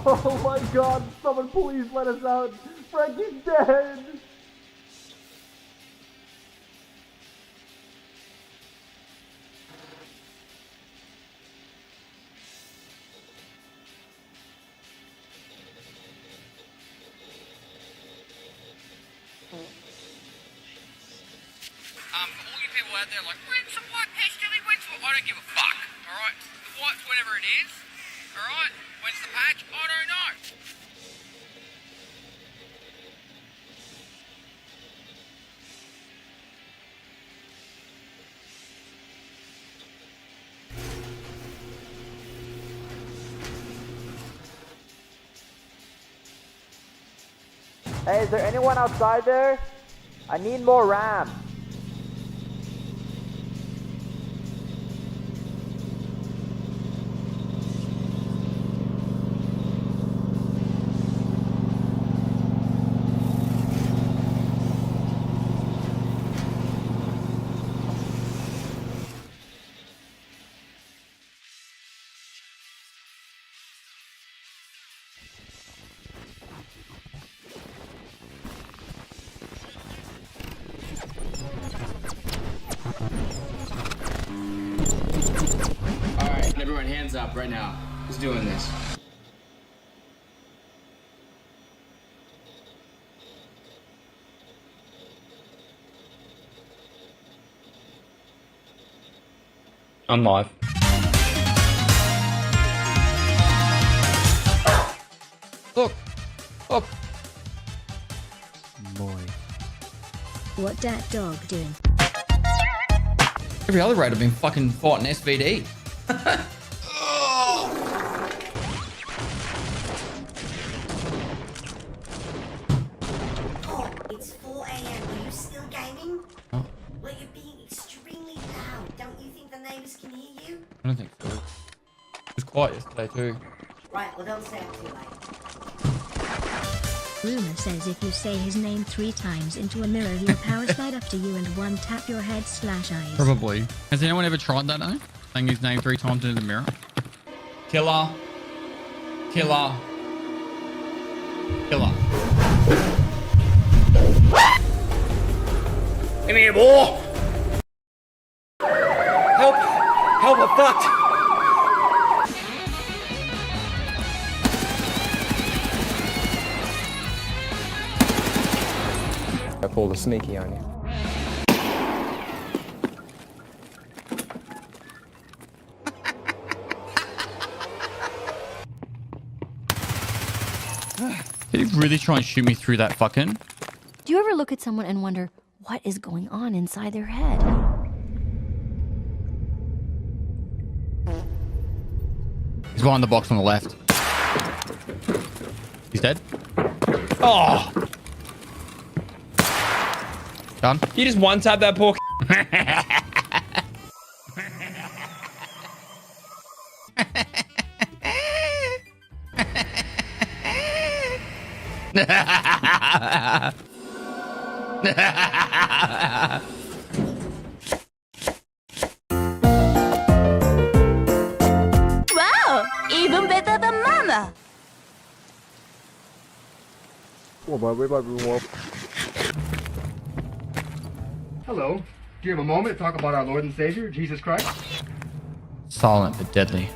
Oh my god, someone please let us out. Frankie's dead. All you people out there like, when's the white Pestily? When's the... I don't give a fuck, alright? The white's whenever it is, alright? When's the patch? I don't know. Hey, is there anyone outside there? I need more RAM. Alright, everyone hands up right now. Who's doing this? I'm live. Look! Up! Boy. What that dog doing? Every other raid I've been fucking fighting SVD. Oh, it's 4 a.m. Are you still gaming? Oh. Well, you're being extremely loud. Don't you think the neighbors can hear you? I don't think so. It was quiet yesterday too. Right, well, don't stay up too late. Rumor says if you say his name 3 times into a mirror, he'll power slide up to you and one tap your head / eyes. Probably. Has anyone ever tried that though? Saying his name 3 times into the mirror? Killer. Killer. Killer. Come here, boy! Help! Help, I'm fucked! I pulled a sneaky on you. Did he really try and shoot me through that fucking? Do you ever look at someone and wonder what is going on inside their head? He's behind the box on the left. He's dead. Oh! Done. You just one-tap that poor Wow! Even better than Mama! Hello. Do you have a moment to talk about our Lord and Savior, Jesus Christ? Silent but deadly.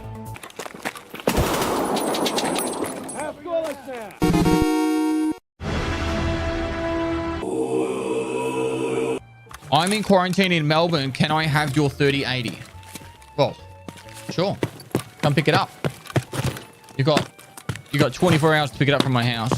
I'm in quarantine in Melbourne. Can I have your 3080? Well, sure. Come pick it up. You got 24 hours to pick it up from my house.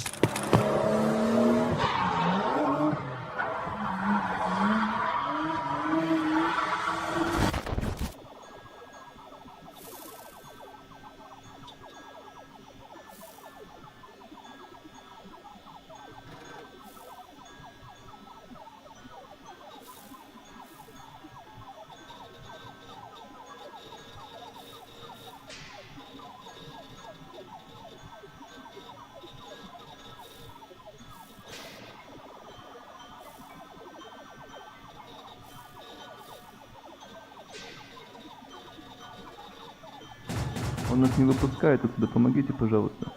Он нас не выпускает отсюда, помогите, пожалуйста.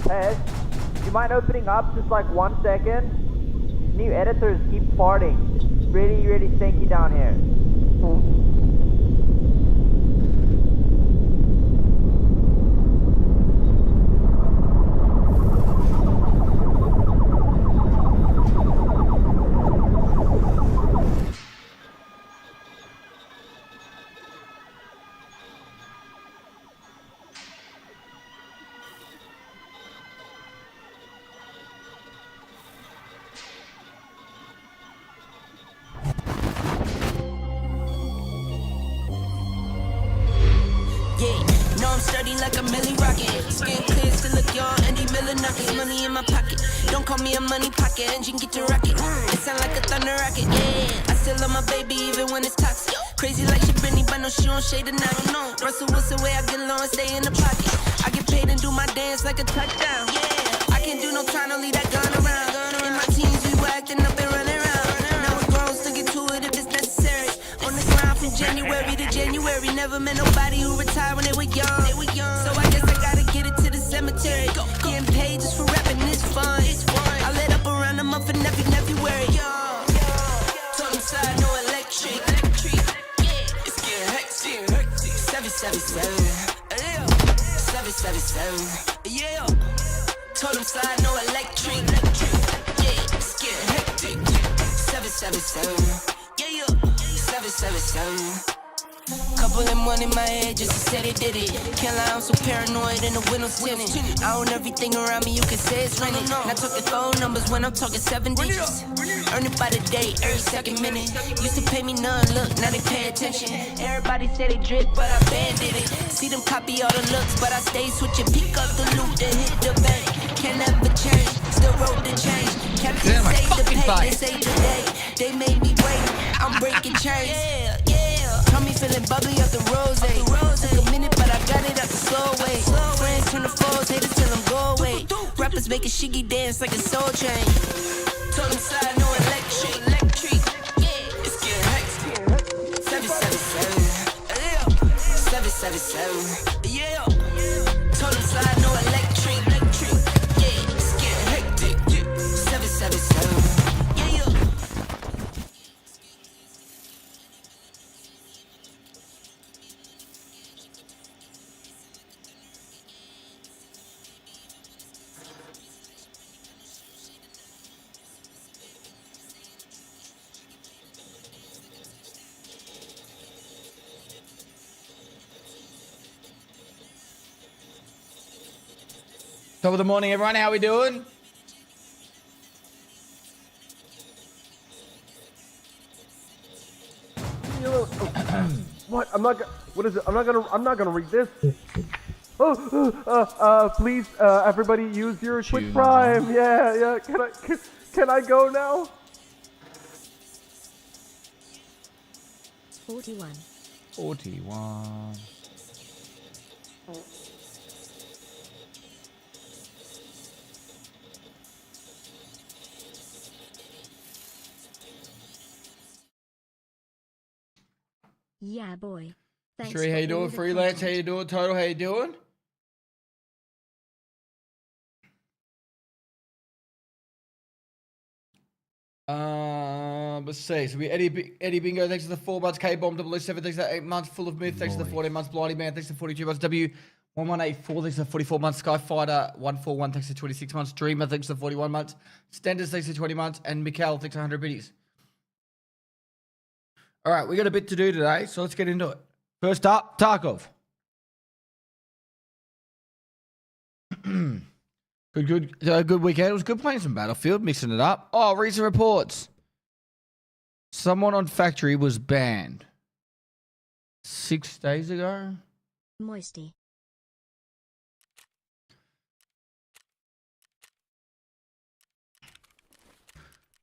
Hey, you mind opening up just like 1 second? New editors keep farting. It's really, really stinky down here. No, I'm sturdy like a Millie Rocket. Skin clear, still look young, Andy Miller knockers. Money in my pocket. Don't call me a money pocket. Engine get to rocket. It sound like a thunder rocket. Yeah, I still love my baby even when it's toxic. Crazy like she Britney, but no, she don't shade the knock. No, Russell Wilson way I get low and stay in the pocket. I get paid and do my dance like a touchdown. Yeah, I can't do no time to leave that gun around. In my teens, we were acting up and running around. Now we're grown, still get to it if it's necessary. On this line from January to January, never met nobody who retired when they were young. So I guess I gotta get it to the cemetery. Getting paid just for rapping is fun. I lit up around a month and every February. Told him side, no electric. It's getting hectic. 777. 777. Yeah. Told him slide, no electric. Yeah, it's getting hectic. 777. Yeah. 777. Couple in one in my head just to say they did it. Can't lie, I'm so paranoid and the windows tinted. I own everything around me, you can say it's rented. Not talking phone numbers when I'm talking 7 digits. Earn it by the day, every second minute. Used to pay me none, look, now they pay attention. Everybody say they drip, but I banded it. See them copy all the looks, but I stay switching. Pick up the loot, then hit the bank. Can't never change, still roll the change. Captain say the pay, they say the day. They made me wait, I'm breaking chains. Call me feeling bubbly off the rose. Took a minute, but I got it out the slow way. Friends turn to foes, haters tell them go away. Rappers make a shiggy dance like a soul train. Told them slide, no electric. It's getting hectic. 777. 777. Yeah. Told them slide, no electric. Yeah, it's getting hectic. 777. Top of the morning, everyone. How we doing? What? What is it? I'm not gonna read this. Please, everybody, use your Quick Prime. Yeah. Can I go now? 41. 41. Yeah, boy. Thanks. Sheree, how you doing? Freelance, how you doing? Total, how you doing? Let's see. So we Eddie Bingo, thanks for the 4 months. K Bomb 007, thanks for the 8 months. Full of Myth, thanks for the 14 months. Blighty Man, thanks for 42 months. W1184, thanks for 44 months. Skyfighter 141, thanks for 26 months. Dreamer, thanks for 41 months. Stenders, thanks for 20 months. And Mikkel, thanks for 100 biddies. All right, we got a bit to do today, so let's get into it. First up, Tarkov. Good weekend. It was good playing some Battlefield, mixing it up. Oh, recent reports. Someone on Factory was banned 6 days ago. Moisty.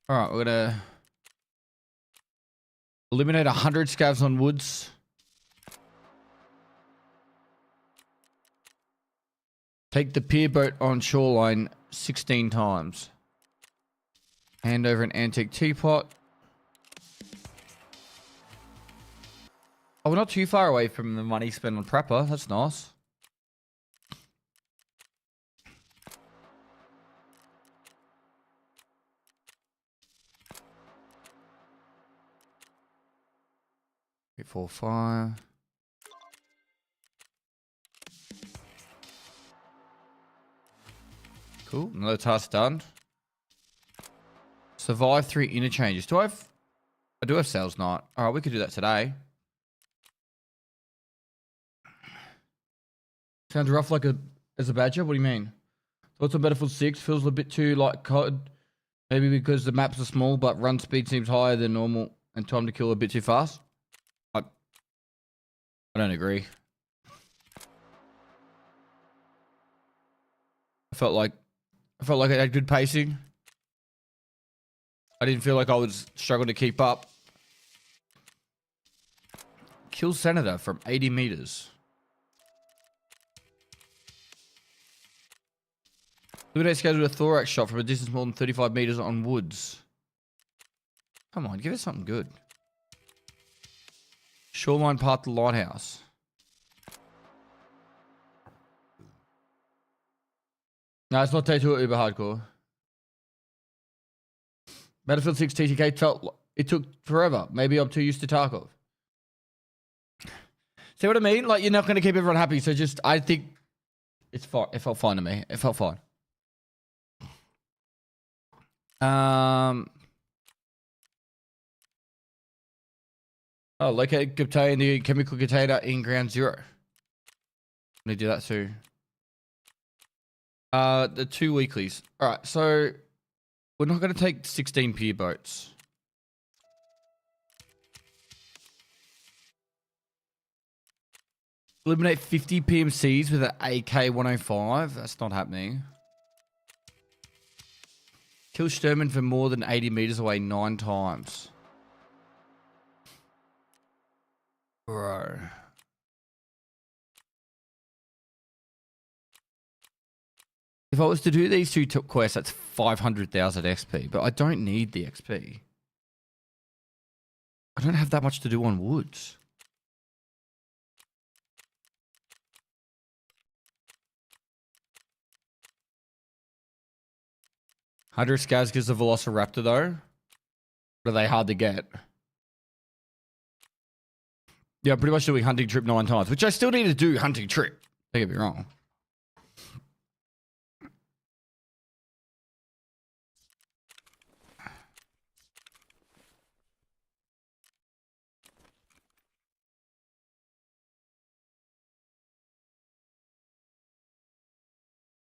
All right, we're going to eliminate 100 scavs on woods. Take the pier boat on shoreline 16 times. Hand over an antique teapot. Oh, we're not too far away from the money spent on Prepper. That's nice. 845. Cool. Another task done. Survive 3 interchanges. I do have sales night. All right, we could do that today. Sounds rough like as a badger. What do you mean? Thoughts on Battlefield 6 feels a bit too like COD. Maybe because the maps are small, but run speed seems higher than normal and time to kill a bit too fast. I don't agree. I felt like it had good pacing. I didn't feel like I was struggling to keep up. Kill Senator from 80 meters. Illuminate scales with a thorax shot from a distance more than 35 meters on woods. Come on, give us something good. Shoreline path to lighthouse. No, it's not T2 or Uber Hardcore. Battlefield 6 TTK felt it took forever. Maybe I'm too used to Tarkov. See what I mean? Like, you're not going to keep everyone happy. So just, I think it's fine. It felt fine to me. It felt fine. Oh, locate contain the chemical container in ground zero. I'm going to do that too. The 2 weeklies. All right, so we're not going to take 16 pier boats. Eliminate 50 PMCs with an AK-105. That's not happening. Kill Sturman from more than 80 meters away 9 times. Bro. If I was to do these 2 quests, that's 500,000 XP. But I don't need the XP. I don't have that much to do on woods. Hunter Scavs gives the Velociraptor though. But are they hard to get? Yeah, I'm pretty much doing hunting trip 9 times, which I still need to do hunting trip. Don't get me wrong.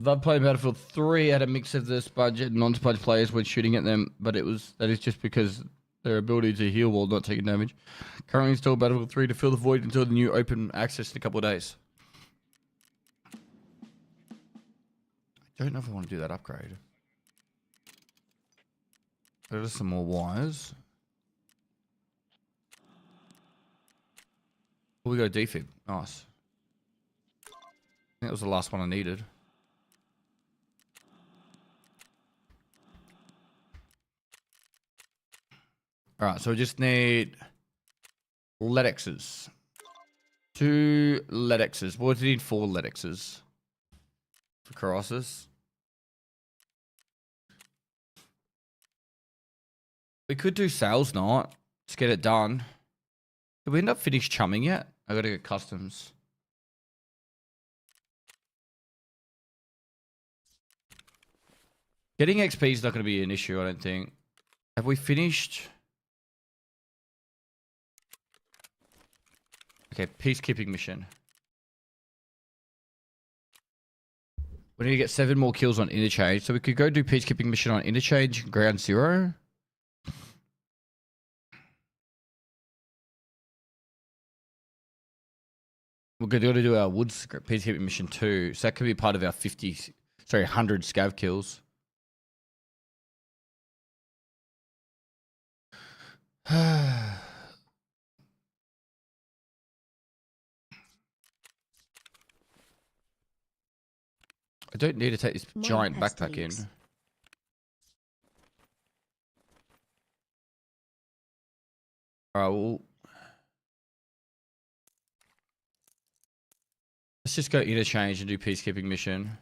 I've played Battlefield 3 had a mix of this budget and non-sponge players when shooting at them, but that is just because their ability to heal while not taking damage. Currently installed Battlefield 3 to fill the void until the new open access in a couple of days. I don't know if I want to do that upgrade. There are some more wires. Oh, we got a defib. Nice. I think that was the last one I needed. All right, so we just need LEDXs. 2 LEDXs. What do you need? 4 LEDXs for Colossus. We could do sales night. Just get it done. Did we end up finished chumming yet? I gotta get customs. Getting XP is not gonna be an issue, I don't think. Have we finished? Okay, peacekeeping mission. We need to get 7 more kills on Interchange. So we could go do peacekeeping mission on Interchange, ground 0. We're going to do our woods peacekeeping mission too. So that could be part of our 100 scav kills. I don't need to take this giant backpack in. Alright, well, let's just go Interchange and do peacekeeping mission.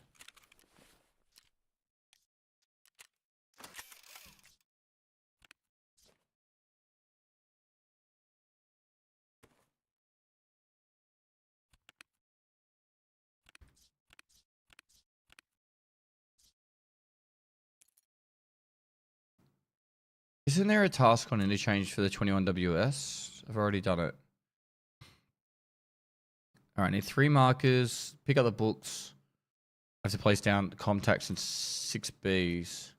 Isn't there a task on Interchange for the 21 WS? I've already done it. All right, I need 3 markers. Pick up the books. I have to place down contacts and 6 Bs.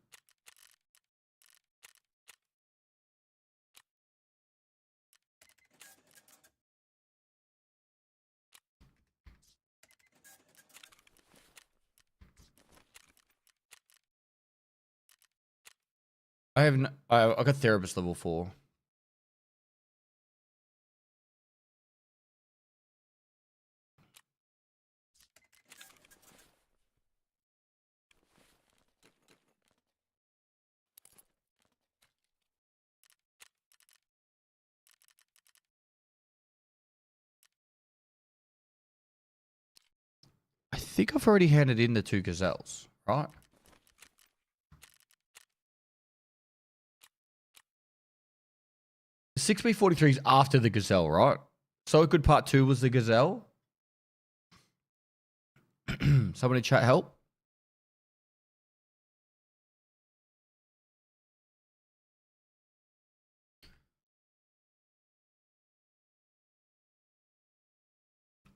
I have I got therapist level 4. I think I've already handed in the 2 gazelles, right? The 6B43 is after the gazelle, right? So good part 2 was the gazelle. Somebody chat help.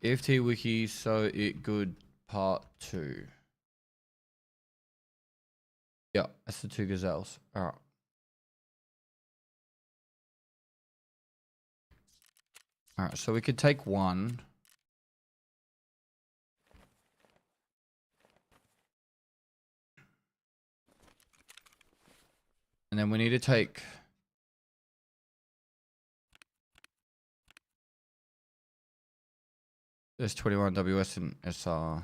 EFT wiki, so it good part 2. Yeah, that's the 2 gazelles. All right. All right, so we could take 1. And then we need to take... There's 21 WS and SR.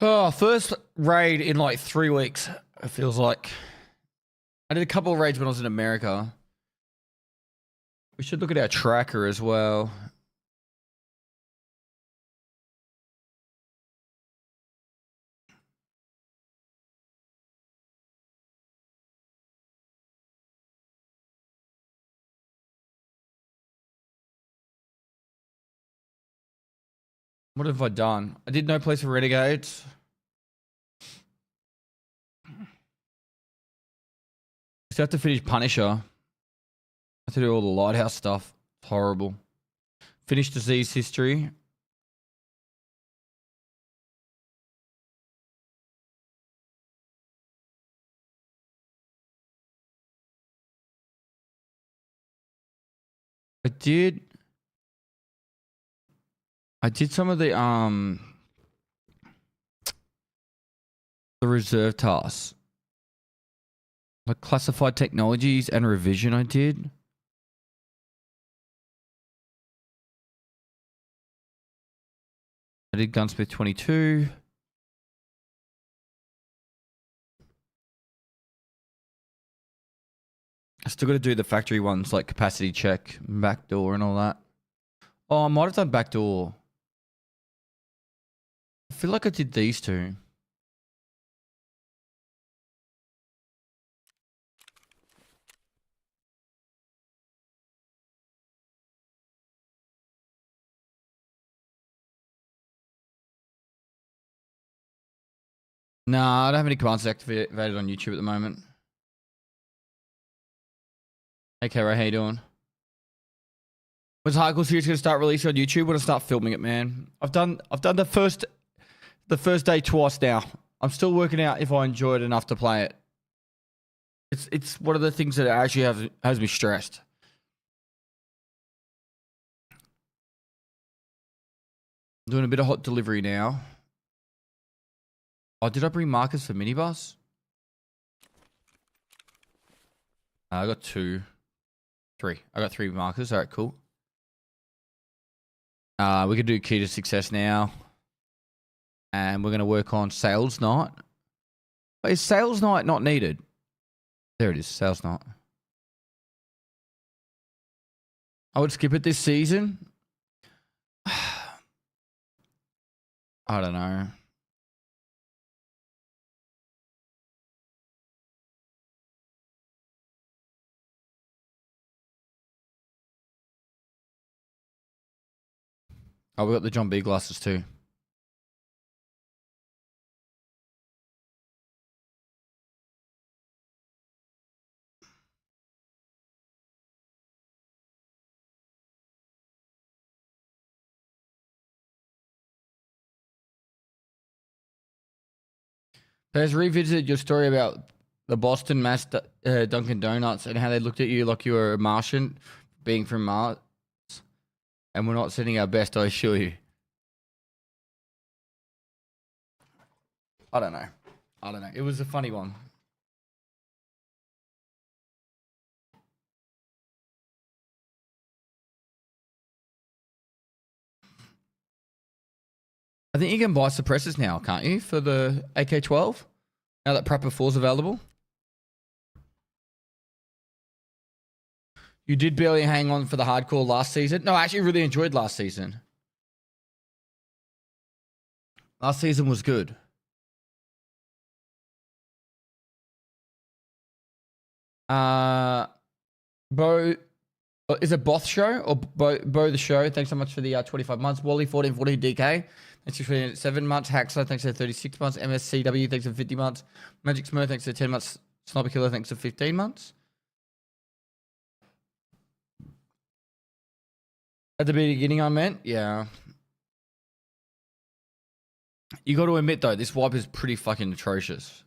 Oh, first raid in like 3 weeks. It feels like. I did a couple of raids when I was in America. We should look at our tracker as well. What have I done? I did No Place for Renegades. Still have to finish Punisher. I have to do all the Lighthouse stuff. It's horrible. Finish Disease History. I did some of the reserve tasks. Like classified technologies and revision I did. I did Gunsmith 22. I still got to do the factory ones like capacity check, backdoor and all that. Oh, I might have done backdoor. I feel like I did these 2. Nah, I don't have any commands activated on YouTube at the moment. Hey, Kara, how you doing? When's Hardcore Series gonna start releasing on YouTube? When I start filming it, man. I've done the first day twice now. I'm still working out if I enjoy it enough to play it. It's one of the things that actually has me stressed. I'm doing a bit of hot delivery now. Oh, did I bring markers for minibus? I got 2. 3. I got 3 markers. All right, cool. We could do key to success now. And we're going to work on sales night. But is sales night not needed? There it is, sales night. I would skip it this season. I don't know. Oh, we got the John B glasses too. Has revisited your story about the Boston Mass Dunkin' Donuts and how they looked at you like you were a Martian, being from Mars, and we're not sending our best, I assure you. I don't know. It was a funny one. I think you can buy suppressors now, can't you, for the AK-12? Now that Prapor 4's available. You did barely hang on for the hardcore last season. No, I actually really enjoyed last season. Last season was good. Bo, is it Both Show or Bo the Show? Thanks so much for the 25 months. Wally 1440 DK. Thanks for 7 months. Haxler, thanks for 36 months. MSCW, thanks for 50 months. Magic Smurf, thanks for 10 months. Sniper Killer, thanks for 15 months. At the beginning, I meant, yeah. You got to admit though, this wipe is pretty fucking atrocious.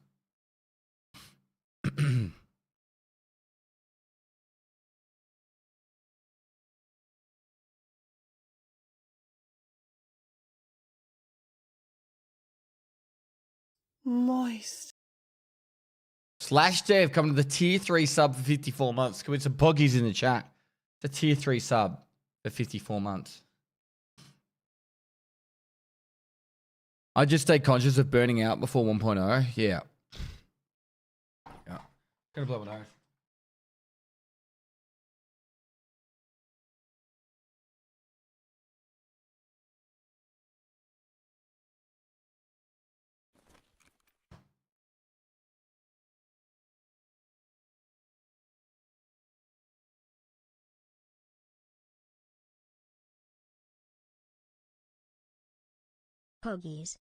Moist. Slash Dev coming to the tier 3 sub for 54 months. Can we some boggies in the chat? The tier 3 sub for 54 months. I just stay conscious of burning out before 1.0. Yeah. Yeah. Gonna blow my nose. Poggies.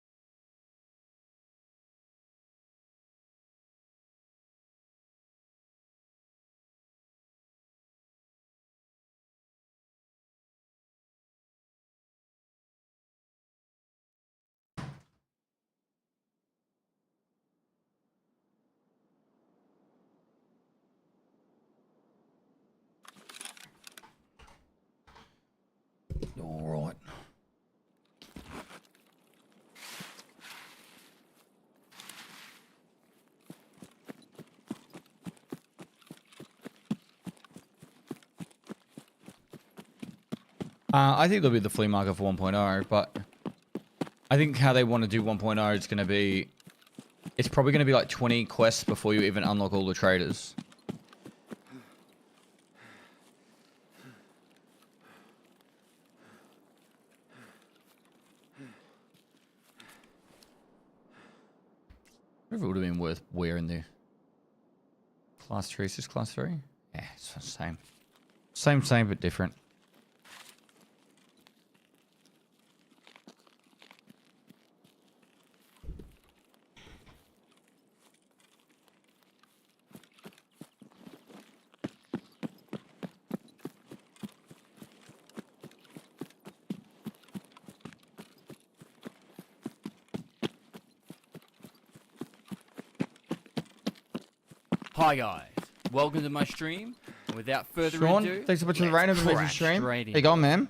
All right. I think there'll be the flea market for 1.0, but I think how they want to do 1.0 is going to be... It's probably going to be like 20 quests before you even unlock all the traders. It would have been worth wearing the class 3. Is this class 3? Yeah, it's the same. Same, but different. Hi guys, welcome to my stream. And without further Sean, ado, thanks so much for the rain of the stream. There you go, man.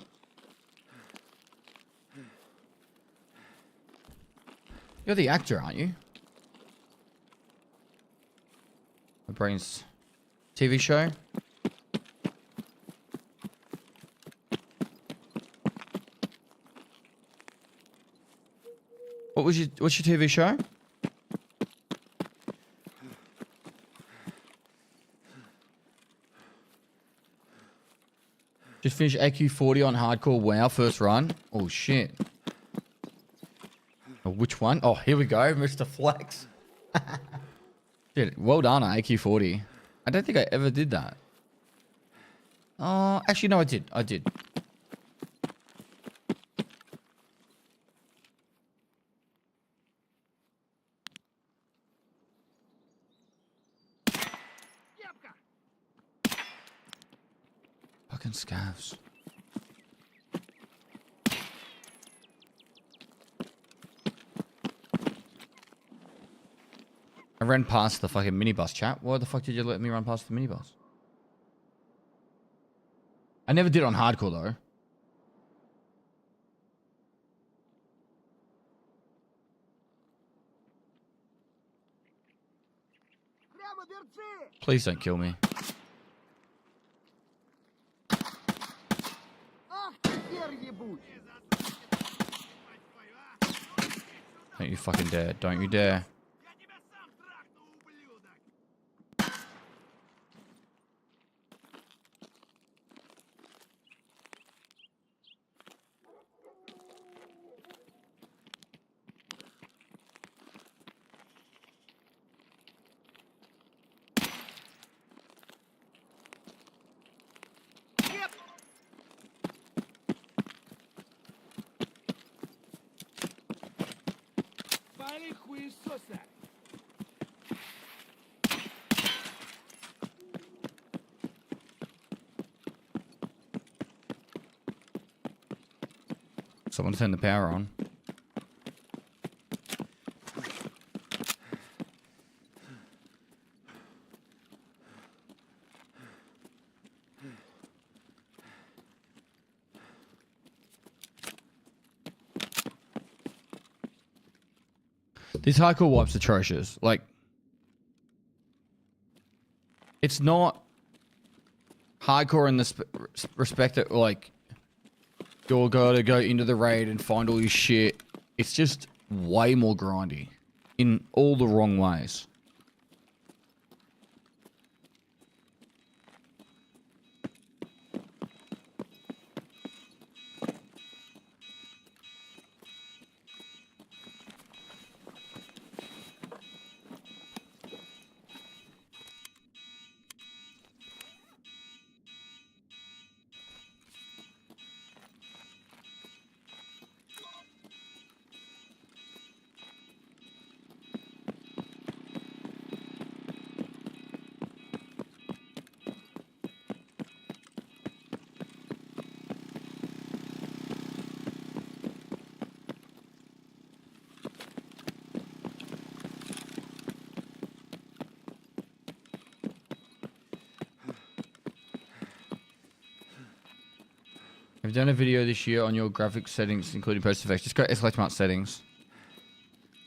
You're the actor, aren't you? My brain's TV show. What's your TV show? Just finished AQ40 on hardcore. Wow, first run. Oh shit. Oh, which one? Oh, here we go, Mr. Flex. Dude, well done on AQ40. I don't think I ever did that. Oh, actually, no, I did. I did. Fucking scavs. I ran past the fucking minibus, chat. Why the fuck did you let me run past the minibus? I never did on hardcore, though. Please don't kill me. Don't you fucking dare. Don't you dare. Someone turn the power on. This hardcore wipe's atrocious. Like, it's not hardcore in the respect that, like, you're gotta go into the raid and find all your shit. It's just way more grindy in all the wrong ways. I've done a video this year on your graphics settings, including post effects. Just go select mount settings.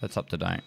That's up to date.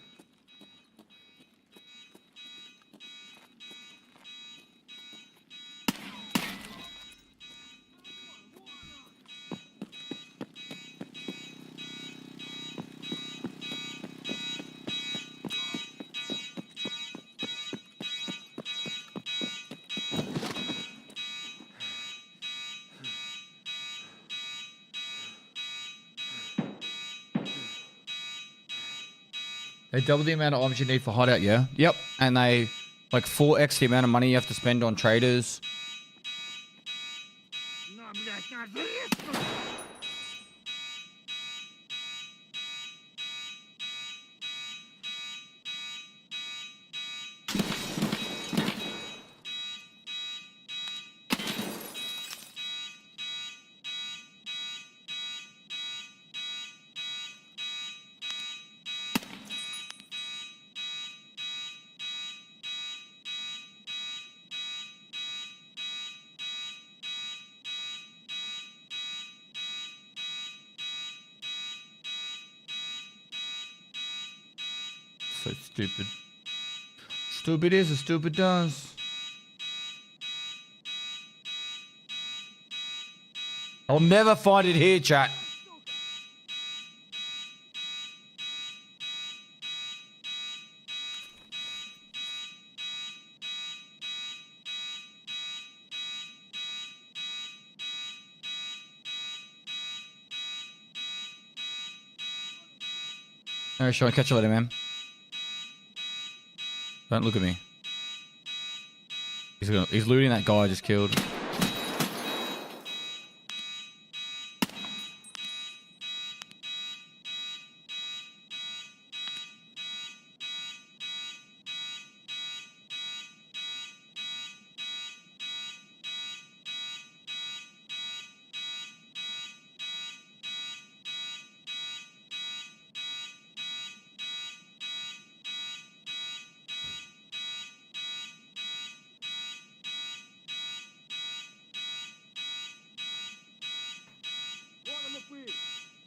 They double the amount of items you need for hideout, yeah? Yep. And they, like, 4x the amount of money you have to spend on traders. So stupid. Stupid is as stupid does. I'll never find it here, chat. Alright, Sean, catch you later, man. Don't look at me. He's looting that guy I just killed.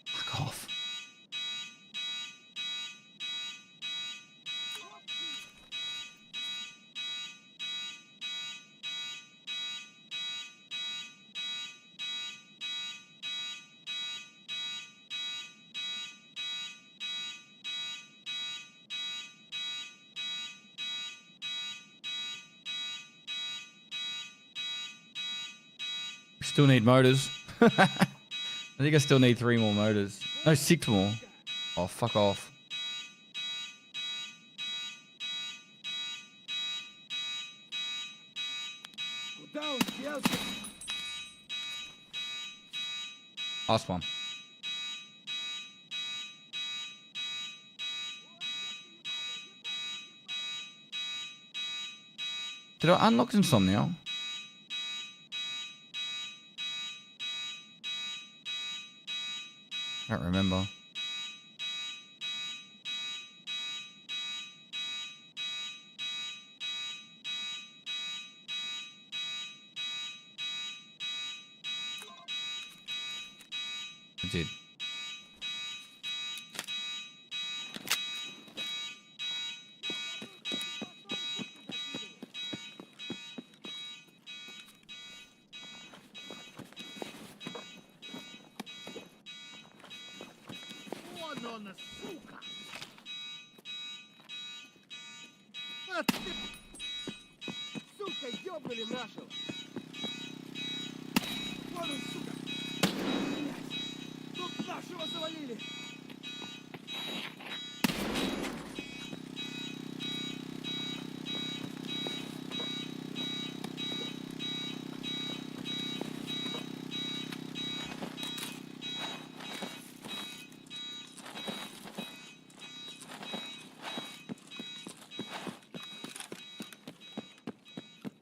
Fuck off. Still need motors. I think I still need 3 more motors. No, 6 more. Oh, fuck off. Last one. Did I unlock Insomnia? I don't remember. I did. Сука, ёбнули нашего! Вон он, сука! Тут нашего завалили!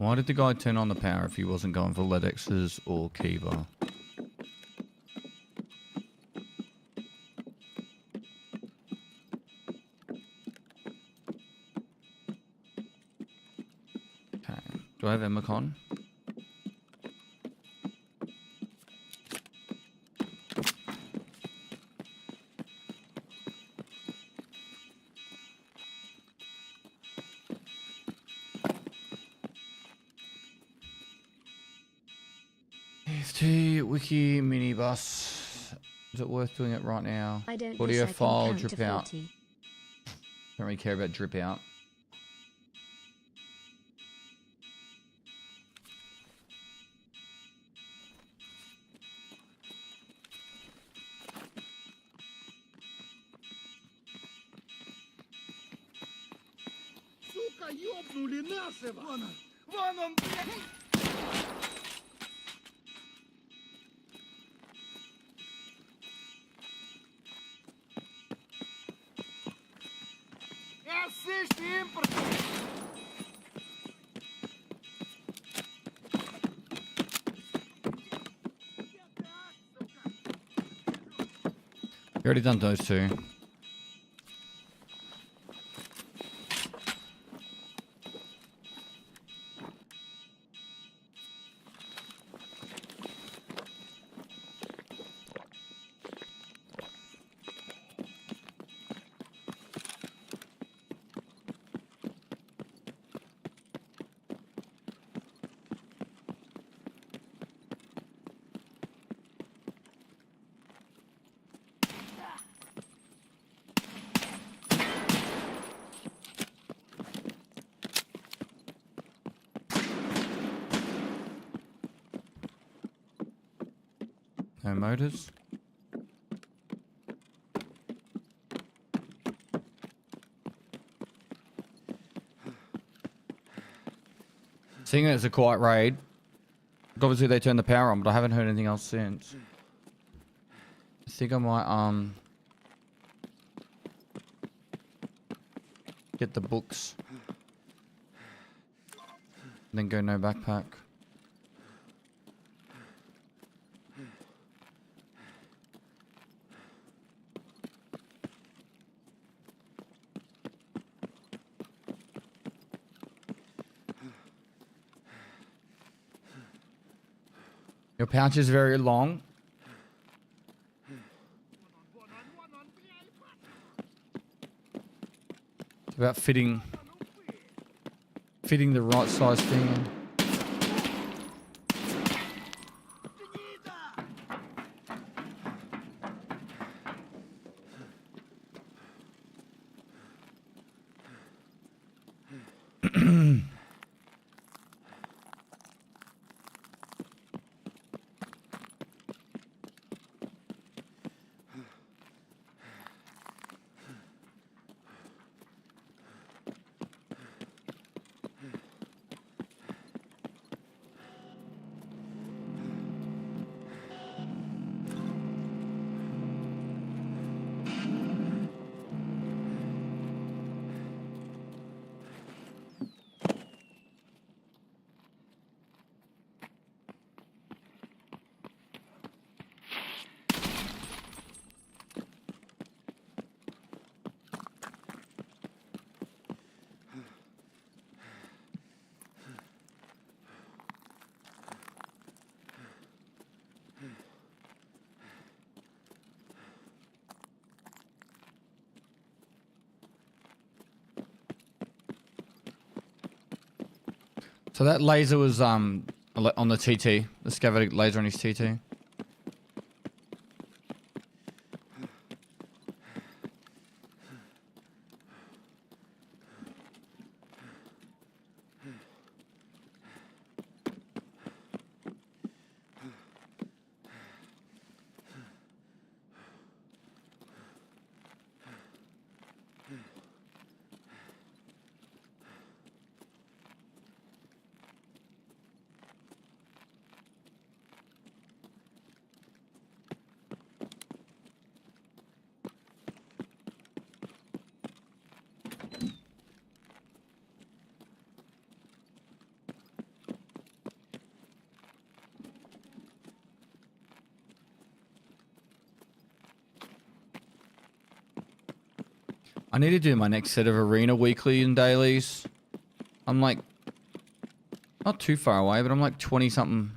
Why did the guy turn on the power if he wasn't going for Ledexes or Kiva? Okay. Do I have Emicon? EFT, wiki, minibus. Is it worth doing it right now? I don't Audio wish I file, can count to drip out. 40. Don't really care about drip out. Сука, ёбнули нашего! Вон он, блядь! Слышь, импорт! You already done those two. No motors. Seeing it as a quiet raid, obviously they turned the power on, but I haven't heard anything else since. I think I might get the books, then go no backpack. Your pouch is very long. It's about fitting the right size thing. So that laser was on the TT, the scavenger laser on his TT. I need to do my next set of arena weekly and dailies. I'm like, not too far away, but I'm like 20 something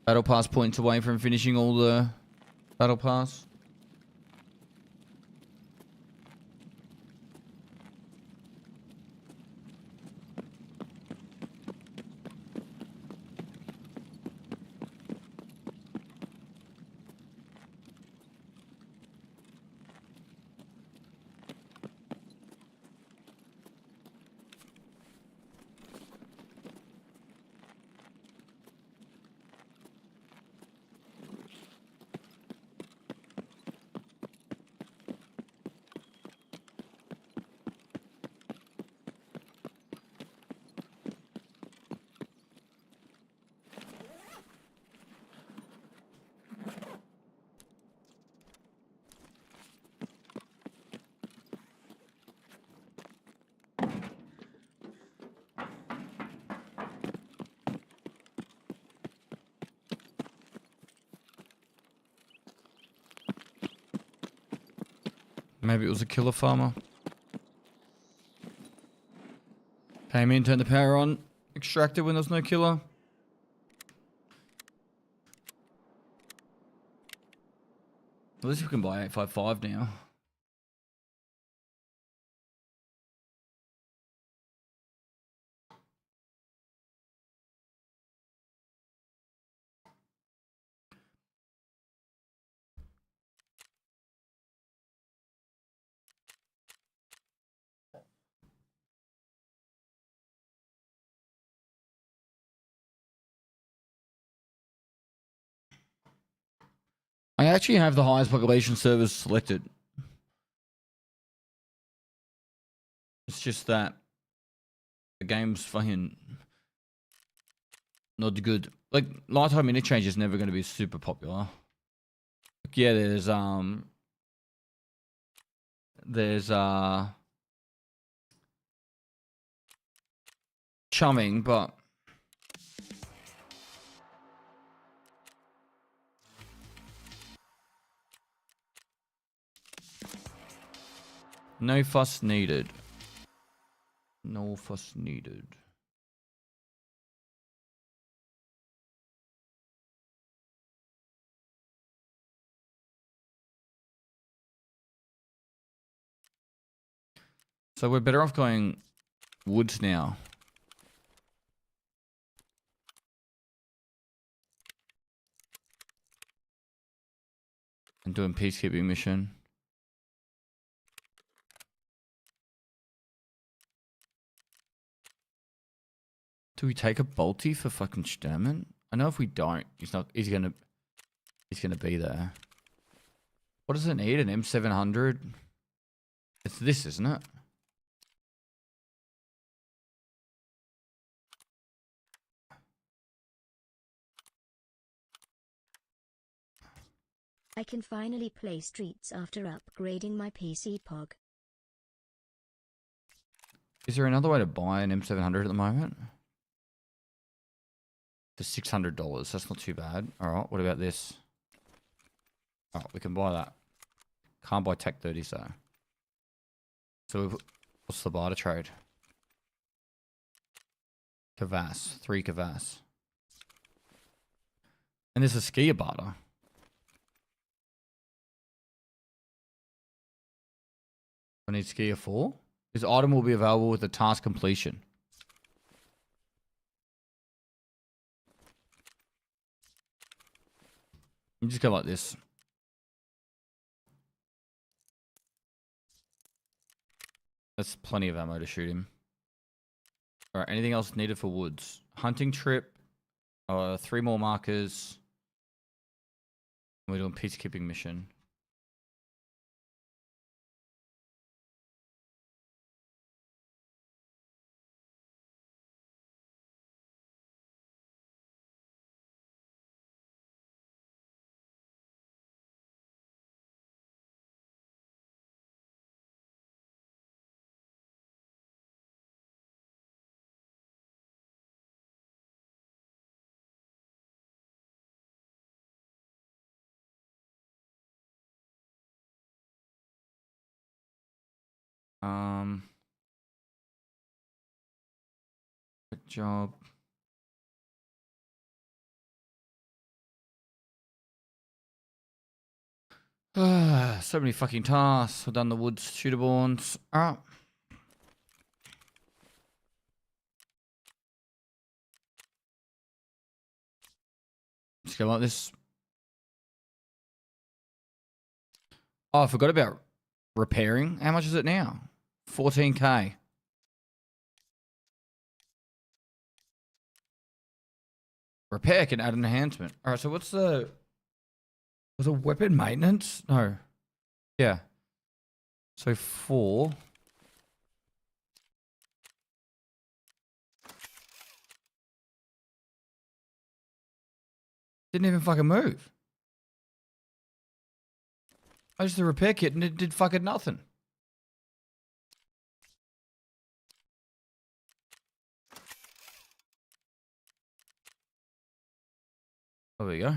battle pass points away from finishing all the battle pass. Maybe it was a killer farmer. Came in, turned the power on, extracted when there's no killer. At least we can buy 855 now. I actually have the highest population servers selected. It's just that the game's fucking not good. Like nighttime interchange is never going to be super popular. Like, yeah, there's chumming, but no fuss needed. No fuss needed. So we're better off going woods now. And doing peacekeeping mission. Do we take a bolty for fucking Sturman? I know if we don't, he's gonna be there. What does it need? An M700? It's this, isn't it? I can finally play Streets after upgrading my PC Pog. Is there another way to buy an M700 at the moment? For $600. That's not too bad. Alright, what about this? Oh, we can buy that. Can't buy Tech 30s though. So what's the barter trade? Kvass. 3 Kvass. And there's a skier barter. I need skier 4. This item will be available with the task completion. You just go like this. That's plenty of ammo to shoot him. Alright, anything else needed for woods? Hunting trip. 3 more markers. We're doing peacekeeping mission. Good job. So many fucking tasks. We've done the woods shooterborns. Alright. Let's go like this. Oh, I forgot about repairing. How much is it now? 14k. Repair can add an enhancement. Alright, so what's the... Was it weapon maintenance? No. Yeah. So 4. Didn't even fucking move. I used the repair kit and it did fucking nothing. Oh, there we go.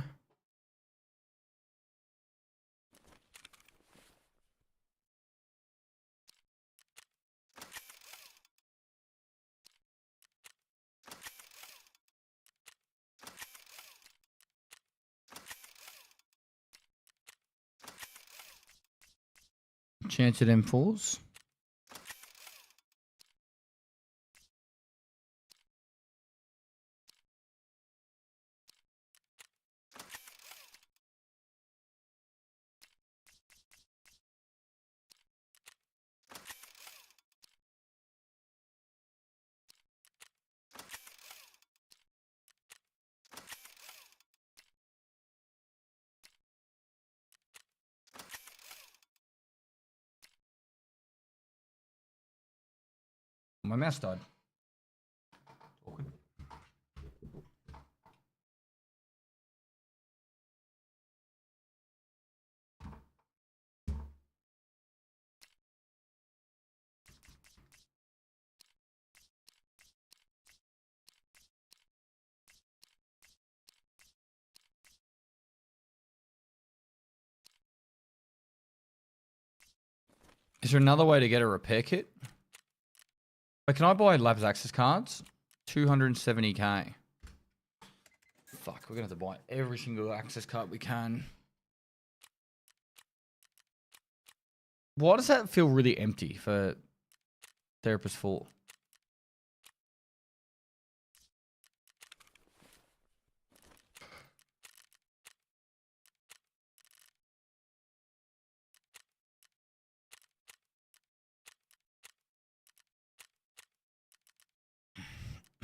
Chance at M4s. My mouse died. Awkward. Is there another way to get a repair kit? Wait, can I buy Labs access cards? 270k. Fuck, we're gonna have to buy every single access card we can. Why does that feel really empty for Therapist 4?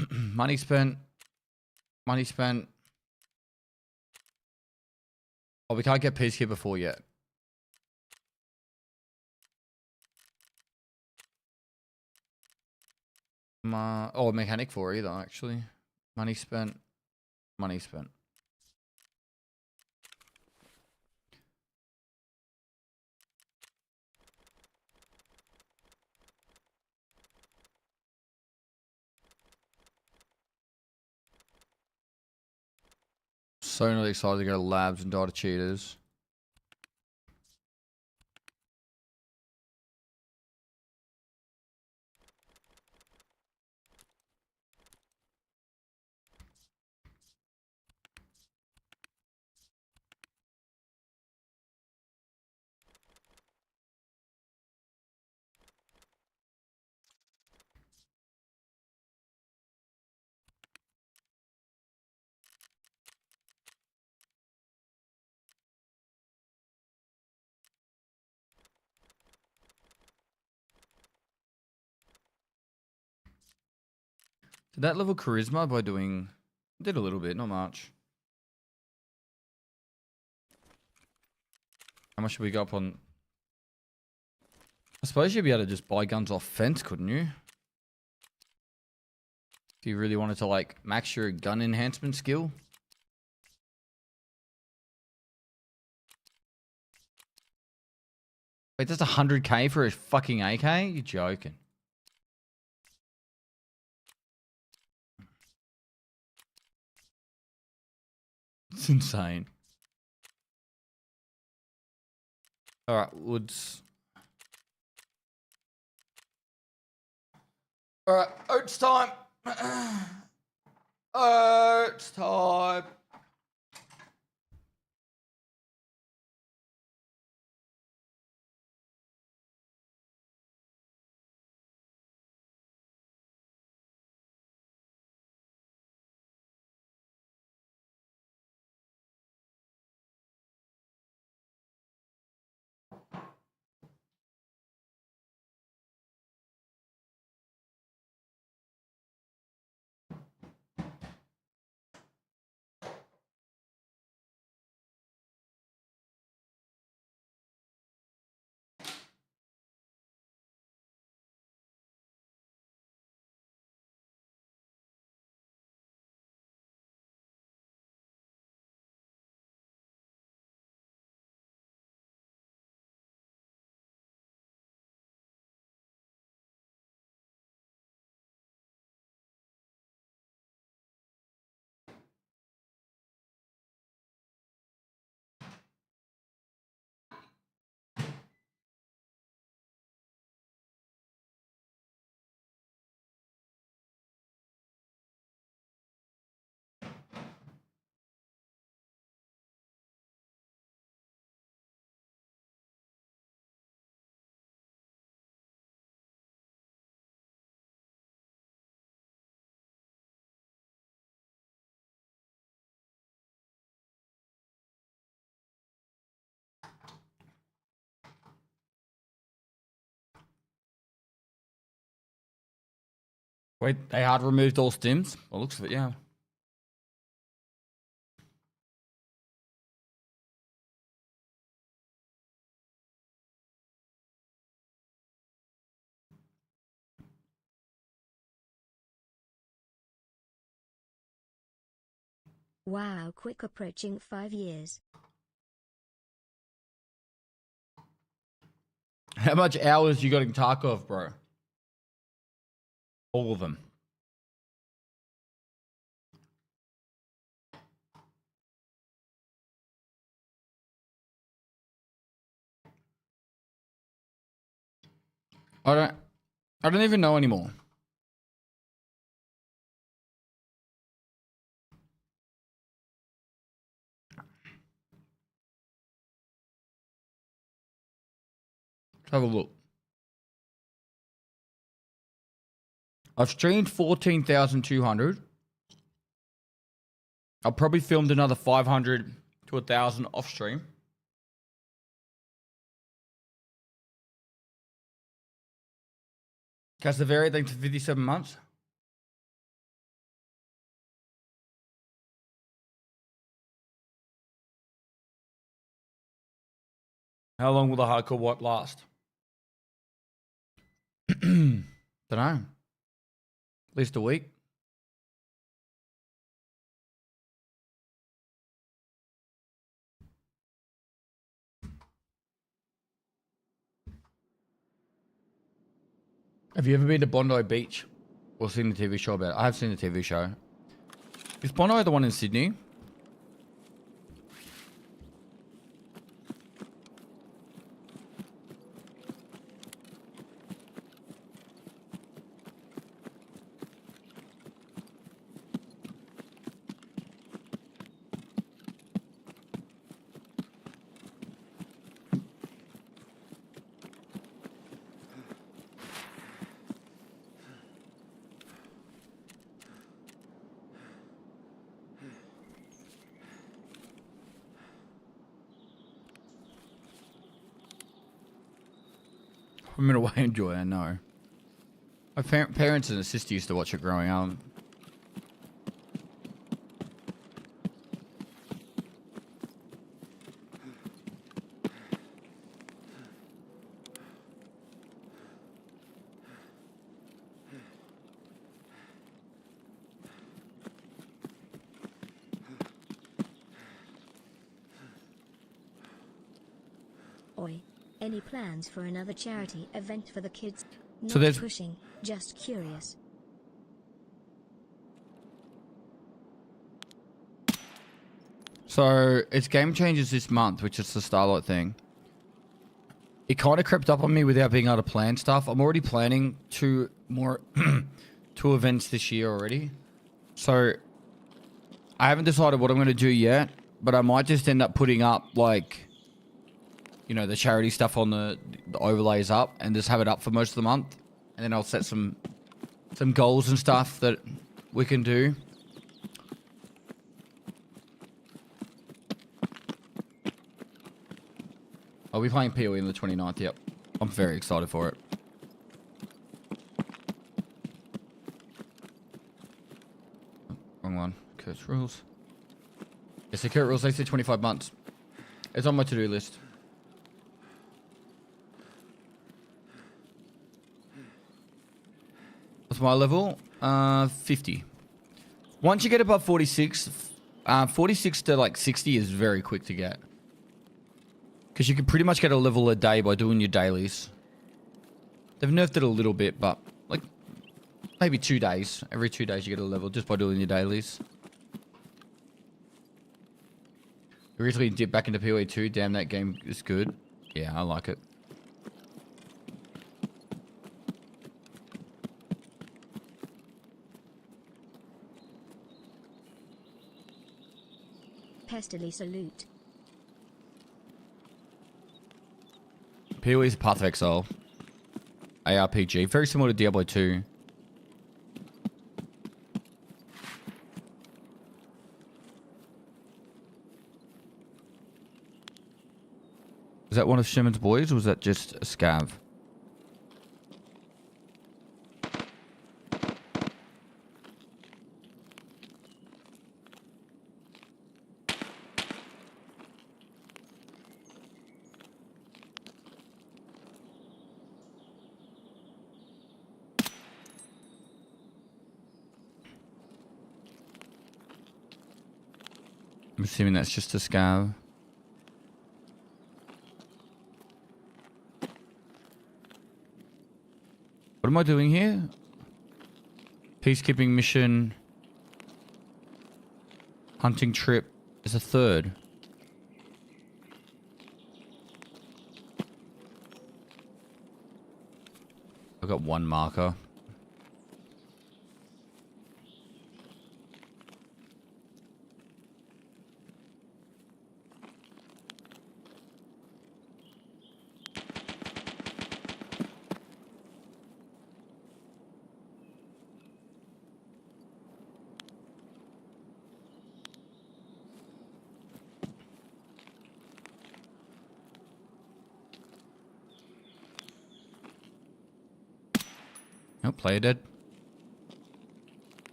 Money spent. Money spent. Oh, we can't get Peacekeeper 4 yet. Oh, Mechanic 4 either, actually. Money spent. Money spent. So not excited to go to Labs and Data Cheaters. Did that level charisma by doing... Did a little bit, not much. How much should we go up on... I suppose you'd be able to just buy guns off fence, couldn't you? If you really wanted to, like, max your gun enhancement skill. Wait, that's 100k for a fucking AK? You're joking. It's insane. Alright, Woods. Alright, oats time. Oats time. Wait, they hard removed all stims? Well, looks of it, yeah. Wow, quick approaching 5 years. How much hours you got in Tarkov, bro? All of them. I don't even know anymore. Let's have a look. I've streamed 14,200. I've probably filmed another 500 to 1,000 off stream. Has the varied length for 57 months. How long will the hardcore wipe last? Don't know. At least a week. Have you ever been to Bondi Beach? Or seen the TV show about it? I have seen the TV show. Is Bondi the one in Sydney? I'm in a way enjoy it, I know. My parents and sister used to watch it growing up. Oi. Any plans for another charity event for the kids? Not So there's- pushing, just curious. So it's Game Changers this month, which is the Starlight thing. It kind of crept up on me without being able to plan stuff. I'm already planning two events this year already. So I haven't decided what I'm going to do yet, but I might just end up putting up like, you know, the charity stuff on the overlays up and just have it up for most of the month. And then I'll set some goals and stuff that we can do. I'll be playing PoE on the 29th, yep. I'm very excited for it. Wrong one. Kurt's rules. Yes, the Kurt rules, they say 25 months. It's on my to-do list. What's my level? 50. Once you get above 46, 46 to like 60 is very quick to get. Because you can pretty much get a level a day by doing your dailies. They've nerfed it a little bit, but like maybe 2 days. Every 2 days you get a level just by doing your dailies. We recently dipped back into PoE 2. Damn, that game is good. Yeah, I like it. Pestily salute. PoE is Path of Exile. ARPG. Very similar to Diablo 2. Is that one of Sherman's boys or was that just a scav? I'm assuming that's just a scav. What am I doing here? Peacekeeping mission. Hunting trip is a third. I've got one marker. Oh, player dead.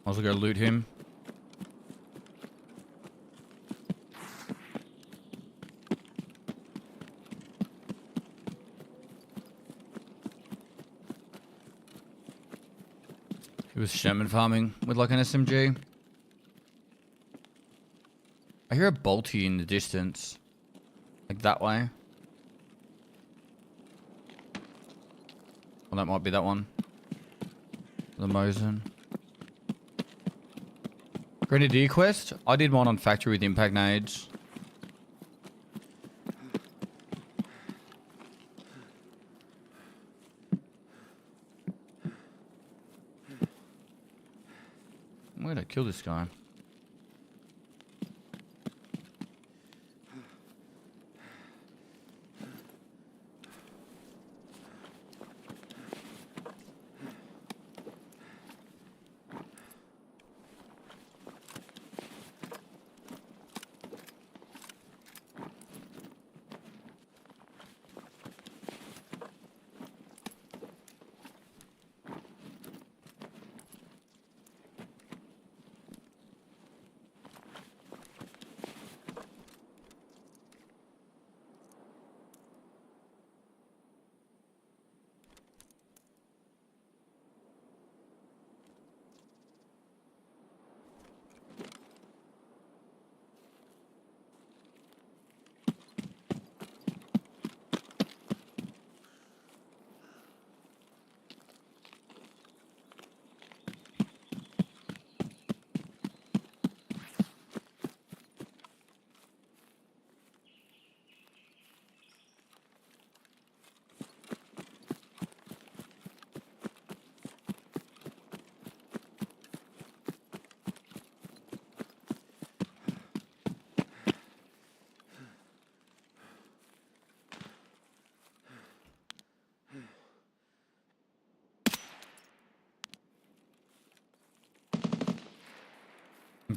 Also go loot him. He was shaman farming with like an SMG. I hear a bolty in the distance. Like that way. Well, that might be that one. The Mosin. Grenadier quest? I did one on factory with impact nades. Where'd I kill this guy?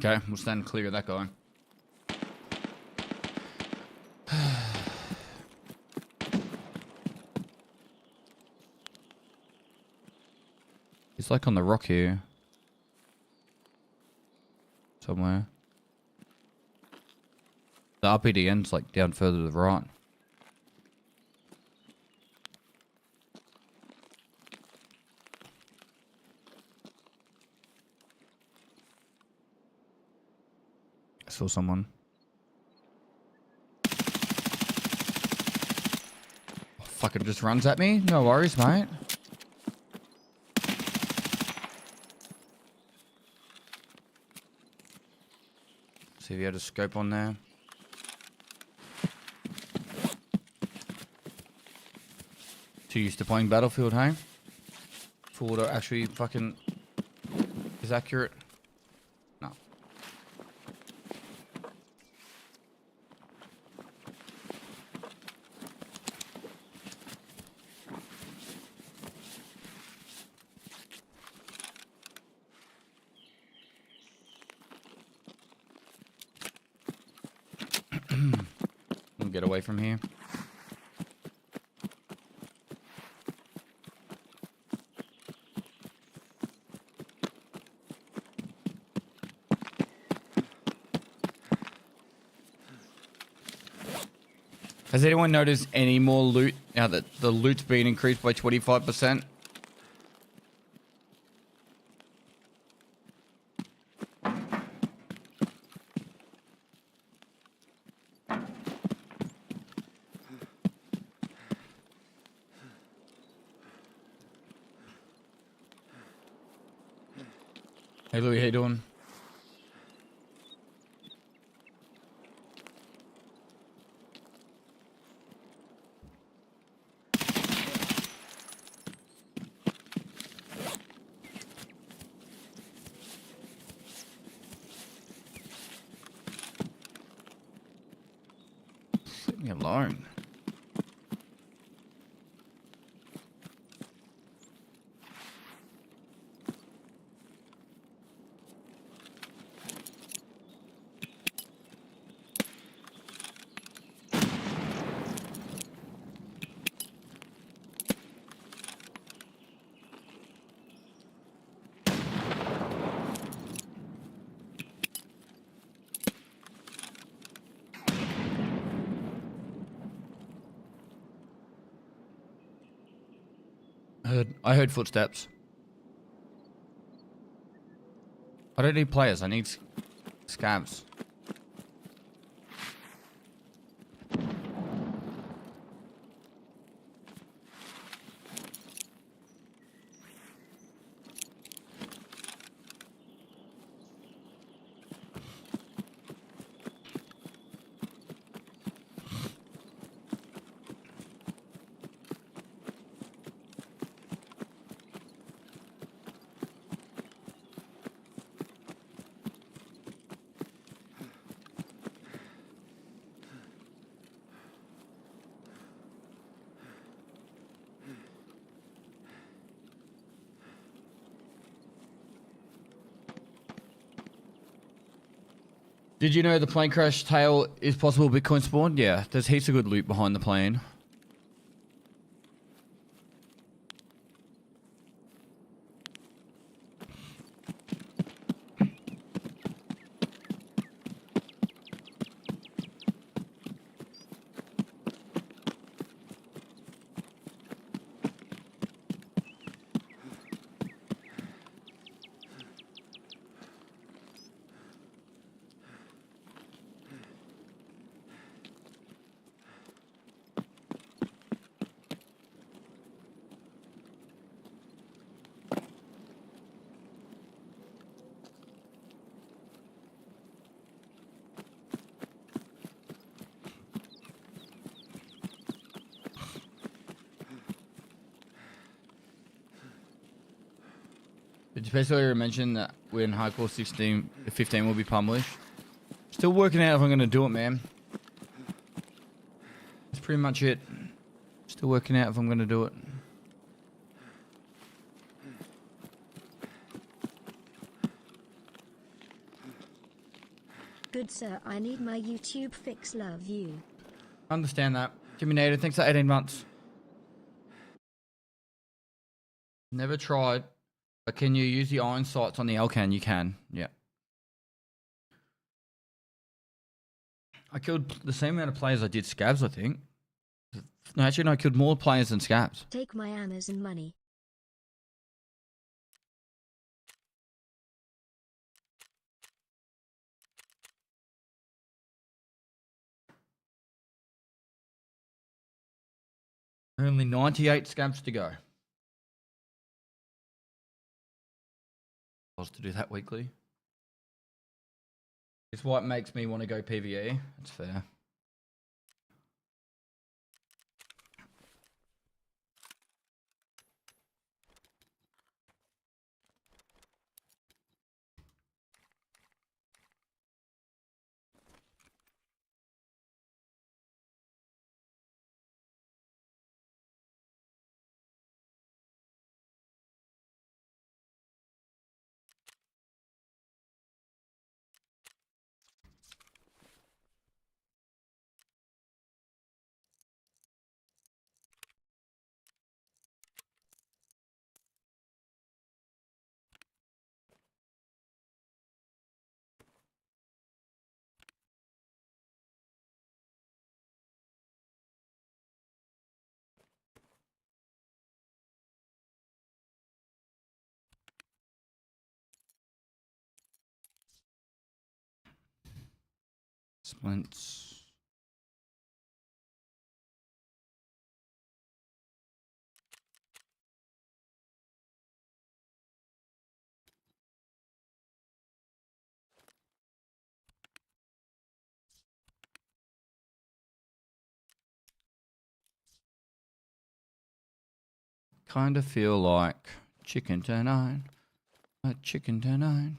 Okay, we'll stand clear of that guy. He's like on the rock here. Somewhere. The RPDN's like down further to the right. I saw someone. Oh, fuck, it just runs at me? No worries, mate. See if you had a scope on there. Too used to playing Battlefield, hey? For what actually fucking is accurate. No. We'll get away from here. Has anyone noticed any more loot now that the loot's been increased by 25%? Hey Louis, how you doing? alone. I heard footsteps. I don't need players. I need scabs. Did you know the plane crash tale is possible Bitcoin spawn? Yeah, there's heaps of good loot behind the plane. Did you basically mention that when Hardcore 15 will be published? Still working out if I'm going to do it, man. That's pretty much it. Still working out if I'm going to do it. Good sir, I need my YouTube fix, love you. I understand that. Jimmy Nader, thanks for 18 months. Never tried. But can you use the iron sights on the Alcan? You can, yeah. I killed the same amount of players I did scabs, I think. No, actually, no, I killed more players than scabs. Take my Amazon money. Only 98 scabs to go. I was to do that weekly. It's what makes me want to go PvE. It's fair. Splints. Kind of feel like chicken tonight. Chicken tonight.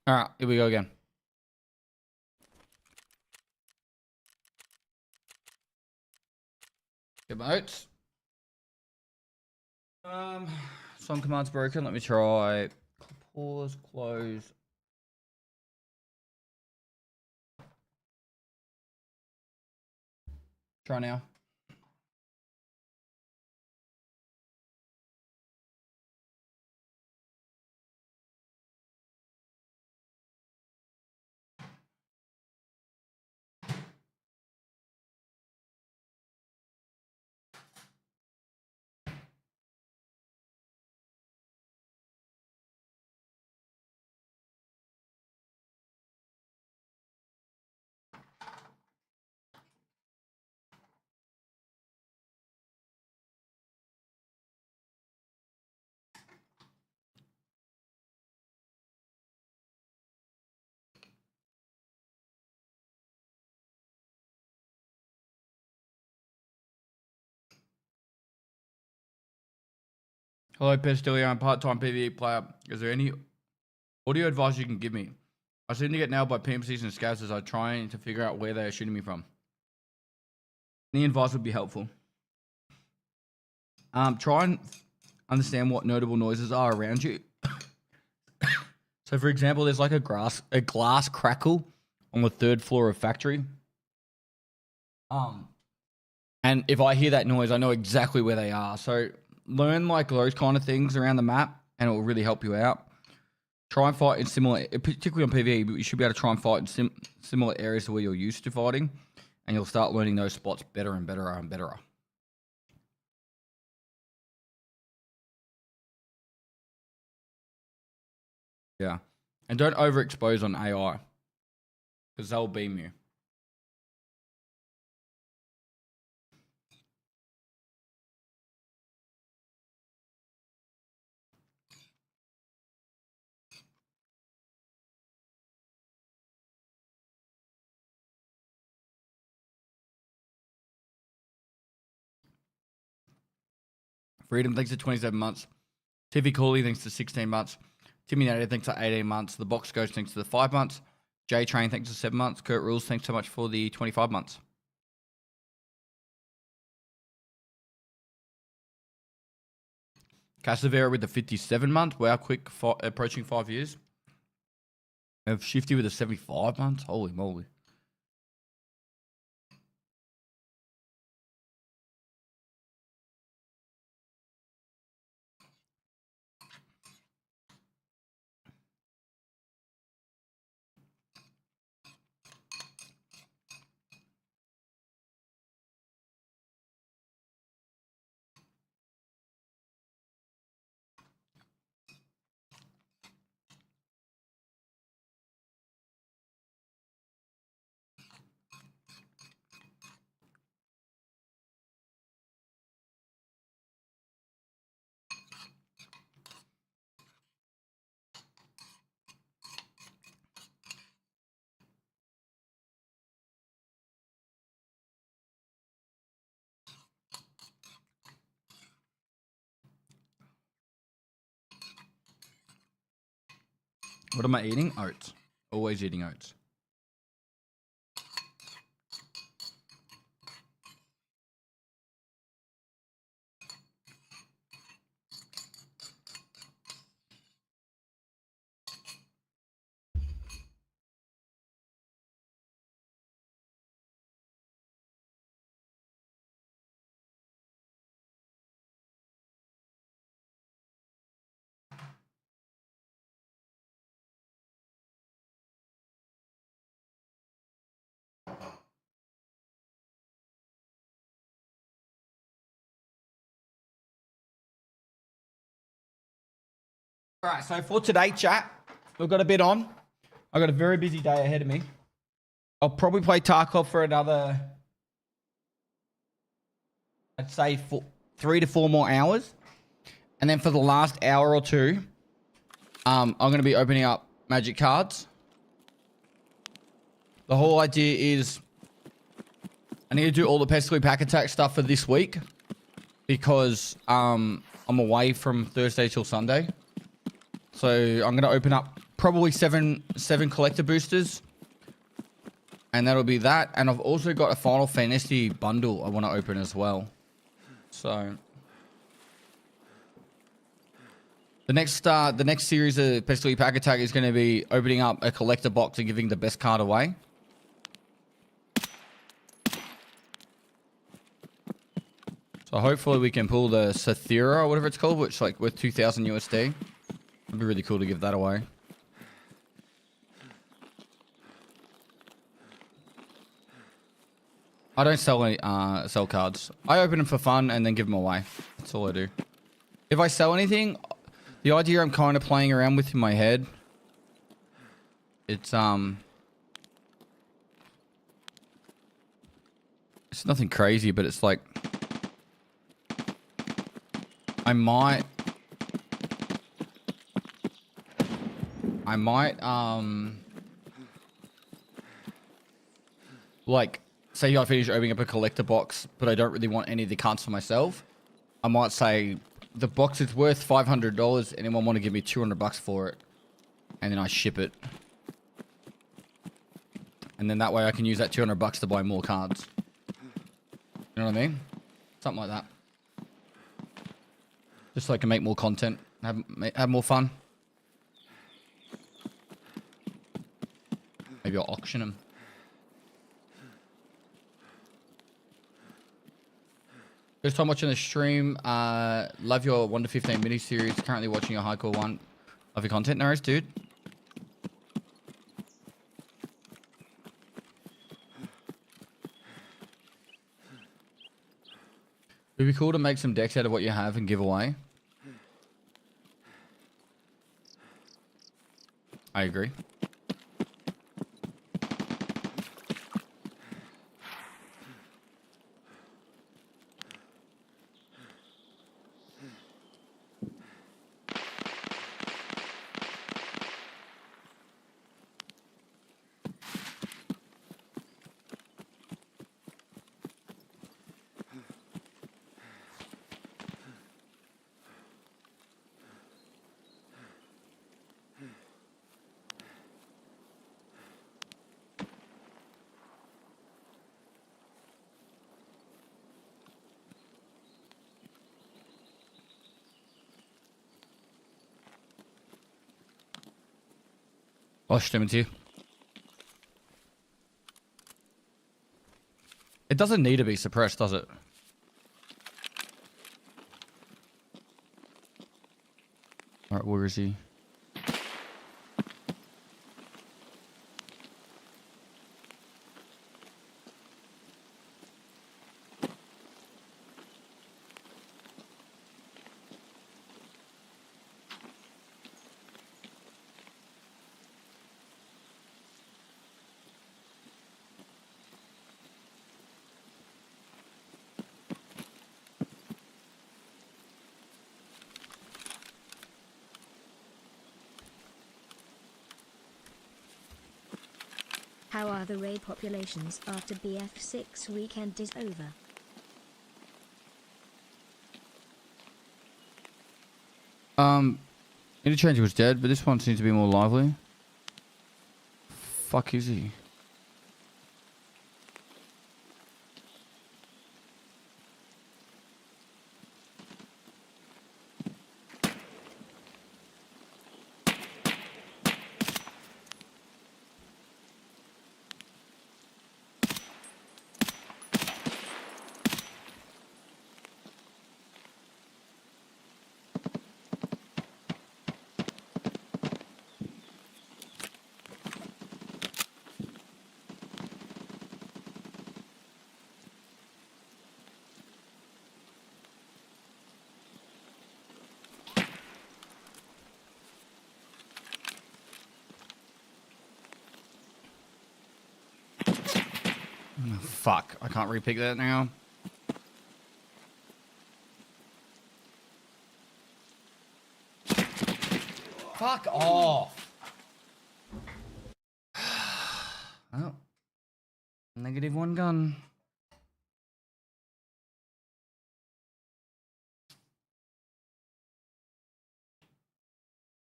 All right, here we go again. Get my notes. Some commands broken. Let me try. Pause, close. Try now. Hello, Pestily. I'm a part-time PvE player. Is there any audio advice you can give me? I seem to get nailed by PMCs and scouts as I'm trying to figure out where they are shooting me from. Any advice would be helpful. Try and understand what notable noises are around you. So, for example, there's like a glass crackle on the 3rd floor of factory. And if I hear that noise, I know exactly where they are. So learn like those kind of things around the map, and it will really help you out. Try and fight in similar, particularly on PvE, but you should be able to try and fight in similar areas to where you're used to fighting, and you'll start learning those spots better and better and better. Yeah. And don't overexpose on AI, because they'll beam you. Freedom thanks to 27 months. TV Cooley thanks to 16 months. Timmy Nader thanks to 18 months. The Box Ghost thanks to the 5 months. J Train thanks to 7 months. Kurt Rules thanks so much for the 25 months. Casavera with the 57 month. Wow, quick, approaching 5 years. I have Shifty with the 75 months. Holy moly. What am I eating? Oats. Always eating oats. All right, so for today, chat, we've got a bit on. I've got a very busy day ahead of me. I'll probably play Tarkov for another, I'd say, 3 to 4 more hours. And then for the last hour or two, I'm going to be opening up magic cards. The whole idea is I need to do all the Pestily pack attack stuff for this week because I'm away from Thursday till Sunday. So I'm going to open up probably seven collector boosters. And that'll be that. And I've also got a Final Fantasy bundle I want to open as well. So the next series of Pestily Pack Attack is going to be opening up a collector box and giving the best card away. So hopefully we can pull the Sathira or whatever it's called, which like worth 2,000 USD. It'd be really cool to give that away. I don't sell any sell cards. I open them for fun and then give them away. That's all I do. If I sell anything, the idea I'm kind of playing around with in my head, it's nothing crazy, but it's like I might like say I finish opening up a collector box, but I don't really want any of the cards for myself. I might say the box is worth $500. Anyone want to give me $200 for it? And then I ship it. And then that way I can use that $200 to buy more cards. You know what I mean? Something like that. Just so I can make more content, have more fun. Maybe I'll auction them. First time watching the stream. Love your 1 to 15 mini series. Currently watching your hardcore one. Love your content. No worries, dude. It'd be cool to make some decks out of what you have and give away. I agree. Oh, stimmt hier. It doesn't need to be suppressed, does it? Alright, where is he? How are the raid populations after BF6 weekend is over? Interchange was dead, but this one seems to be more lively. Fuck is he? Fuck, I can't repick that now. Fuck off. Oh. -1 gun.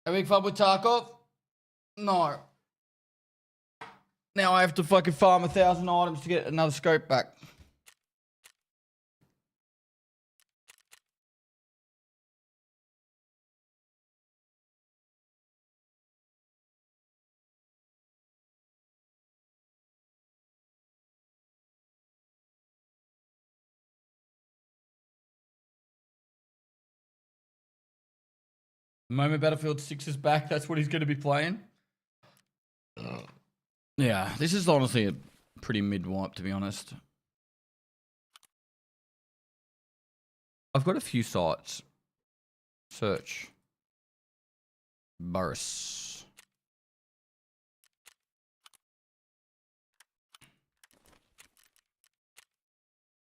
A big fun with Tarkov. No. Now I have to fucking farm 1,000 items to get another scope back. The moment Battlefield 6 is back, that's what he's going to be playing. Yeah, this is honestly a pretty mid-wipe, to be honest. I've got a few sites. Search. Burris.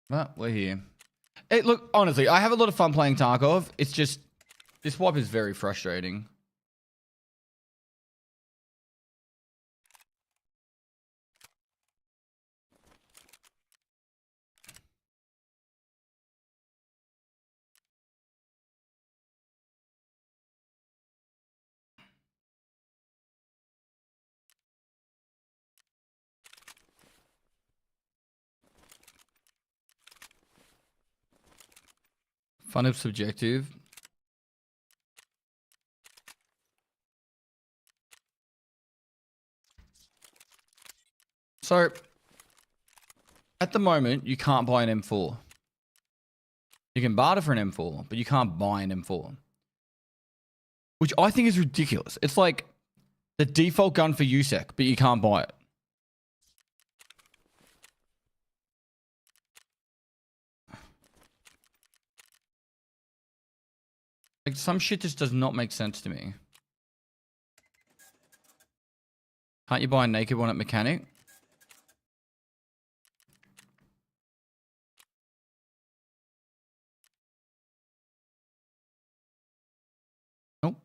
Well, we're here. Hey, look, honestly, I have a lot of fun playing Tarkov. It's just, this wipe is very frustrating. Fun of subjective. So, at the moment, you can't buy an M4. You can barter for an M4, but you can't buy an M4. Which I think is ridiculous. It's like the default gun for USEC, but you can't buy it. Like, some shit just does not make sense to me. Can't you buy a naked one at Mechanic? Nope.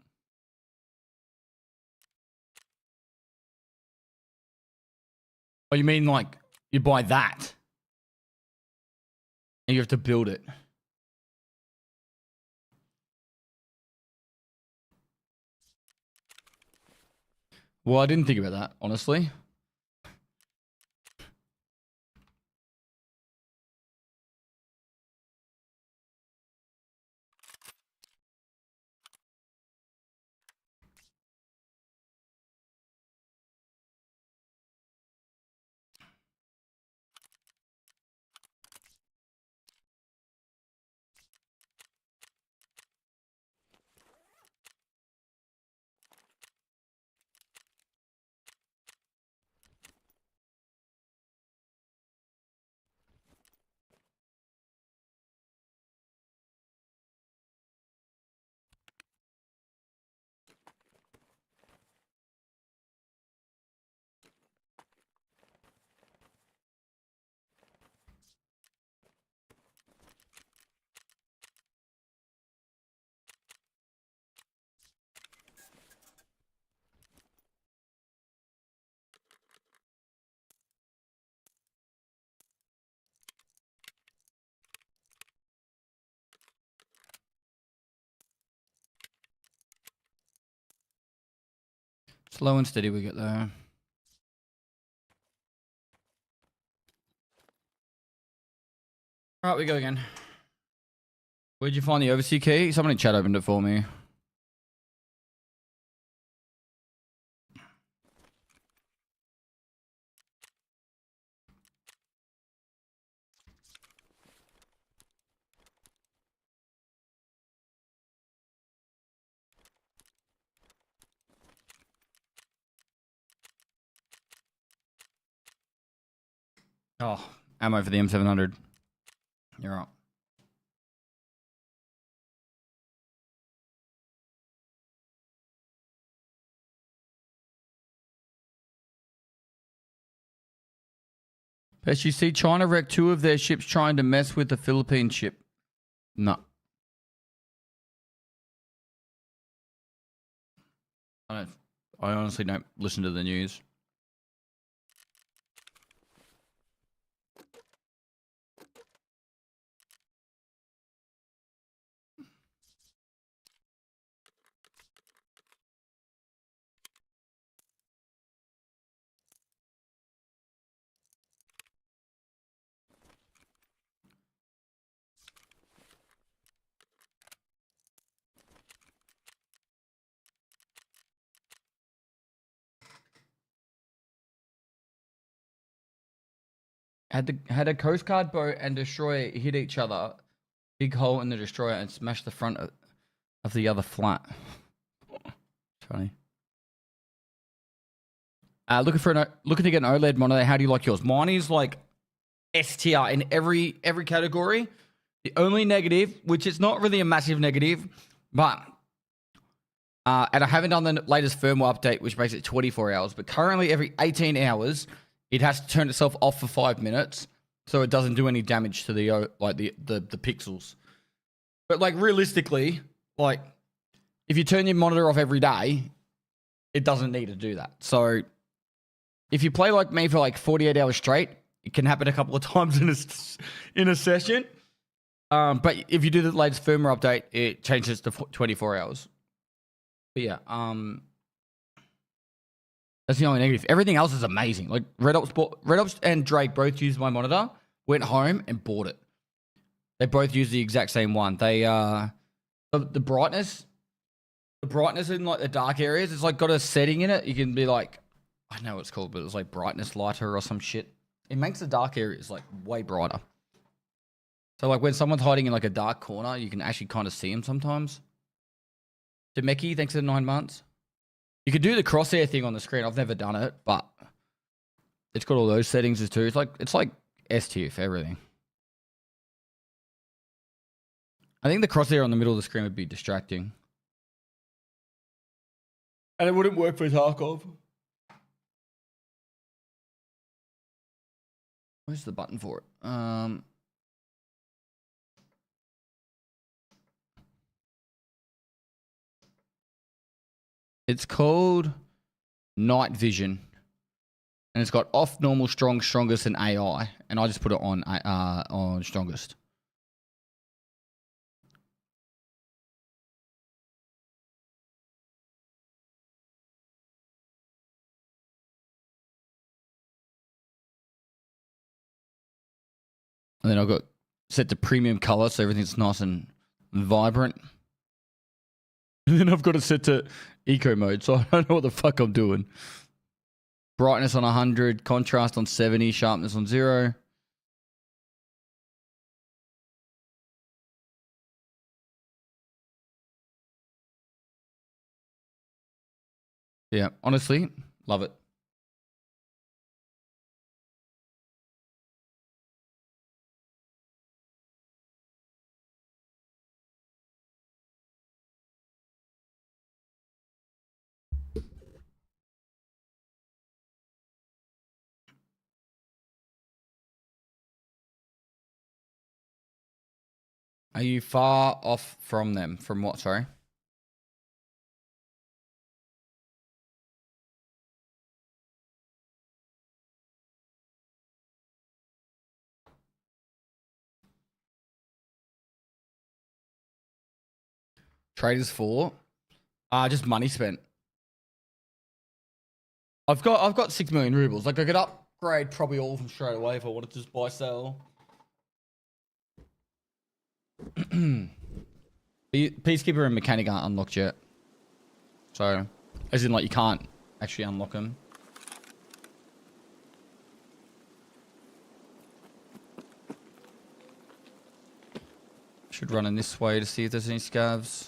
Oh, you mean like you buy that and you have to build it? Well, I didn't think about that, honestly. Slow and steady we get there. All right, we go again. Where'd you find the oversea key? Someone in chat opened it for me. Oh, ammo for the M700. You're right. Best you see China wrecked 2 of their ships trying to mess with the Philippine ship. No. I honestly don't listen to the news. Had a Coast Guard boat and destroyer hit each other. Big hole in the destroyer and smashed the front of the other flat. Funny. Looking to get an OLED monitor. How do you like yours? Mine is like S tier in every category. The only negative, which is not really a massive negative, but and I haven't done the latest firmware update, which makes it 24 hours. But currently, every 18 hours, it has to turn itself off for 5 minutes, so it doesn't do any damage to the pixels. But like realistically, like if you turn your monitor off every day, it doesn't need to do that. So if you play like me for like 48 hours straight, it can happen a couple of times in a session. But if you do the latest firmware update, it changes to 24 hours. But yeah, that's the only negative. Everything else is amazing. Like Red Ops and Drake both used my monitor, went home and bought it. They both use the exact same one. They the brightness in like the dark areas, it's like got a setting in it. You can be like, I don't know what it's called, but it's like brightness lighter or some shit. It makes the dark areas like way brighter. So like when someone's hiding in like a dark corner, you can actually kind of see them sometimes. Demeki, thanks for the 9 months. You could do the crosshair thing on the screen. I've never done it, but it's got all those settings too. It's like S tier for everything. I think the crosshair on the middle of the screen would be distracting. And it wouldn't work for Tarkov. Where's the button for it? It's called Night Vision. And it's got off, normal, strong, strongest, and AI. And I just put it on strongest. And then I've got set to premium color, so everything's nice and vibrant. And then I've got it set to eco mode, so I don't know what the fuck I'm doing. Brightness on 100, contrast on 70, sharpness on 0. Yeah, honestly, love it. Are you far off from them? From what, sorry? Traders 4? Just money spent. I've got 6 million rubles. Like I could upgrade probably all of them straight away if I wanted to just buy sell. Peacekeeper and Mechanic aren't unlocked yet. So, as in like you can't actually unlock them. Should run in this way to see if there's any scavs.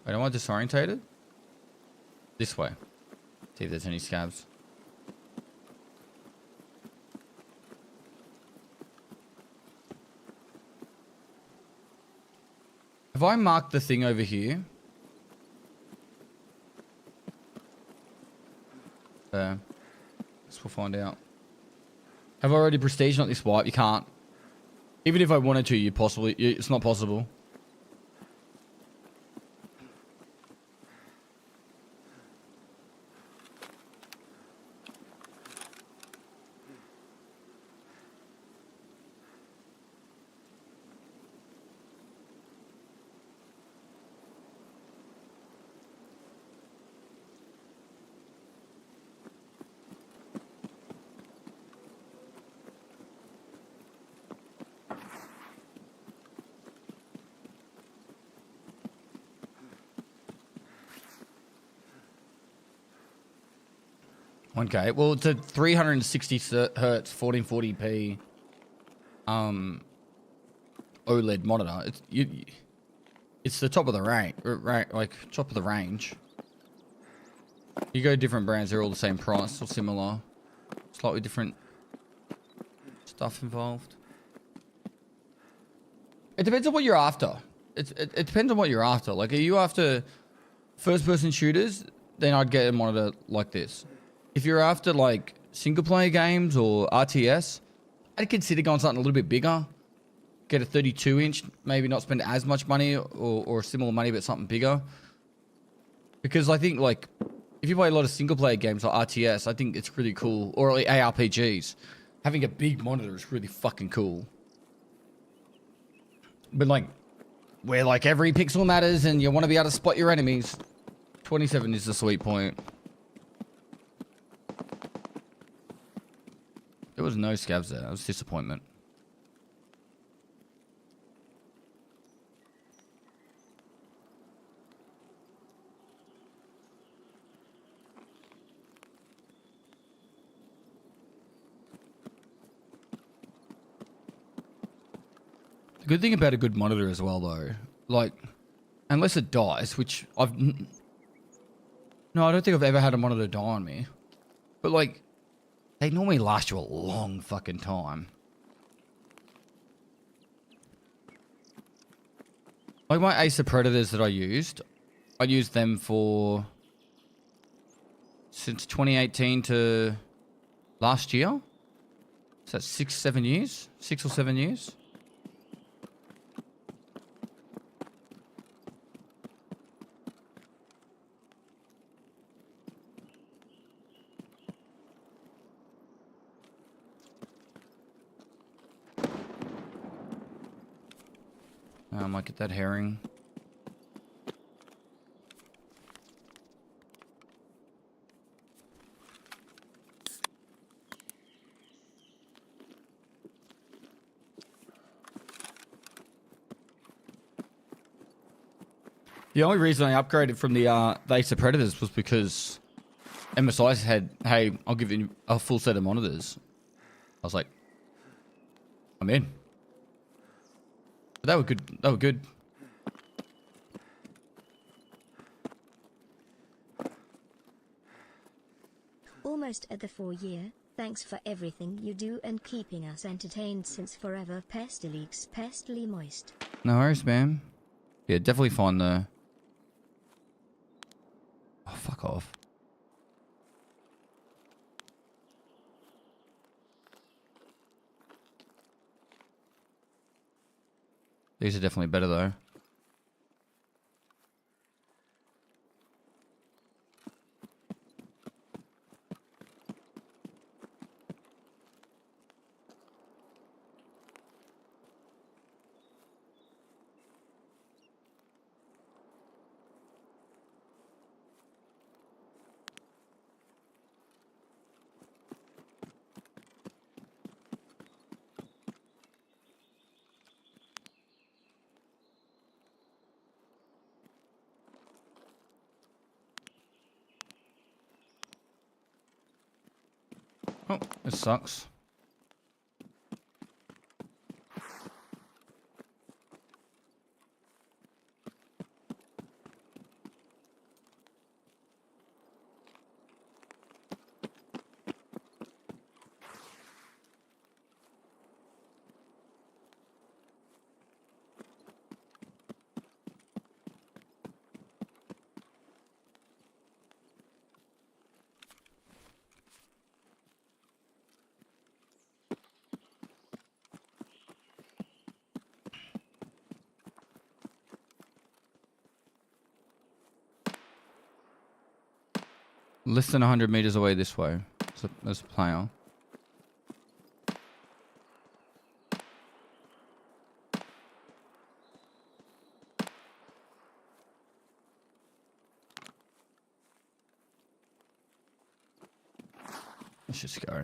Wait, am I disorientated? This way. See if there's any scavs. Have I marked the thing over here? Guess we'll find out. Have I already prestige not this wipe? You can't. Even if I wanted to, it's not possible. 1K. Well, it's a 360 hertz 1440p OLED monitor. It's the top of the range, like top of the range. You go different brands, they're all the same price or similar. Slightly different stuff involved. It depends on what you're after. It depends on what you're after. Like, are you after first-person shooters? Then I'd get a monitor like this. If you're after like single-player games or RTS, I'd consider going something a little bit bigger. Get a 32-inch, maybe not spend as much money or similar money, but something bigger. Because I think, like, if you play a lot of single-player games like RTS, I think it's really cool. Or like ARPGs. Having a big monitor is really fucking cool. But, like, where, like, every pixel matters and you want to be able to spot your enemies, 27 is the sweet point. There was no scavs there. That was disappointment. The good thing about a good monitor as well, though, like, unless it dies, which no, I don't think I've ever had a monitor die on me. But, like, they normally last you a long fucking time. Like my Acer Predators that I used them for since 2018 to last year. Is that 6 or 7 years? 6 or 7 years? I might get that herring. The only reason I upgraded from the Acer Predators was because MSI said, hey, I'll give you a full set of monitors. I was like, I'm in. But they were good. They were good. Almost at the 4-year. Thanks for everything you do and keeping us entertained since forever. Pestily, Pestily moist. No worries, man. Yeah, definitely find the... Oh, fuck off. These are definitely better, though. Oh, this sucks. Less than 100 meters away this way. There's a player. Let's just go.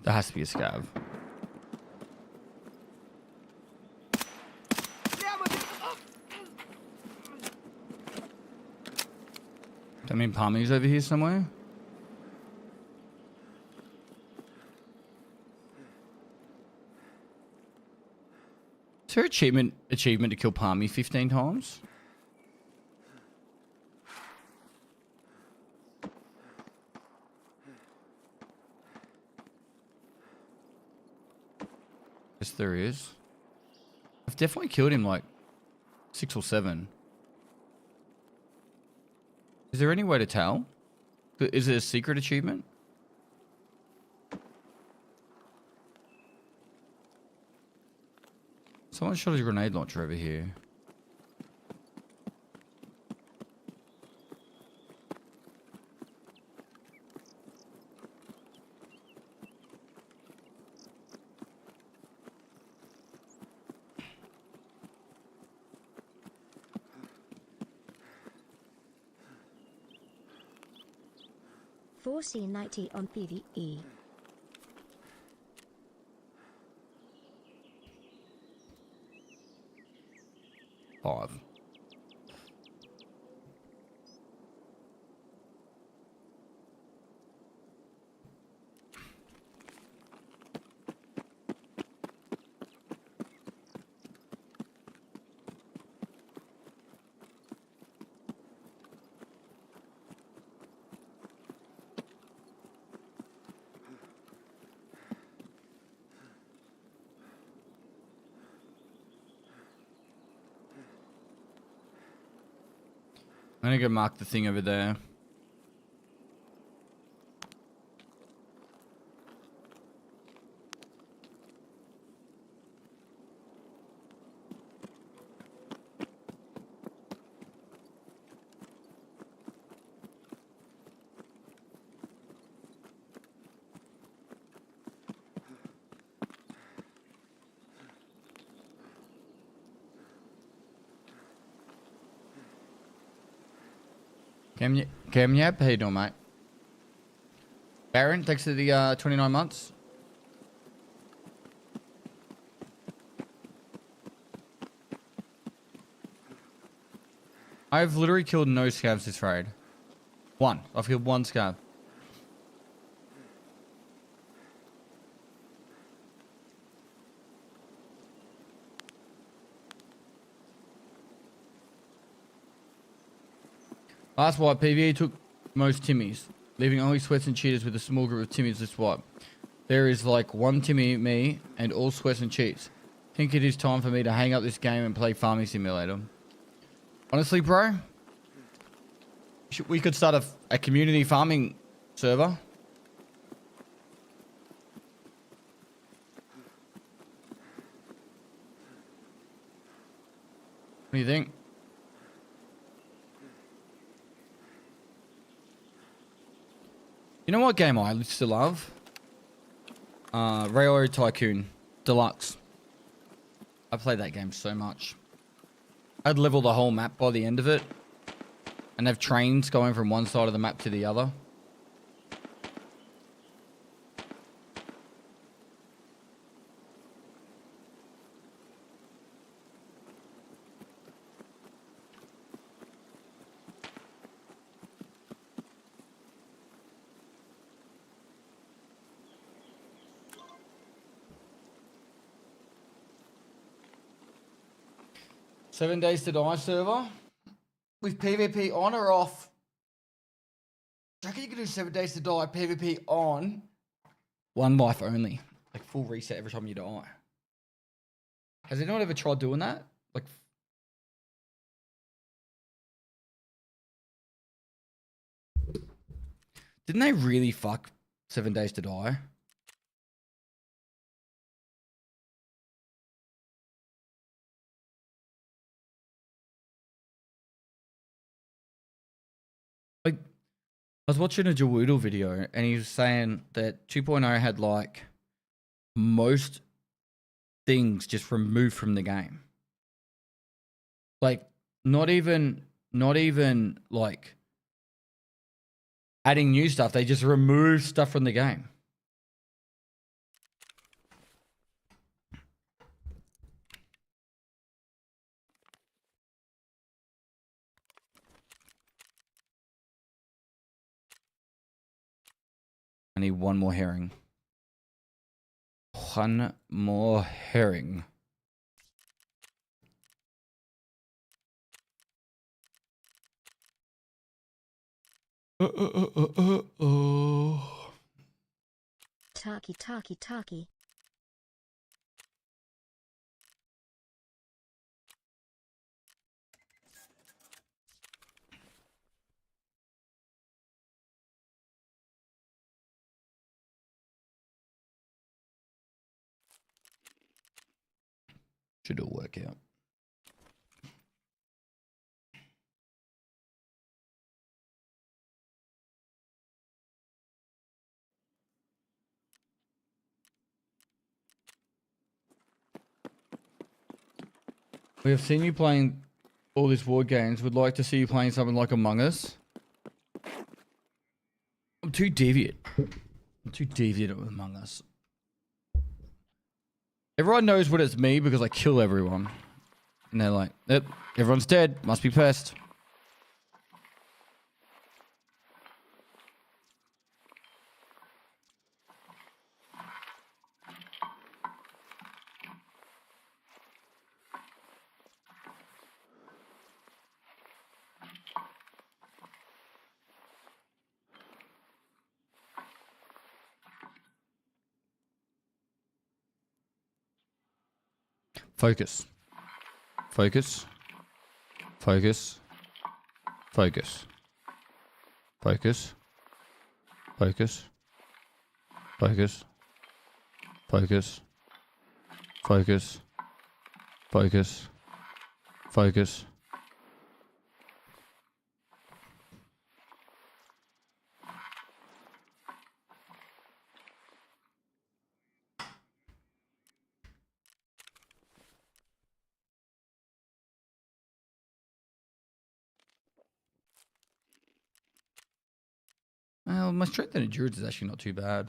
There has to be a scav. I mean, Palmy's over here somewhere. Is there achievement to kill Palmy 15 times? Yes, there is. I've definitely killed him like 6 or 7. Is there any way to tell? Is it a secret achievement? Someone shot a grenade launcher over here. C90 on PvE. Five. I'm gonna go mark the thing over there. Cam Yap, how you doing, mate? Baron, thanks for the 29 months. I've literally killed no scavs this raid. One. I've killed one scav. Last wipe, PvE took most Timmies, leaving only sweats and cheaters with a small group of Timmies this wipe. There is like one Timmy, me, and all sweats and cheats. Think it is time for me to hang up this game and play Farming Simulator. Honestly, bro, we could start a community farming server. What do you think? You know what game I used to love? Railroad Tycoon Deluxe. I played that game so much. I'd level the whole map by the end of it. And have trains going from one side of the map to the other. Seven Days to Die server with PvP on or off? Do you reckon you can do 7 Days to Die PvP on? One life only, like full reset every time you die. Has anyone ever tried doing that? Like, didn't they really fuck 7 Days to Die? Like, I was watching a Jawoodle video and he was saying that 2.0 had like most things just removed from the game. Like, not even like adding new stuff. They just remove stuff from the game. I need one more herring. One more herring. Taki taki taki. Should all work out. We have seen you playing all these board games. Would like to see you playing something like Among Us. I'm too deviant. I'm too deviant with Among Us. Everyone knows what it's me because I kill everyone. And they're like, yep, everyone's dead. Must be Pest. Focus. Focus. Focus. Focus. Focus. Focus. Focus. Focus. Focus. Focus. Focus. Well, my strength and endurance is actually not too bad.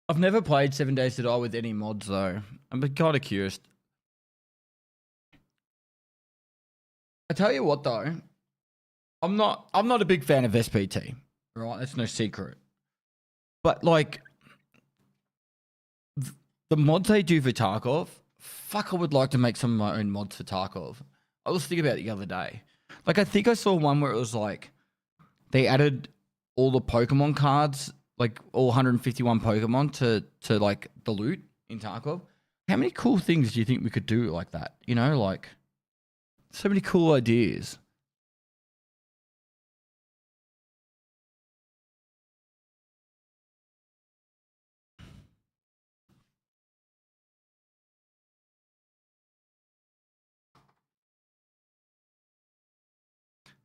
I've never played 7 Days to Die with any mods though. I'm kind of curious. I tell you what though, I'm not a big fan of SPT. Right, that's no secret. But like the mods they do for Tarkov, fuck, I would like to make some of my own mods for Tarkov. I was thinking about it the other day. Like I think I saw one where it was like they added all the Pokemon cards, like all 151 Pokemon to like the loot in Tarkov. How many cool things do you think we could do like that? You know, like so many cool ideas.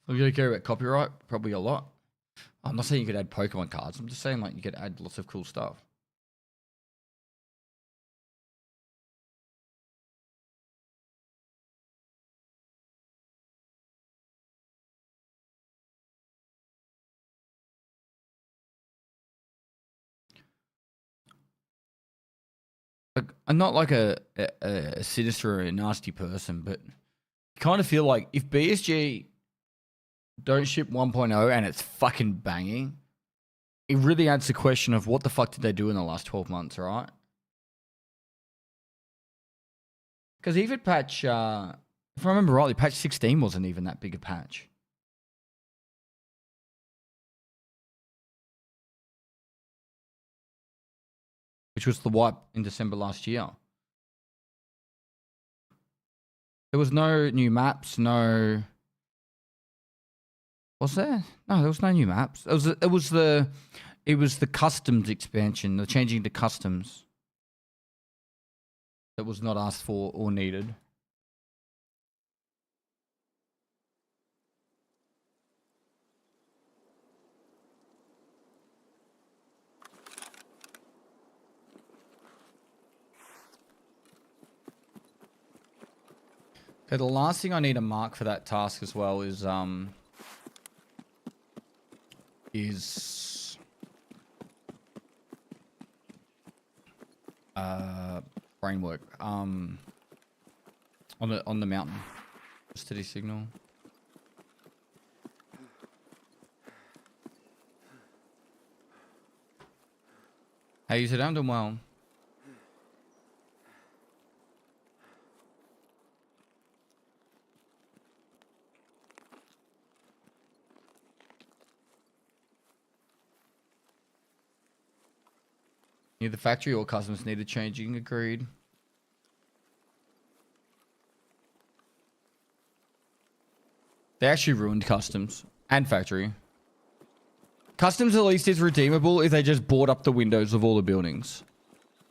Are you gonna care about copyright? Probably a lot. I'm not saying you could add Pokemon cards. I'm just saying like you could add lots of cool stuff. Like, I'm not like a sinister or a nasty person, but I kind of feel like if BSG don't ship 1.0 and it's fucking banging, it really answers the question of what the fuck did they do in the last 12 months, right? Because even patch, if I remember rightly, patch 16 wasn't even that big a patch. which was the wipe in December last year. There was no new maps, no... Was there? No, there was no new maps. It was the customs expansion, the changing to customs. That was not asked for or needed. Okay, the last thing I need to mark for that task as well is brain work. On the mountain. Steady signal. How you today? I'm doing well. Neither factory or customs needed changing. Agreed. They actually ruined customs and factory. Customs at least is redeemable if they just board up the windows of all the buildings.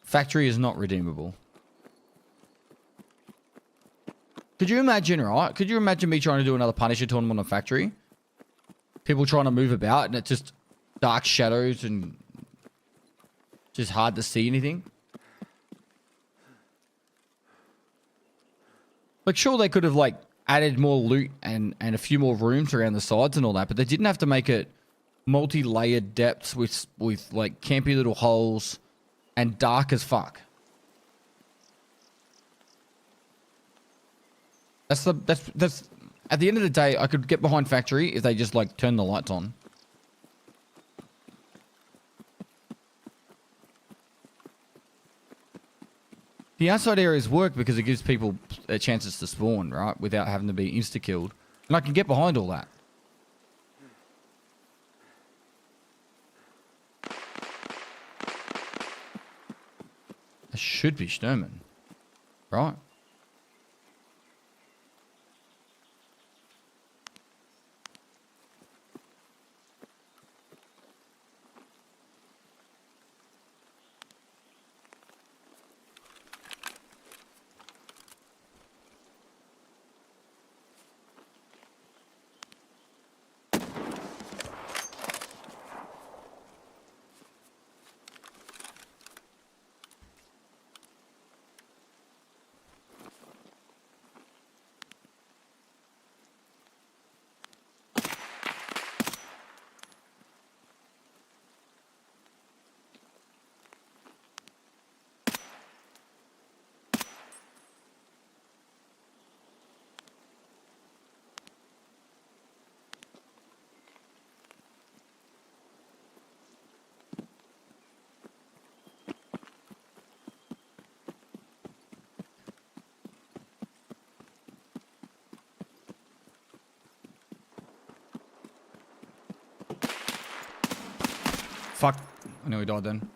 Factory is not redeemable. Could you imagine, right? Could you imagine me trying to do another Punisher tournament on factory? People trying to move about and it's just dark shadows and just hard to see anything. Like, sure, they could have, like, added more loot and a few more rooms around the sides and all that, but they didn't have to make it multi-layered depths with like, campy little holes and dark as fuck. That's at the end of the day, I could get behind factory if they just, like, turn the lights on. The outside areas work because it gives people chances to spawn, right? Without having to be insta-killed. And I can get behind all that. That should be Sturman. Right? Fuck. I know he died then.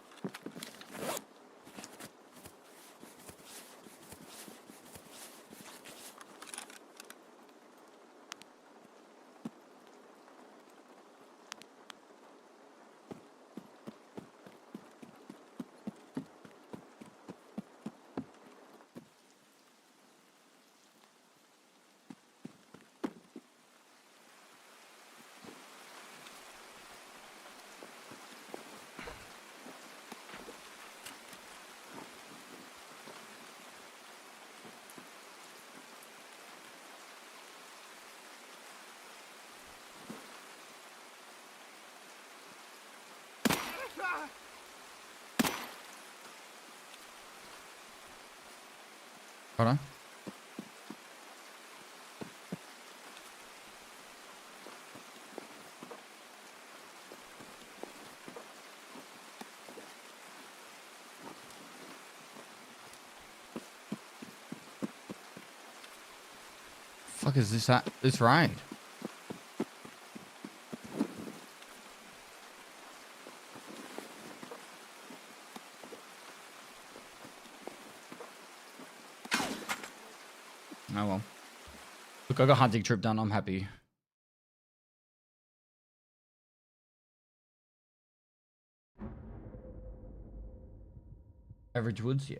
Hold on. Fuck is this at this raid? Oh well. Look, I got hunting trip done. I'm happy. Average woods, yeah.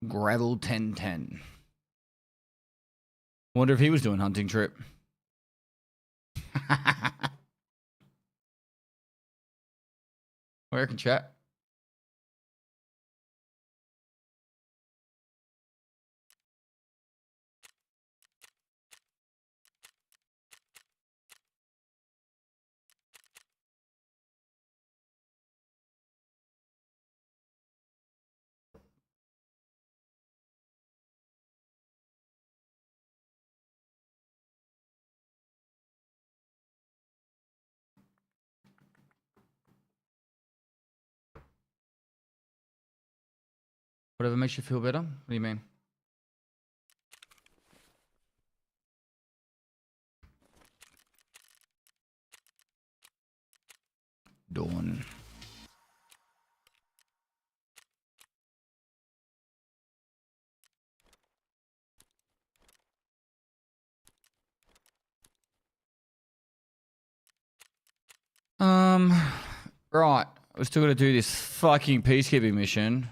Gravel 1010. Wonder if he was doing hunting trip. Where can chat? Whatever makes you feel better. What do you mean? Dawn. Right. We're still gonna do this fucking peacekeeping mission.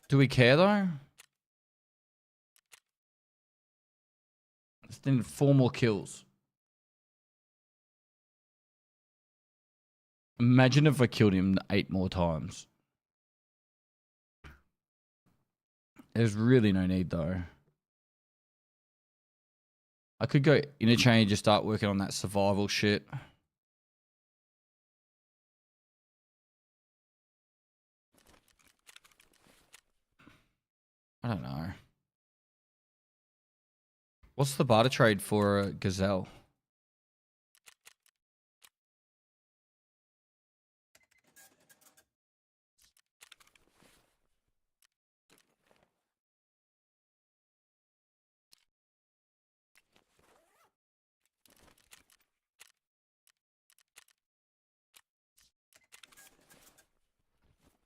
Do we care though? Let's need 4 more kills. Imagine if I killed him 8 more times. There's really no need though. I could go Interchange and start working on that survival shit. I don't know. What's the barter trade for a gazelle?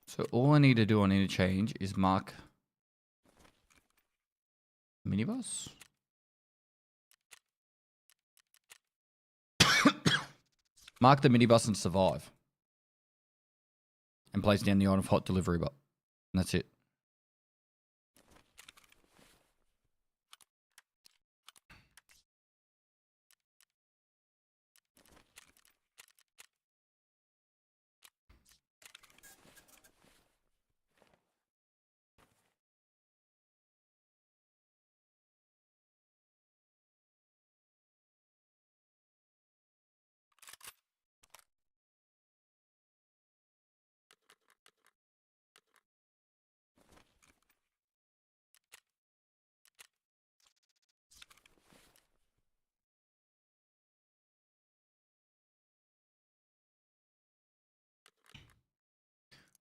So all I need to do on Interchange is mark minibus. Mark the minibus and survive. And place down the item of hot delivery bot. And that's it.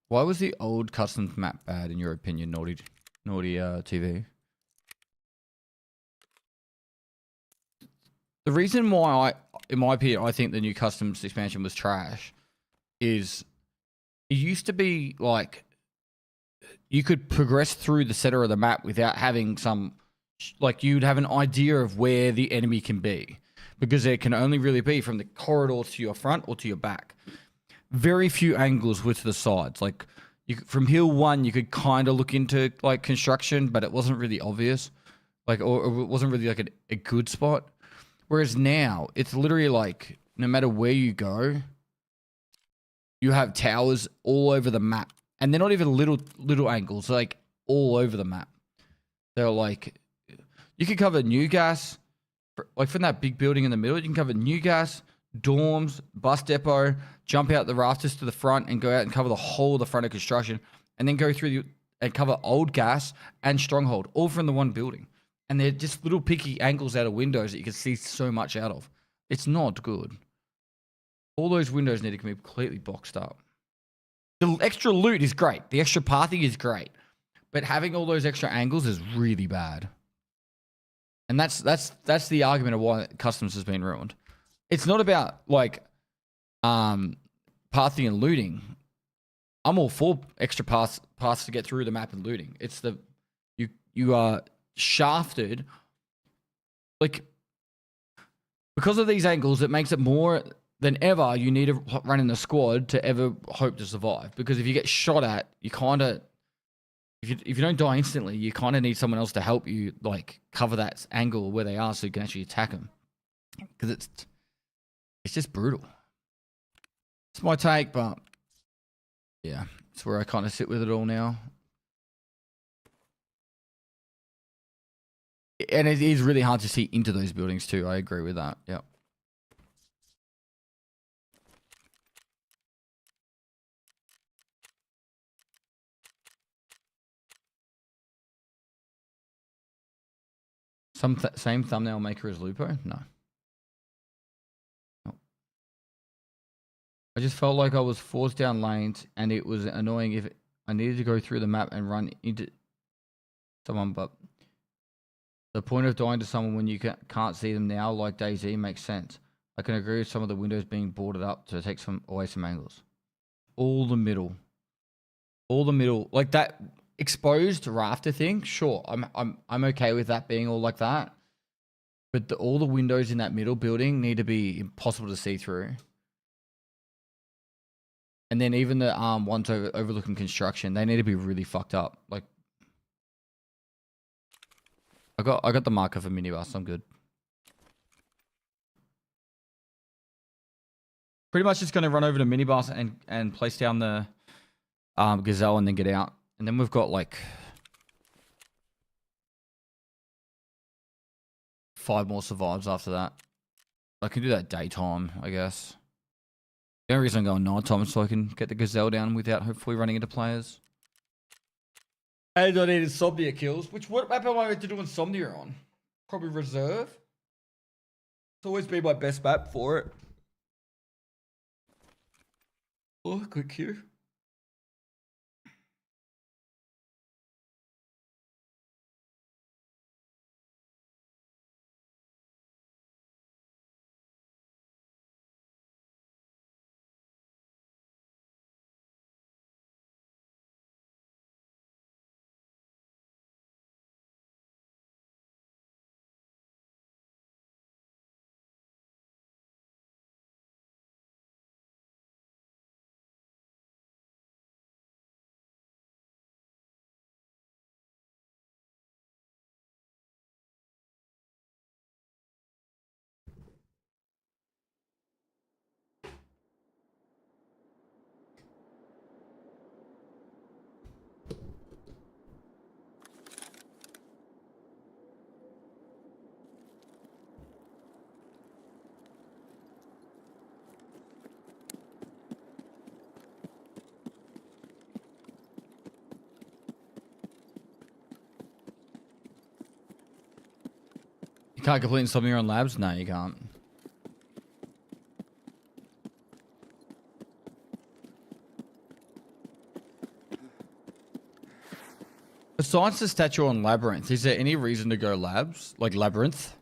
Why was the old customs map bad in your opinion, Naughty TV? The reason why in my opinion, I think the new customs expansion was trash is it used to be like you could progress through the center of the map without having some, like you'd have an idea of where the enemy can be because there can only really be from the corridor to your front or to your back. Very few angles were to the sides. Like from hill 1, you could kind of look into like construction, but it wasn't really obvious. Like, or it wasn't really like a good spot. Whereas now it's literally like, no matter where you go, you have towers all over the map. And they're not even little angles, like all over the map. They're like, you can cover new gas, like from that big building in the middle, you can cover new gas, dorms, bus depot, jump out the rafters to the front and go out and cover the whole of the front of construction, and then go through and cover old gas and stronghold, all from the one building. And they're just little picky angles out of windows that you can see so much out of. It's not good. All those windows need to be completely boxed up. The extra loot is great. The extra pathing is great. But having all those extra angles is really bad. And that's the argument of why customs has been ruined. It's not about like pathing and looting. I'm all for extra paths to get through the map and looting. It's the you are shafted like because of these angles. It makes it more than ever you need to run in the squad to ever hope to survive. Because if you get shot at, you kind of if you don't die instantly, you kind of need someone else to help you like cover that angle where they are so you can actually attack them. Because it's just brutal. It's my take, but yeah, it's where I kind of sit with it all now. And it is really hard to see into those buildings too. I agree with that. Yep. Same thumbnail maker as Lupo? No. I just felt like I was forced down lanes and it was annoying if I needed to go through the map and run into someone, but the point of dying to someone when you can't see them now, like DayZ, makes sense. I can agree with some of the windows being boarded up to take away some angles. All the middle, like that exposed rafter thing. Sure, I'm okay with that being all like that, but all the windows in that middle building need to be impossible to see through. And then even the ones overlooking construction, they need to be really fucked up. Like, I got the marker for minibus. I'm good. Pretty much just gonna run over to minibus and place down the gazelle and then get out. And then we've got like 5 more survives after that. I can do that daytime, I guess. The only reason I'm going nighttime is so I can get the gazelle down without hopefully running into players. And I need insomnia kills. What map am I meant to do insomnia on? Probably reserve. It's always been my best map for it. Oh, quick queue. You can't complete insomnia on labs? No, you can't. Besides the statue on Labyrinth, is there any reason to go labs? Like Labyrinth?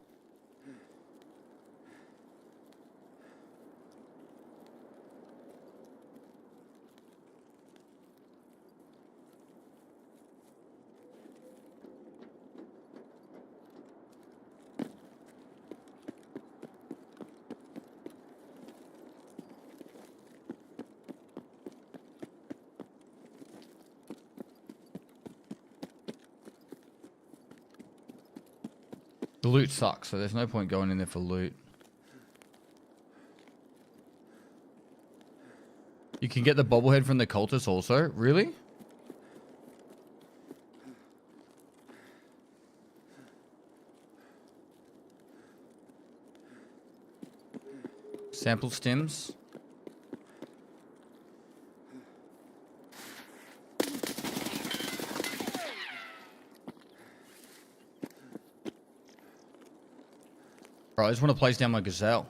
The loot sucks, so there's no point going in there for loot. You can get the bobblehead from the cultists also? Really? Sample stems. Bro, I just want to place down my gazelle.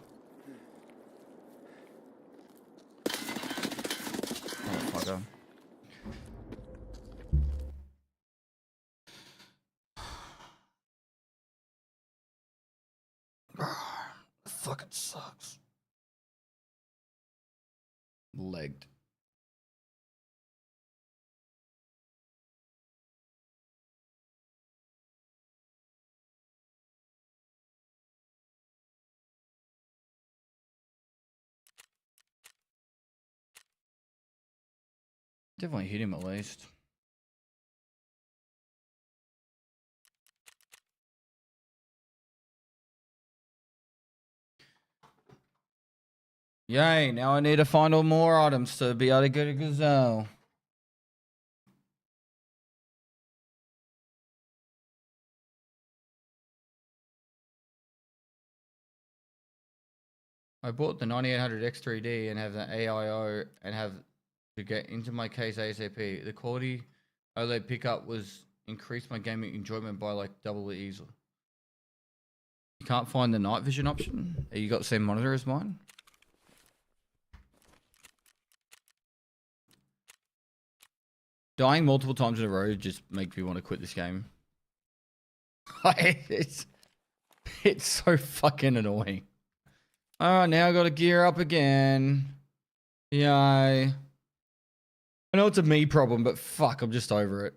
Motherfucker. Fucking sucks. Legged. Definitely hit him at least. Yay, now I need to find all more items to be able to get a gazelle. I bought the 9800 X3D and have the AIO and have to get into my case ASAP. The quality OLED pickup was increased my gaming enjoyment by like double the easel. You can't find the night vision option? You got the same monitor as mine? Dying multiple times in a row just makes me want to quit this game. it's so fucking annoying. Oh, now I gotta gear up again. Yay. I know it's a me problem, but fuck, I'm just over it.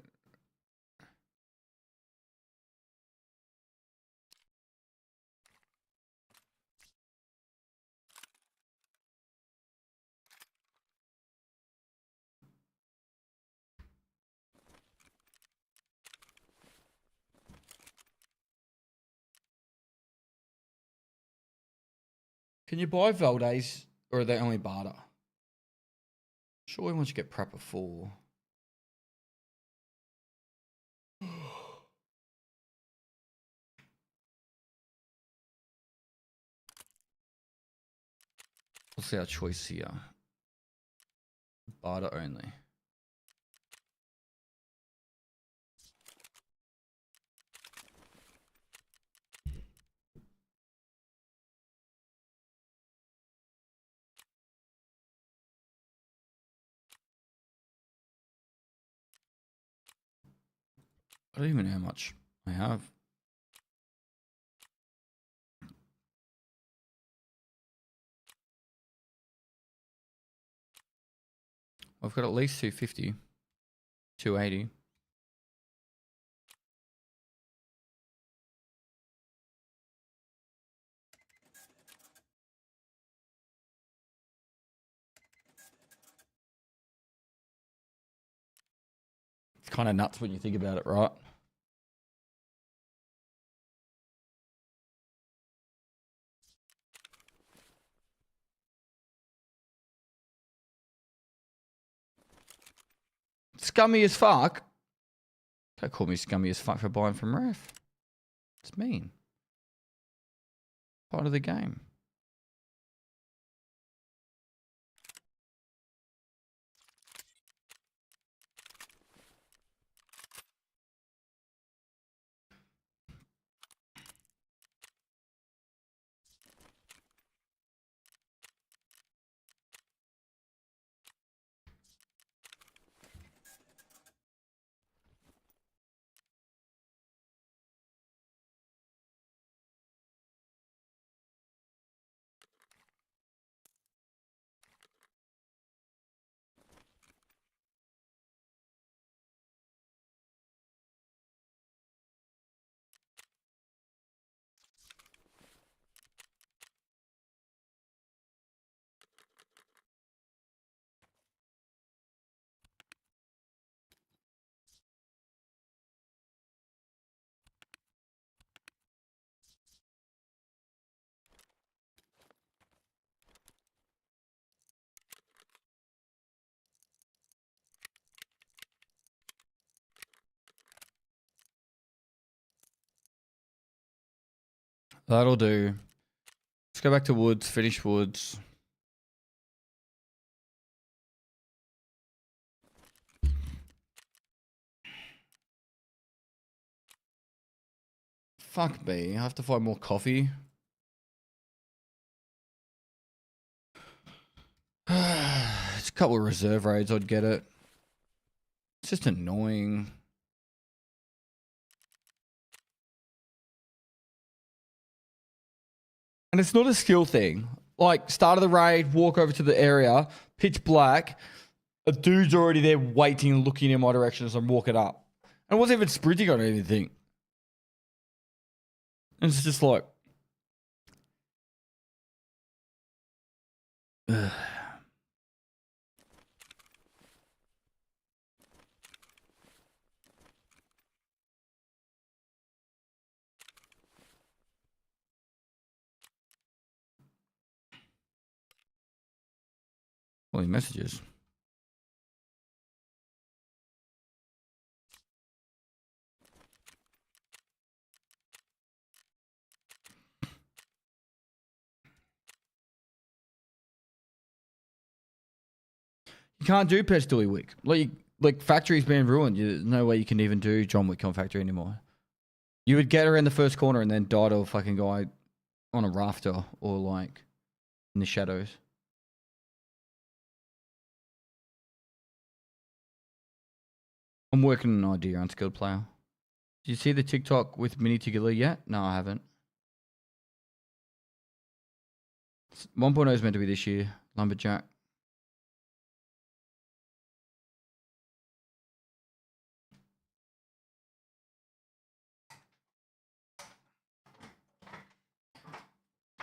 Can you buy Valdes, or are they only barter? Surely once you get proper 4. What's our choice here? Barter only. I don't even know how much I have. I've got at least 250, 280. It's kind of nuts when you think about it, right? Scummy as fuck. Don't call me scummy as fuck for buying from Ref. It's mean. Part of the game. That'll do. Let's go back to woods, finish woods. Fuck me, I have to find more coffee. It's a couple of reserve raids, I'd get it. It's just annoying. And it's not a skill thing. Like, start of the raid, walk over to the area, pitch black. A dude's already there waiting, looking in my direction as I'm walking up. And I wasn't even sprinting on anything. And it's just like... Ugh. All these messages. You can't do Pestily Wick. Like Factory's been ruined. There's no way you can even do John Wick on Factory anymore. You would get her in the first corner and then die to a fucking guy on a rafter or like in the shadows. I'm working on an idea, unskilled player. Did you see the TikTok with Mini Tigger yet? No, I haven't. 1.0 is meant to be this year. Lumberjack.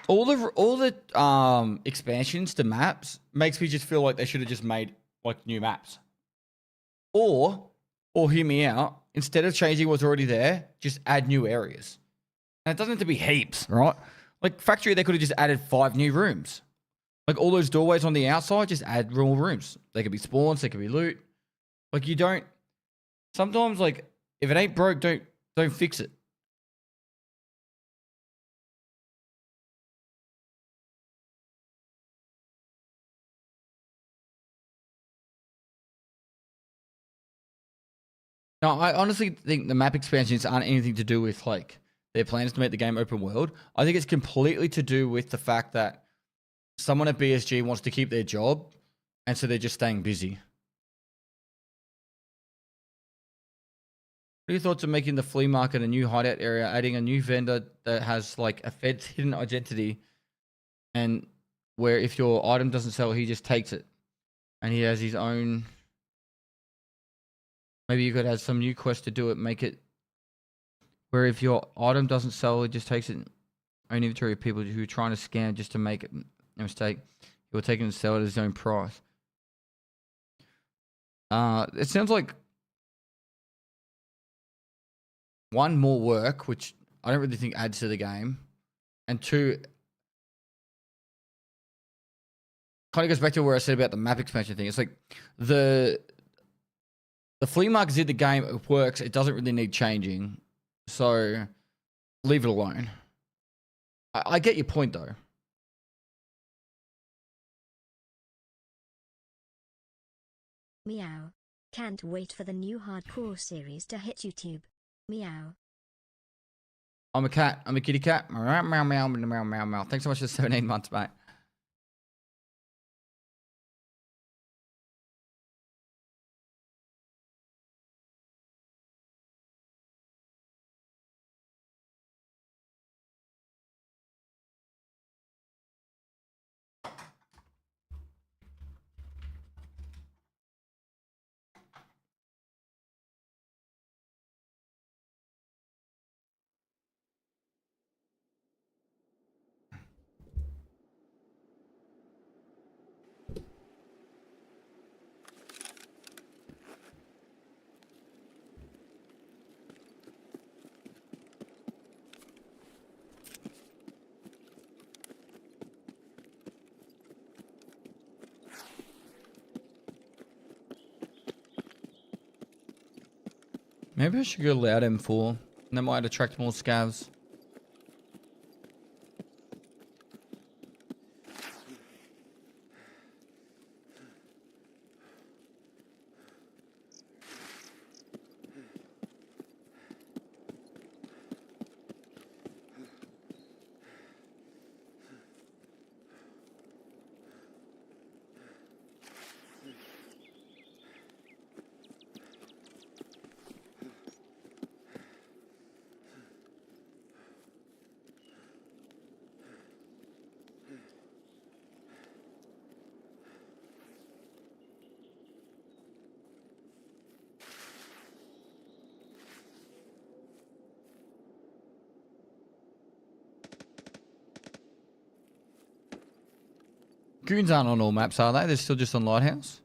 All the expansions to maps makes me just feel like they should have just made like new maps. Or hear me out, instead of changing what's already there, just add new areas. And it doesn't have to be heaps, right? Like Factory, they could have just added 5 new rooms. Like all those doorways on the outside, just add more rooms. They could be spawns, they could be loot. Like you don't. Sometimes like if it ain't broke, don't fix it. No, I honestly think the map expansions aren't anything to do with like their plans to make the game open world. I think it's completely to do with the fact that someone at BSG wants to keep their job, and so they're just staying busy. What are your thoughts on making the flea market a new hideout area, adding a new vendor that has like a Fed's hidden identity, and where if your item doesn't sell, he just takes it, and he has his own. Maybe you could add some new quest to do it, make it where if your item doesn't sell, it just takes it. Own inventory of people who are trying to scam just to make it a mistake. He will take it and sell it at his own price. It sounds like one, more work, which I don't really think adds to the game, and 2, kind of goes back to where I said about the map expansion thing. It's like the flea market's in the game, it works, it doesn't really need changing. So leave it alone. I get your point though. Meow. Can't wait for the new hardcore series to hit YouTube. Meow. I'm a cat. I'm a kitty cat. Meow, meow, meow, meow, meow, meow. Thanks so much for 17 months, mate. Maybe I should go loud M4, and that might attract more scavs. Goons aren't on all maps, are they? They're still just on Lighthouse?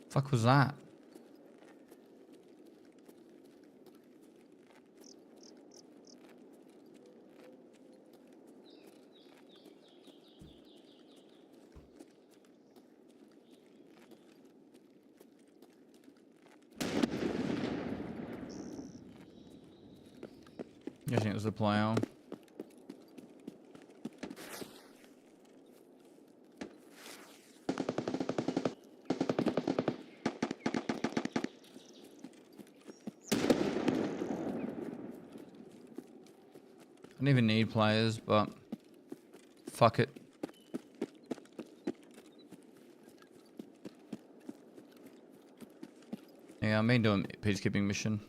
Fuck was that? I think it was the player. I don't even need players, but fuck it. Yeah, I'm doing a peacekeeping mission.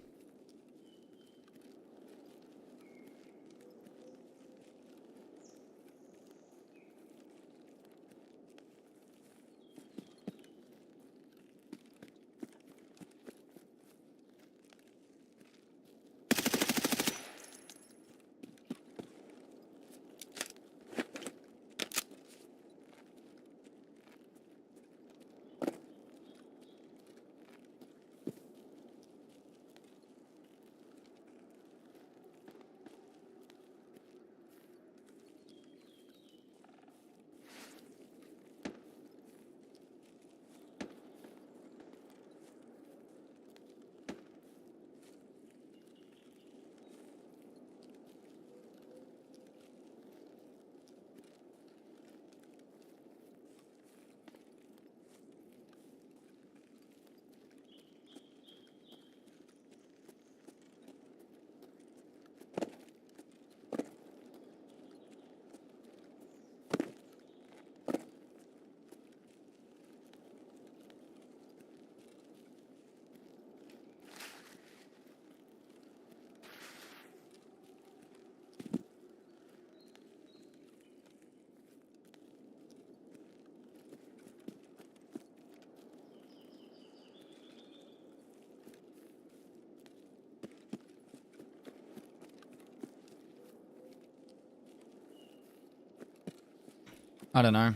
I don't know.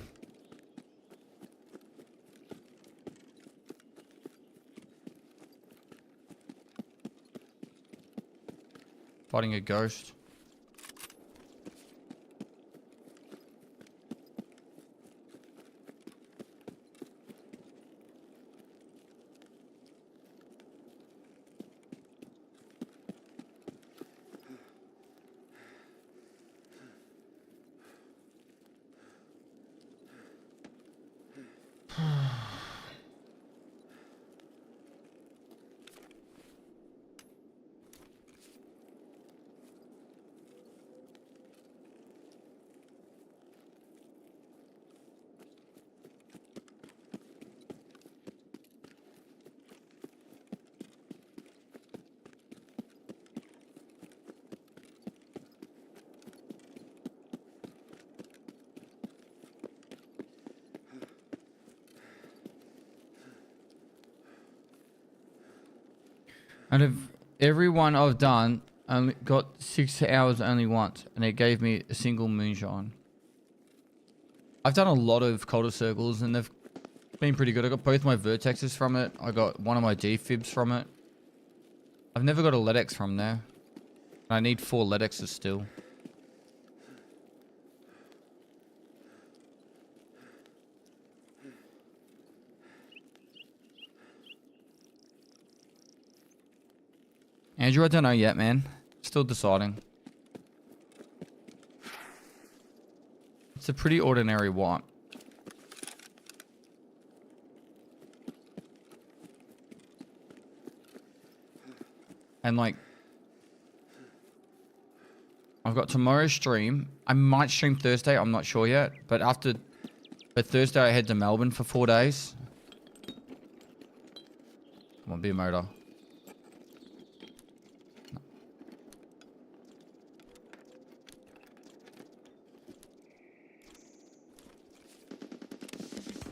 Fighting a ghost. Out of everyone I've done, I only got 6 hours only once, and it gave me a single moonshine. I've done a lot of Cultist circles, and they've been pretty good. I got both my vertexes from it. I got one of my defibs from it. I've never got a LEDX from there. I need 4 LEDXs still. Andrew, I don't know yet, man. Still deciding. It's a pretty ordinary white. And like, I've got tomorrow's stream. I might stream Thursday. I'm not sure yet. But Thursday I head to Melbourne for 4 days. Come on, be a motor.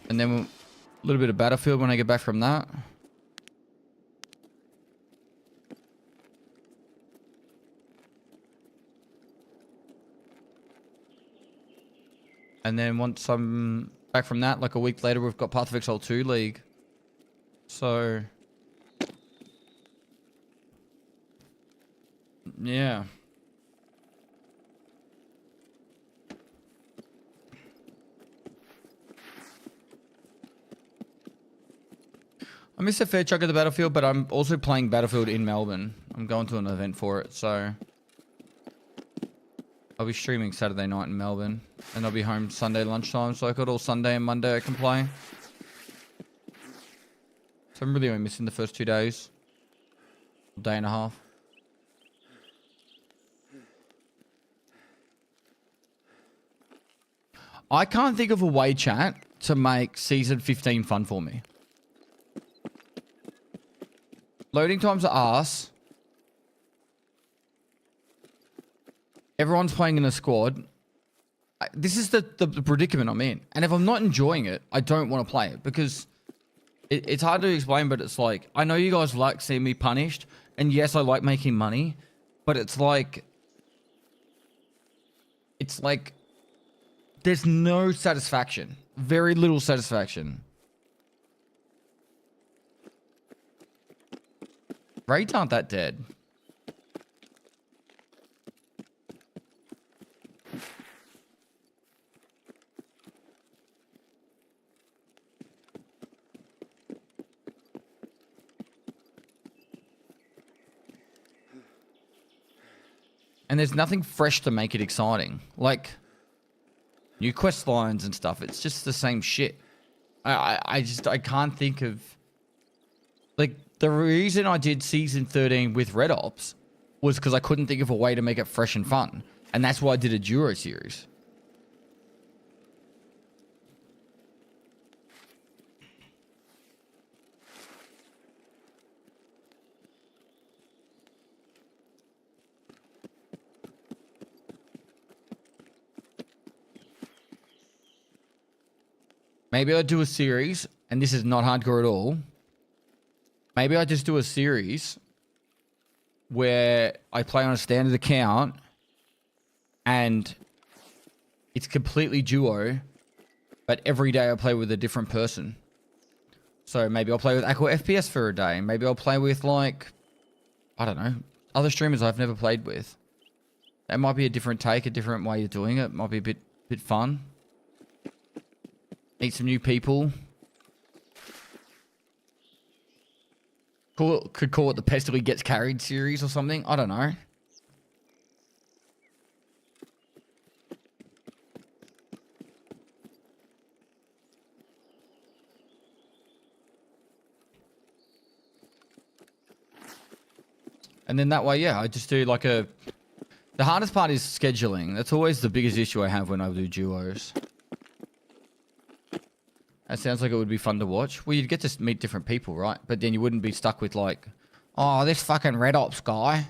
And then a little bit of Battlefield when I get back from that. And then once I'm back from that, like a week later, we've got Path of Exile 2 League. So, yeah. I miss a fair chunk of the Battlefield, but I'm also playing Battlefield in Melbourne. I'm going to an event for it, so I'll be streaming Saturday night in Melbourne, and I'll be home Sunday lunchtime, so I got all Sunday and Monday I can play. So I'm really only missing the first 2 days. Day and a half. I can't think of a way, chat, to make Season 15 fun for me. Loading times are arse. Everyone's playing in a squad. This is the predicament I'm in. And if I'm not enjoying it, I don't want to play it. Because it's hard to explain, but it's like, I know you guys like seeing me punished. And yes, I like making money. But it's like, there's no satisfaction. Very little satisfaction. Raids aren't that dead. And there's nothing fresh to make it exciting. Like, new quest lines and stuff. It's just the same shit. I can't think of... Like, the reason I did Season 13 with Red Ops was because I couldn't think of a way to make it fresh and fun. And that's why I did a Duo series. Maybe I'll do a series, and this is not hardcore at all. Maybe I just do a series where I play on a standard account and it's completely duo, but every day I play with a different person. So maybe I'll play with Aqua FPS for a day. Maybe I'll play with, like, I don't know, other streamers I've never played with. That might be a different take, a different way of doing it. Might be a bit fun. Meet some new people. Could call it the Pestily Gets Carried series or something. I don't know. And then that way, yeah, I just do like a... The hardest part is scheduling. That's always the biggest issue I have when I do duos. That sounds like it would be fun to watch. Well, you'd get to meet different people, right? But then you wouldn't be stuck with like, oh, this fucking Red Ops guy.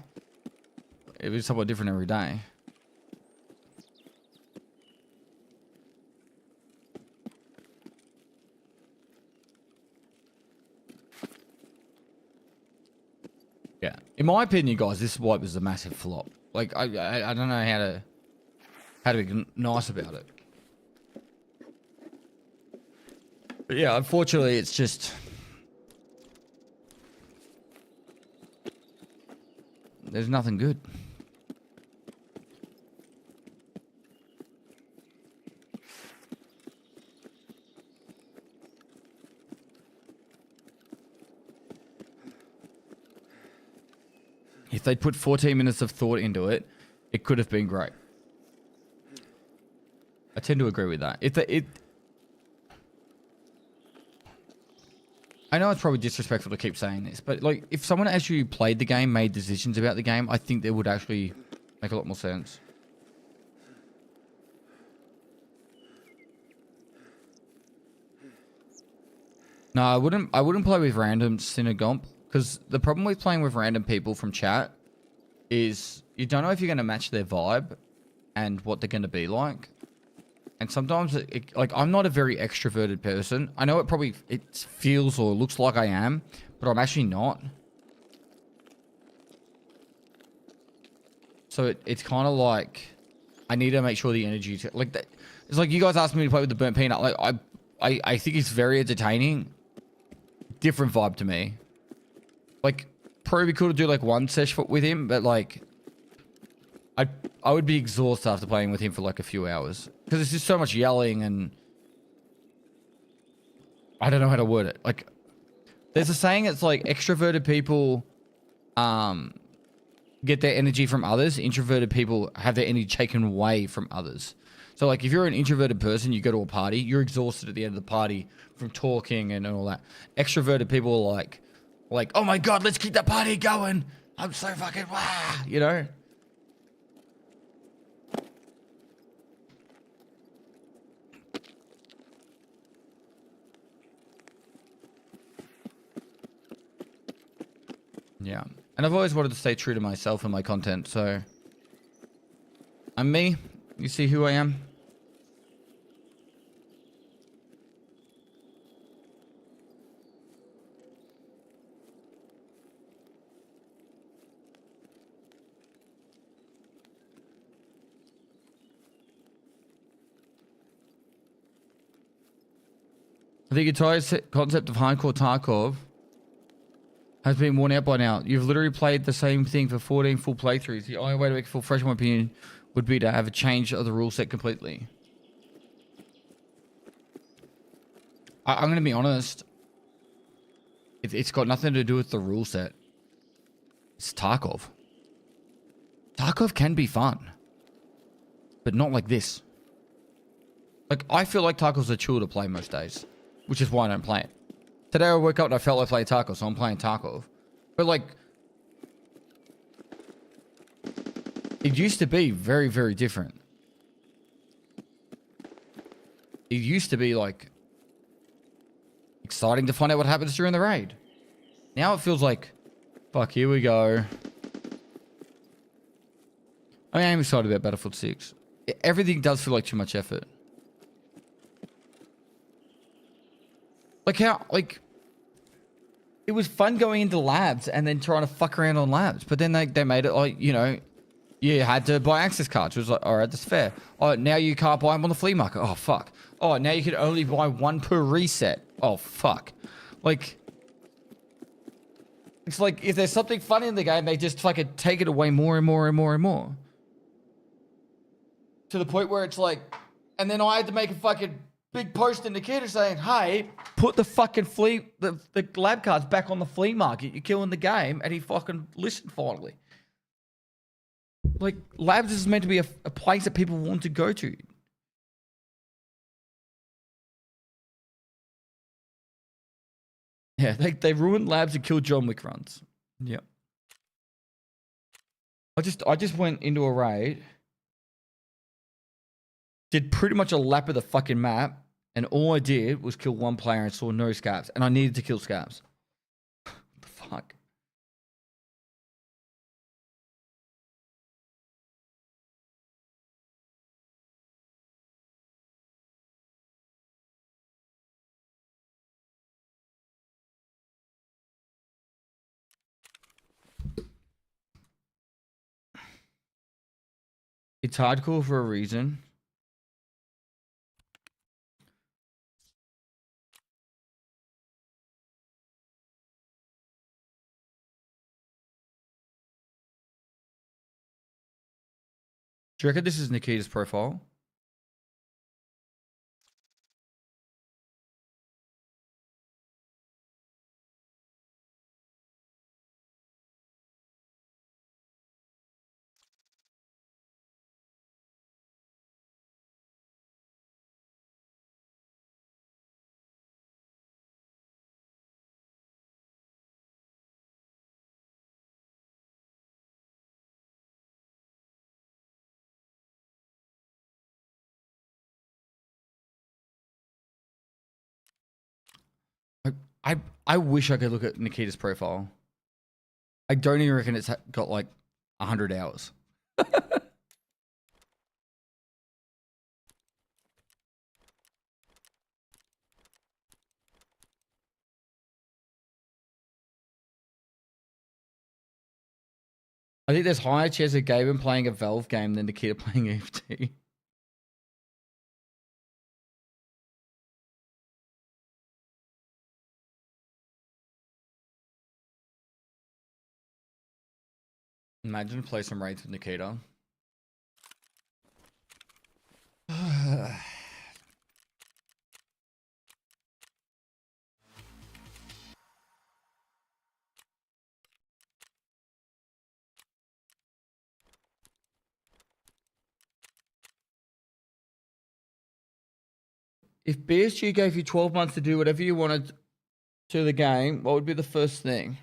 It was somewhat different every day. Yeah. In my opinion, guys, this wipe was a massive flop. Like, I don't know how to be nice about it. But yeah, unfortunately, it's just... There's nothing good. If they'd put 14 minutes of thought into it, it could have been great. I tend to agree with that. I know it's probably disrespectful to keep saying this, but like if someone actually played the game, made decisions about the game, I think that would actually make a lot more sense. No, I wouldn't play with random Cinegomp, because the problem with playing with random people from chat is you don't know if you're going to match their vibe and what they're going to be like. And sometimes, like, I'm not a very extroverted person. I know it feels or looks like I am, but I'm actually not. So it's kind of like, I need to make sure the energy, like that. It's like you guys asked me to play with the burnt peanut. Like I think it's very entertaining. Different vibe to me. Like, probably cool to do like one session with him, but like, I would be exhausted after playing with him for like a few hours. Because it's just so much yelling and... I don't know how to word it. Like, there's a saying, it's like extroverted people get their energy from others. Introverted people have their energy taken away from others. So like, if you're an introverted person, you go to a party, you're exhausted at the end of the party from talking and all that. Extroverted people are like, oh my God, let's keep the party going. I'm so fucking wow, you know? Yeah. And I've always wanted to stay true to myself and my content, so... I'm me. You see who I am? I think your entire concept of hardcore Tarkov has been worn out by now. You've literally played the same thing for 14 full playthroughs. The only way to make it feel fresh, in my opinion, would be to have a change of the rule set completely. I'm going to be honest. It's got nothing to do with the rule set. It's Tarkov. Tarkov can be fun. But not like this. Like, I feel like Tarkov's a chore to play most days. Which is why I don't play it. Today I woke up and I felt like playing Tarkov, so I'm playing Tarkov. But like... It used to be very, very different. It used to be like... exciting to find out what happens during the raid. Now it feels like... fuck, here we go. I am excited about Battlefield 6. Everything does feel like too much effort. Like how, like, it was fun going into labs and then trying to fuck around on labs. But then they made it like, you know, you had to buy access cards. It was like, all right, that's fair. Oh, now you can't buy them on the flea market. Oh, fuck. Oh, now you can only buy one per reset. Oh, fuck. Like, it's like if there's something funny in the game, they just fucking take it away more and more and more and more. To the point where it's like, and then I had to make a fucking big post in Nikita saying, hey, put the fucking the lab cards back on the flea market. You're killing the game. And he fucking listened finally. Like, labs is meant to be a place that people want to go to. Yeah, they ruined labs and killed John Wick runs. Yep. I just went into a raid. Did pretty much a lap of the fucking map, and all I did was kill one player and saw no scabs, and I needed to kill scabs. What the fuck? It's hardcore for a reason. Do you reckon this is Nikita's profile? I wish I could look at Nikita's profile. I don't even reckon it's got like 100 hours. I think there's higher chance of Gaben playing a Valve game than Nikita playing EFT. Imagine play some raids with Nikita. If BSG gave you 12 months to do whatever you wanted to the game, what would be the first thing?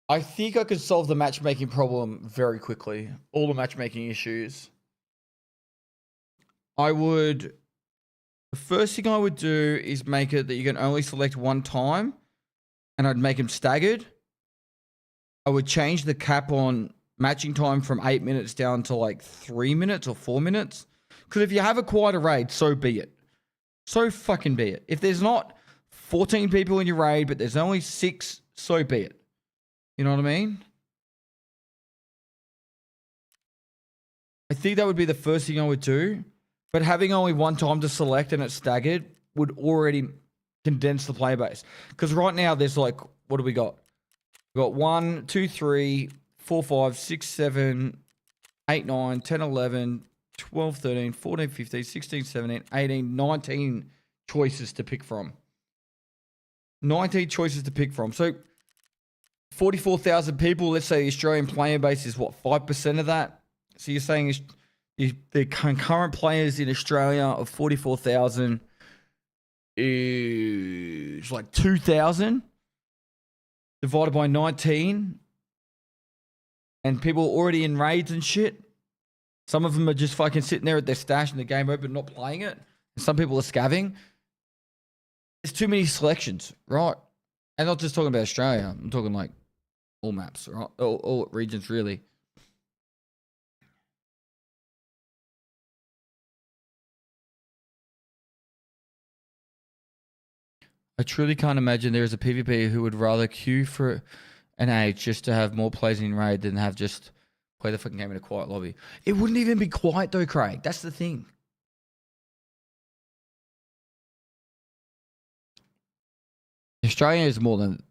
I think I could solve the matchmaking problem very quickly. All the matchmaking issues. The first thing I would do is make it that you can only select one time, and I'd make them staggered. I would change the cap on matching time from 8 minutes down to like 3 minutes or 4 minutes. Because if you have a quieter raid, so be it. So fucking be it. If there's not 14 people in your raid, but there's only 6, so be it. You know what I mean? I think that would be the first thing I would do. But having only one time to select and it's staggered would already condense the player base. Because right now there's like, what do we got? We got 1, 2, 3, 4, 5, 6, 7, 8, 9, 10, 11, 12, 13, 14, 15, 16, 17, 18, 19 choices to pick from. 19 choices to pick from. So 44,000 people, let's say the Australian player base is what, 5% of that? So you're saying the concurrent players in Australia of 44,000 is like 2,000 divided by 19, and people already in raids and shit. Some of them are just fucking sitting there at their stash in the game open, not playing it. And some people are scavving. There's too many selections, right? And not just talking about Australia. I'm talking like all maps, right? All regions, really. I truly can't imagine there is a PvP who would rather queue for an age just to have more players in raid than have just play the fucking game in a quiet lobby. It wouldn't even be quiet though, Craig. That's the thing. Australia is more than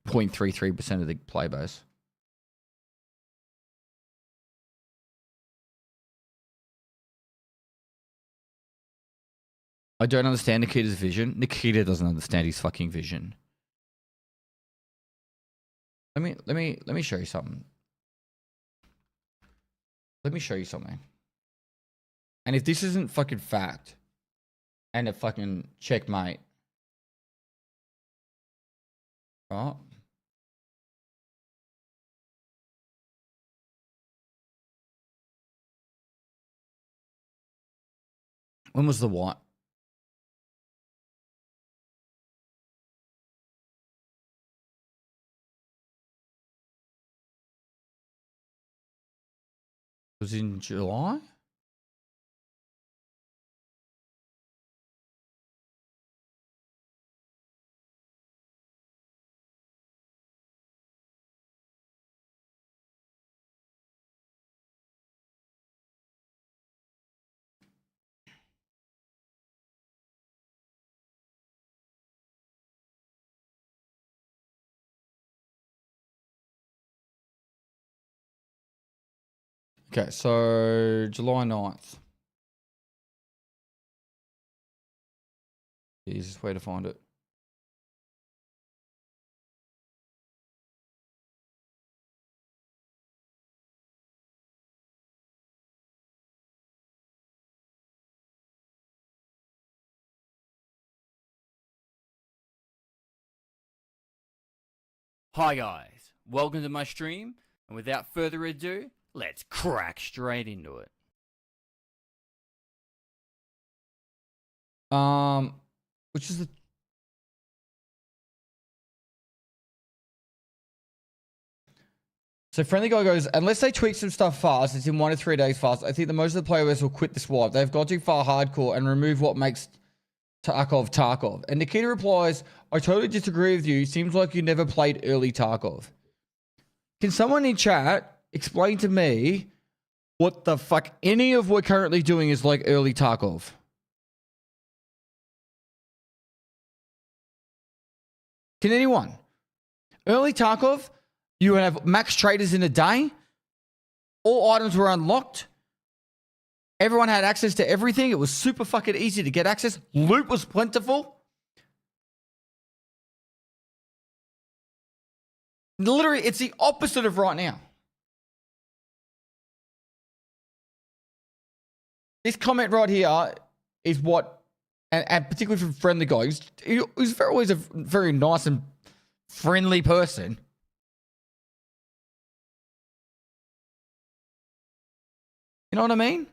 0.33% of the play base. I don't understand Nikita's vision. Nikita doesn't understand his fucking vision. Let me show you something. Let me show you something. And if this isn't fucking fact and a fucking checkmate, right? When was the what? It was in July? Okay, so July 9th. Easiest way to find it. Hi guys, welcome to my stream, and without further ado, let's crack straight into it. Which is the So Friendly Guy goes, unless they tweak some stuff fast, it's in 1 to 3 days fast. I think the most of the players will quit this wipe. They've got too far hardcore and remove what makes Tarkov. And Nikita replies, I totally disagree with you. Seems like you never played early Tarkov. Can someone in chat explain to me what the fuck any of we're currently doing is like early Tarkov? Can anyone? Early Tarkov, you would have max traders in a day. All items were unlocked. Everyone had access to everything. It was super fucking easy to get access. Loot was plentiful. Literally, it's the opposite of right now. This comment right here is what, and particularly from Friendly Guy, he's always a very nice and friendly person. You know what I mean?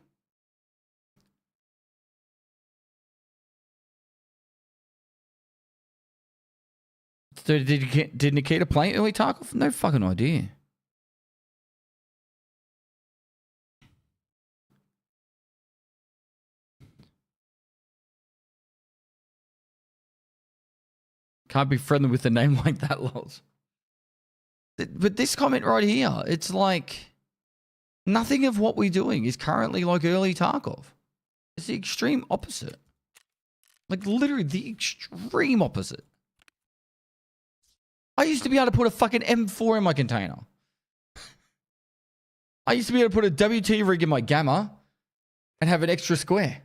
So did Nikita play early Tarkov? No fucking idea. Can't be friendly with a name like that, lols. But this comment right here, it's like nothing of what we're doing is currently like early Tarkov. It's the extreme opposite. Like literally the extreme opposite. I used to be able to put a fucking M4 in my container. I used to be able to put a WT rig in my Gamma and have an extra square.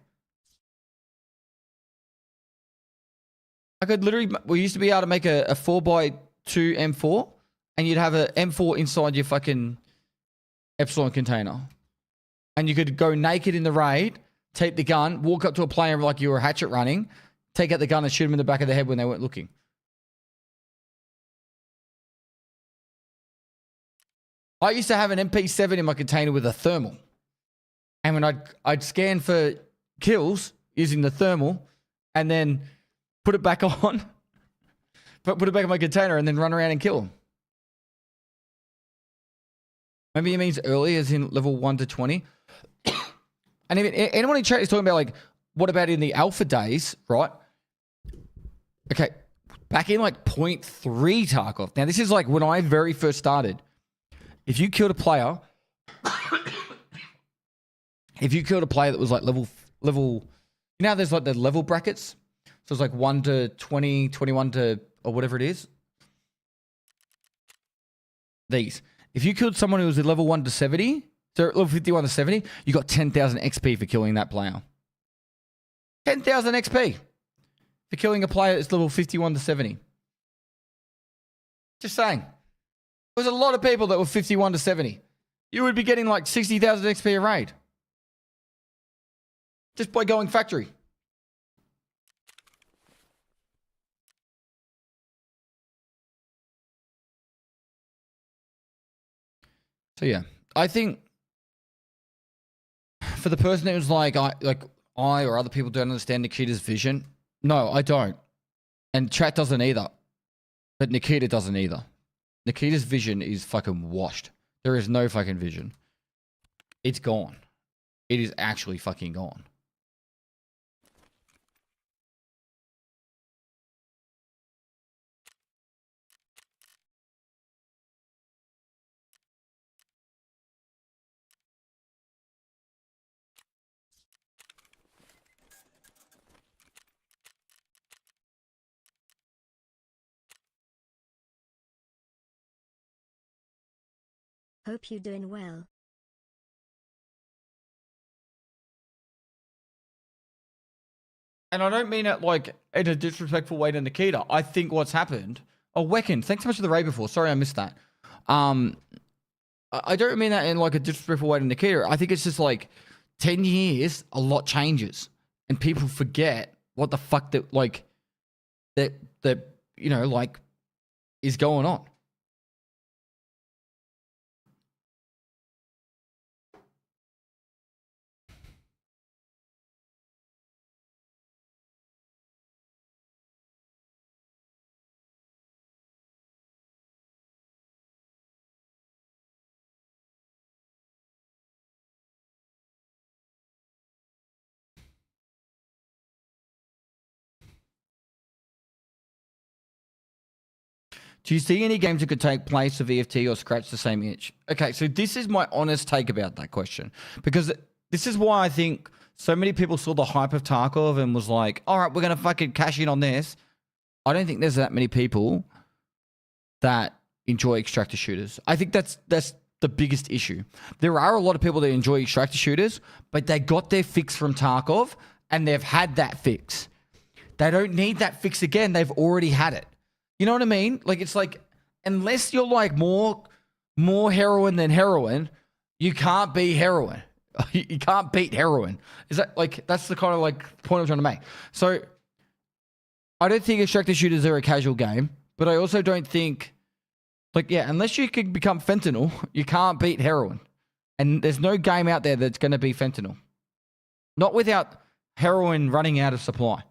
I could literally, we used to be able to make a 4x2 M4 and you'd have a M4 inside your fucking Epsilon container. And you could go naked in the raid, tape the gun, walk up to a player like you were hatchet running, take out the gun and shoot him in the back of the head when they weren't looking. I used to have an MP7 in my container with a thermal. And when I'd scan for kills using the thermal and then put it back on, put it back in my container and then run around and kill them. Maybe it means early as in level 1 to 20. And even anyone in chat is talking about like, what about in the alpha days, right? Okay, back in like 0.3 Tarkov. Now this is like when I very first started. If you killed a player, that was like level, you know how there's like the level brackets? So it's like 1 to 20, 21 to, or whatever it is. These. If you killed someone who was at level 1 to 70, so level 51 to 70, you got 10,000 XP for killing that player. 10,000 XP for killing a player that's level 51 to 70. Just saying. There was a lot of people that were 51 to 70. You would be getting like 60,000 XP a raid. Just by going factory. So yeah, I think for the person that was like I or other people don't understand Nikita's vision. No, I don't. And chat doesn't either. But Nikita doesn't either. Nikita's vision is fucking washed. There is no fucking vision. It's gone. It is actually fucking gone. Hope you're doing well. And I don't mean it like in a disrespectful way to Nikita. I think what's happened. Oh, Wecken, thanks so much for the raid before. Sorry, I missed that. I don't mean that in like a disrespectful way to Nikita. I think it's just like 10 years, a lot changes, and people forget what the fuck that like that you know like is going on. Do you see any games that could take place of EFT or scratch the same itch? Okay, so this is my honest take about that question. Because this is why I think so many people saw the hype of Tarkov and was like, all right, we're going to fucking cash in on this. I don't think there's that many people that enjoy extractor shooters. I think that's the biggest issue. There are a lot of people that enjoy extractor shooters, but they got their fix from Tarkov and they've had that fix. They don't need that fix again. They've already had it. You know what I mean? Like, it's like, unless you're like more heroin than heroin, you can't be heroin. You can't beat heroin. Is that like, that's the kind of like point I'm trying to make. So I don't think extractor shooters are a casual game, but I also don't think like, yeah, unless you can become fentanyl, you can't beat heroin. And there's no game out there that's going to be fentanyl. Not without heroin running out of supply.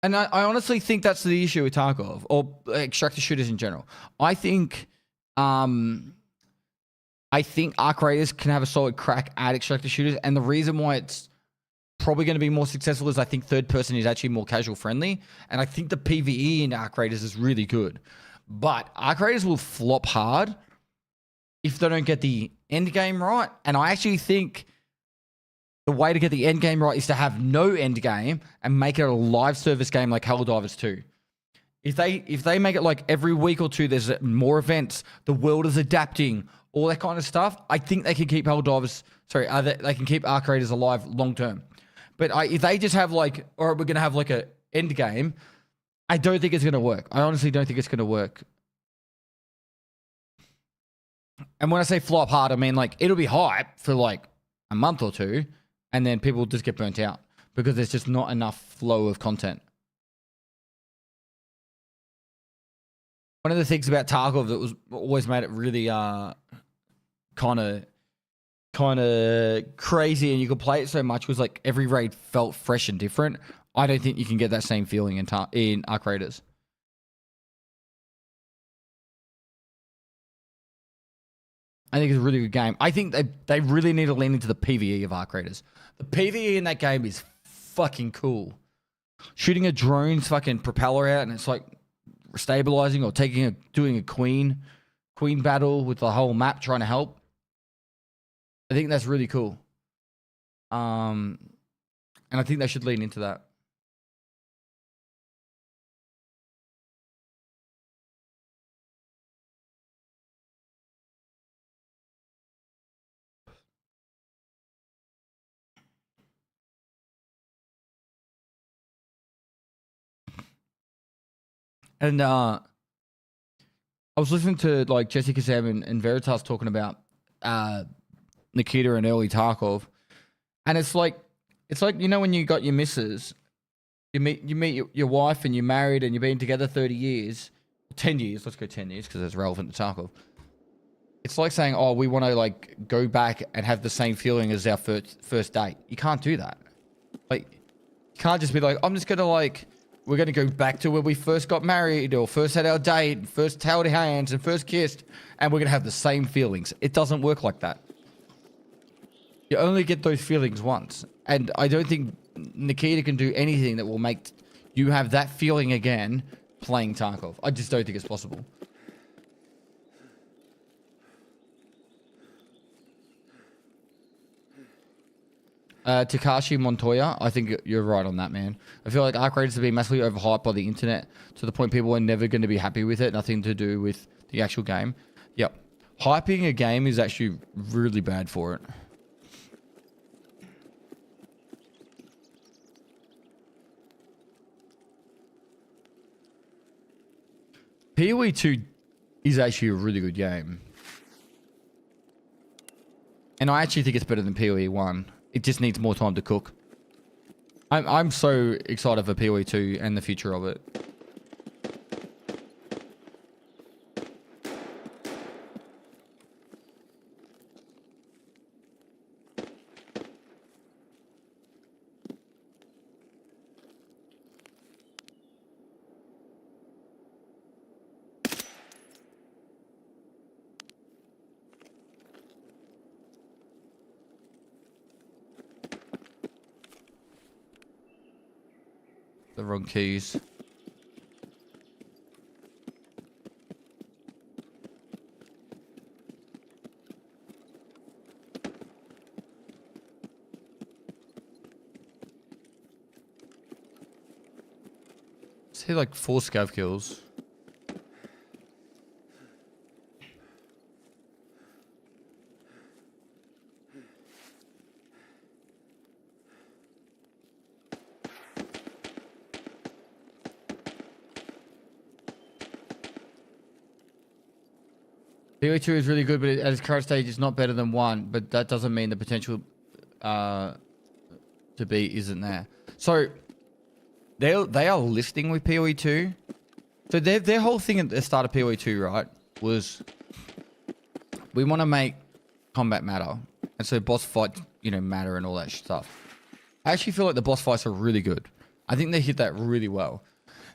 And I honestly think that's the issue with Tarkov or extractor shooters in general. I think arc raiders can have a solid crack at extractor shooters, and the reason why it's probably going to be more successful is I think third person is actually more casual friendly, and I think the PvE in arc raiders is really good. But arc raiders will flop hard if they don't get the end game right, and I actually think the way to get the end game right is to have no end game and make it a live service game like Helldivers 2. If they make it like every week or two, there's more events, the world is adapting, all that kind of stuff, I think they can keep Helldivers, they can keep arc raiders alive long term. But if they just have like, or we're going to have like a end game, I don't think it's going to work. I honestly don't think it's going to work. And when I say flop hard, I mean like it'll be hype for like a month or two, and then people just get burnt out because there's just not enough flow of content. One of the things about Tarkov that was always made it really kind of crazy, and you could play it so much, was like every raid felt fresh and different. I don't think you can get that same feeling in arc raiders. I think it's a really good game. I think they really need to lean into the PvE of arc raiders. The PvE in that game is fucking cool. Shooting a drone's fucking propeller out, and it's like stabilizing or doing a queen battle with the whole map trying to help. I think that's really cool. And I think they should lean into that. And I was listening to like Jessica Sam and Veritas talking about Nikita and early Tarkov, and it's like you know when you got your missus, you meet your wife and you're married and you've been together 30 years, 10 years. Let's go 10 years because it's relevant to Tarkov. It's like saying, oh, we want to like go back and have the same feeling as our first date. You can't do that. Like, you can't just be like, I'm just gonna like. We're going to go back to where we first got married or first had our date, first held hands and first kissed, and we're going to have the same feelings. It doesn't work like that. You only get those feelings once. And I don't think Nikita can do anything that will make you have that feeling again playing Tarkov. I just don't think it's possible. Takashi Montoya, I think you're right on that, man. I feel like Arc Raiders have been massively overhyped by the internet to the point people are never going to be happy with it. Nothing to do with the actual game. Yep. Hyping a game is actually really bad for it. PoE 2 is actually a really good game. And I actually think it's better than PoE 1. It just needs more time to cook. I'm so excited for PoE 2 and the future of it. The wrong keys. Say like 4 scav kills. PoE 2 is really good, but at its current stage, it's not better than 1. But that doesn't mean the potential to be isn't there. So they are listing with PoE 2. So their whole thing at the start of PoE 2, right, was we want to make combat matter, and so boss fight, you know, matter and all that stuff. I actually feel like the boss fights are really good. I think they hit that really well.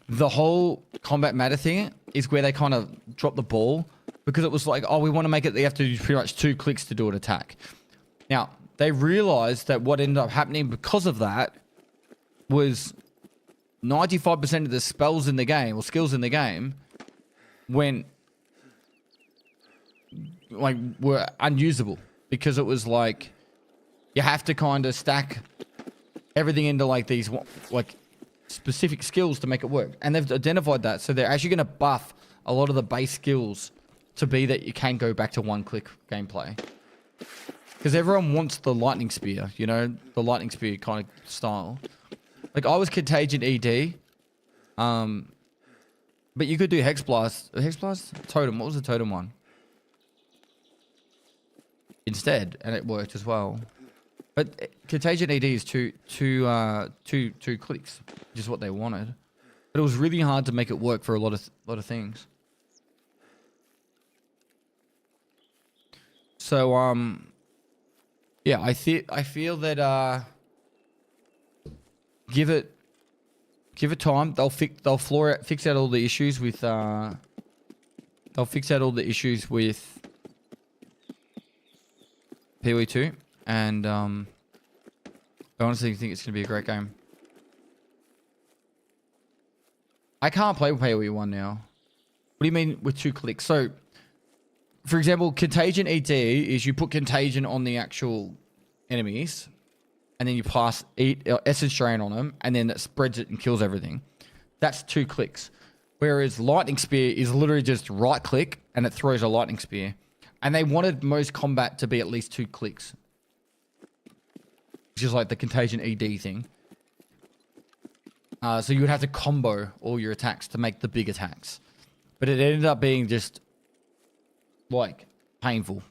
The whole combat matter thing is where they kind of dropped the ball. Because it was like, oh, we want to make it, they have to do pretty much 2 clicks to do an attack. Now, they realized that what ended up happening because of that was 95% of the spells in the game, or skills in the game, were unusable. Because it was like, you have to kind of stack everything into like these like specific skills to make it work. And they've identified that, so they're actually going to buff a lot of the base skills to be that you can go back to 1-click gameplay. Because everyone wants the lightning spear, you know? The lightning spear kind of style. Like, I was Contagion ED. But you could do Hex Blast. Hex Blast? Totem. What was the Totem one? Instead. And it worked as well. But Contagion ED is two clicks. Which is what they wanted. But it was really hard to make it work for a lot of things. So, yeah, I feel that, give it time. They'll fix out all the issues with, PoE 2, and, I honestly think it's going to be a great game. I can't play with PoE 1 now. What do you mean with 2 clicks? So, for example, Contagion ED is you put Contagion on the actual enemies, and then you pass Essence Drain on them, and then it spreads it and kills everything. That's 2 clicks. Whereas Lightning Spear is literally just right click, and it throws a Lightning Spear. And they wanted most combat to be at least 2 clicks. Which is like the Contagion ED thing. So you would have to combo all your attacks to make the big attacks. But it ended up being just like painful.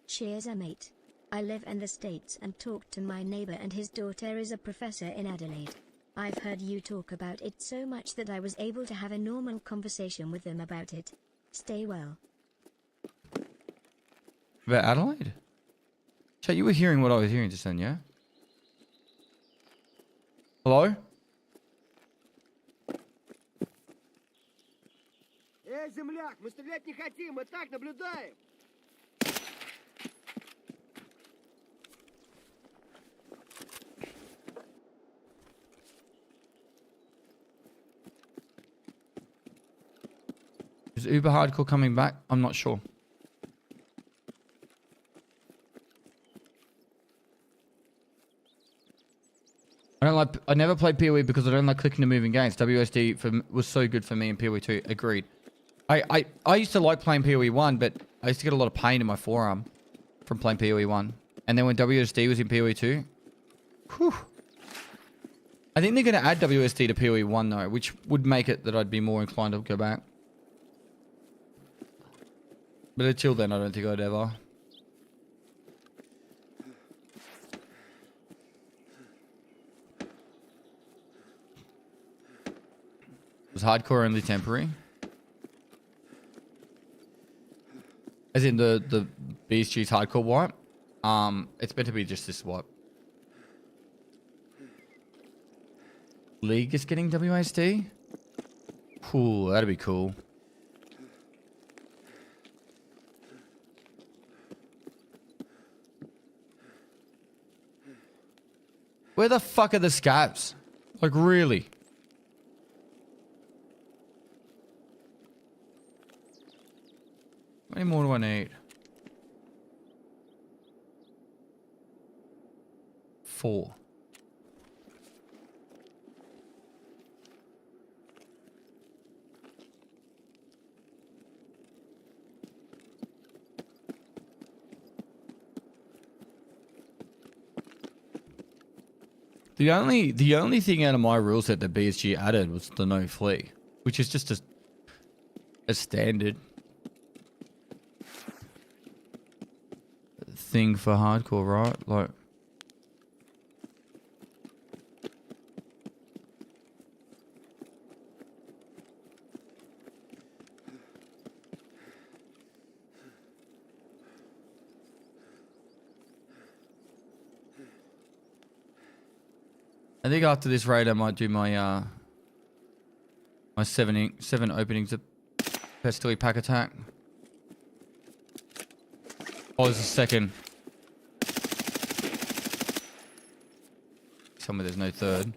Cheers, mate. I live in the States and talked to my neighbor, and his daughter is a professor in Adelaide. I've heard you talk about it so much that I was able to have a normal conversation with them about it. Stay well. About Adelaide? Chat, you were hearing what I was hearing just then, yeah? Hello? Земляк, мы стрелять не хотим, мы так наблюдаем. Is Uber Hardcore coming back? I'm not sure. I never played PoE because I don't like clicking to moving games. WSD was so good for me in PoE 2. Agreed. I used to like playing PoE 1, but I used to get a lot of pain in my forearm from playing PoE 1. And then when WSD was in PoE 2, whew. I think they're going to add WSD to PoE 1 though, which would make it that I'd be more inclined to go back. But until then, I don't think I'd ever. Was hardcore only temporary? As in the BSG's hardcore wipe? It's meant to be just this wipe. League is getting WSD? Cool, that'd be cool. Where the fuck are the scabs? Like, really? How many more do I need? 4. The only thing out of my rule set that BSG added was the no flee, which is just a standard thing for hardcore, right? Like, I think after this raid I might do my my 7 openings of Pestily pack attack. Oh, there's a second. Somewhere there's no third.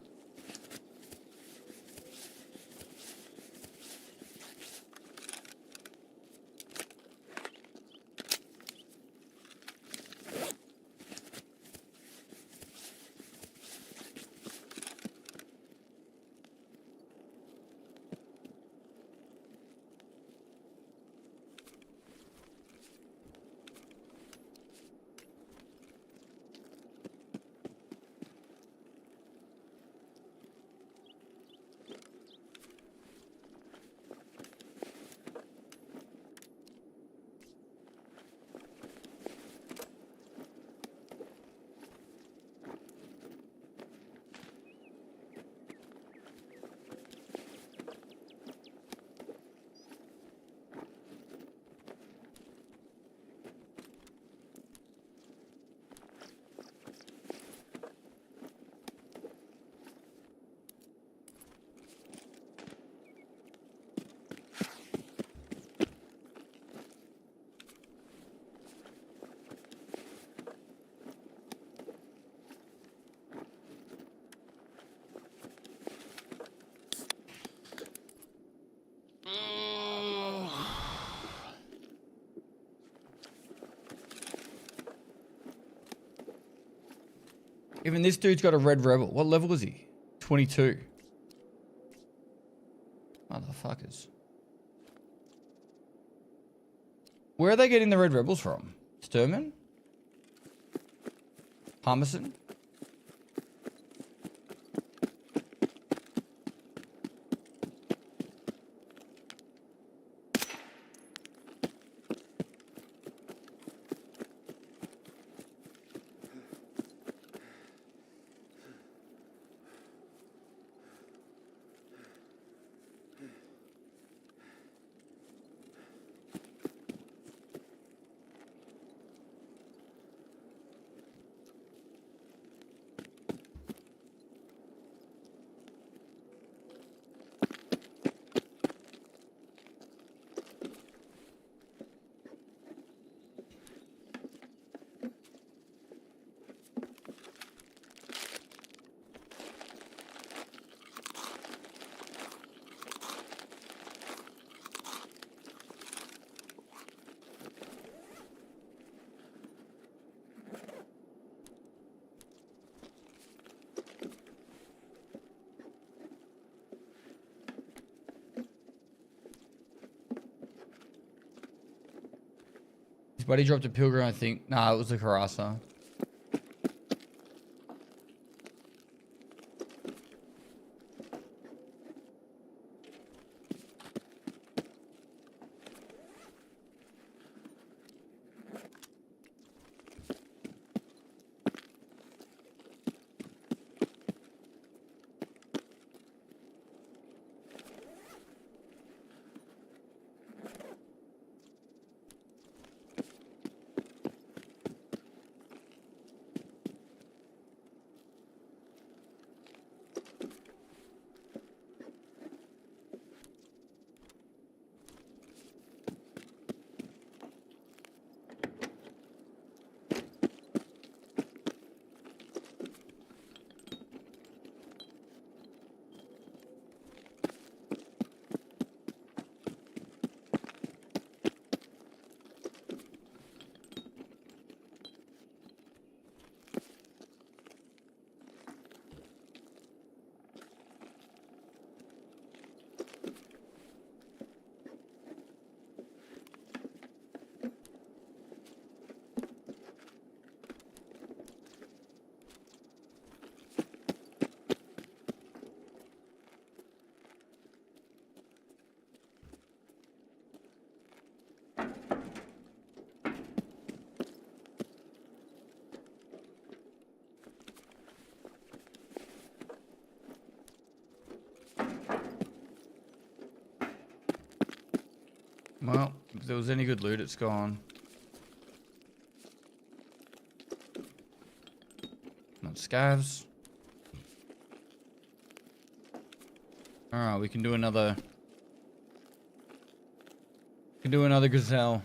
Even this dude's got a red rebel. What level is he? 22. Motherfuckers. Where are they getting the red rebels from? Sturman? Parmesan? Buddy dropped a Pilgrim, I think. Nah, it was a Karasa. Well, if there was any good loot, it's gone. Not scavs. Alright, we can do another... We can do another gazelle.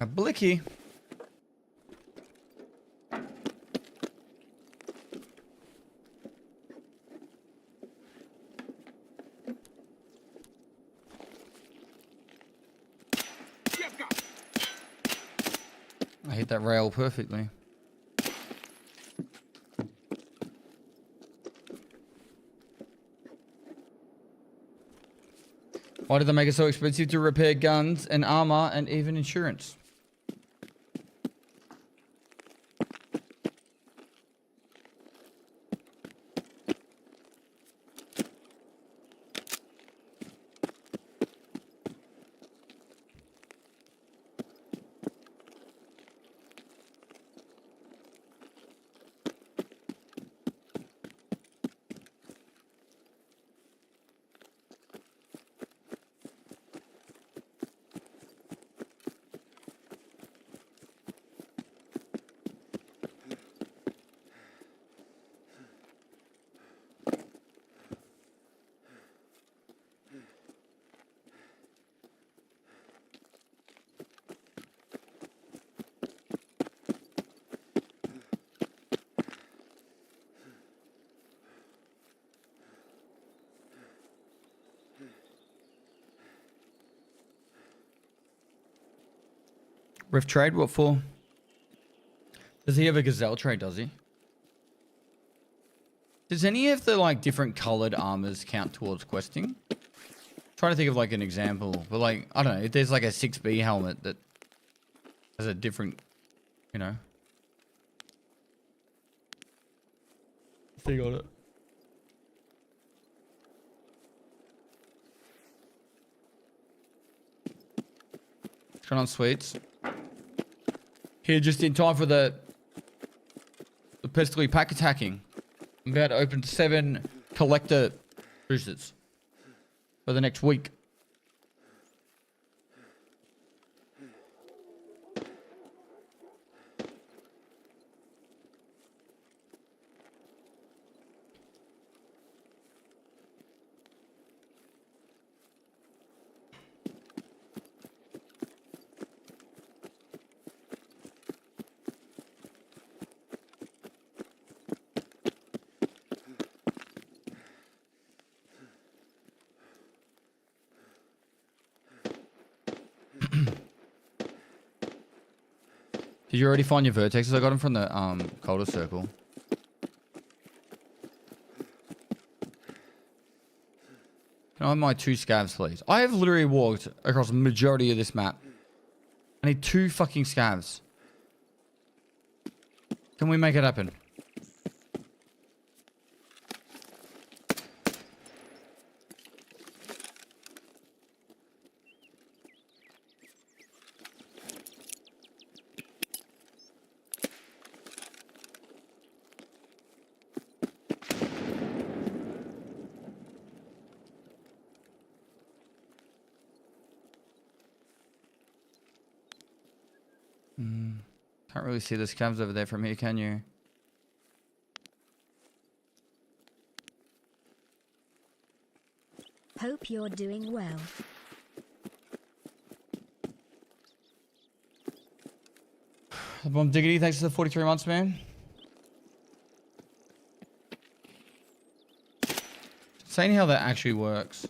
A blicky. I hit that rail perfectly. Why did they make it so expensive to repair guns and armor and even insurance? Rift trade, what for? Does he have a gazelle trade, does he? Does any of the like different colored armors count towards questing? Trying to think of like an example, but like, I don't know, if there's like a 6B helmet that has a different, you know, thing on it. Turn on sweets. Here, just in time for the Pestily pack attacking. I'm about to open 7 collector boosters for the next week. Did you already find your vertexes? I got them from the colder circle. Can I have my 2 scavs, please? I have literally walked across the majority of this map. I need 2 fucking scavs. Can we make it happen? Can't really see the scavs over there from here, can you? Hope you're doing well. Bomb Diggity, thanks for the 43 months, man. Saying how that actually works.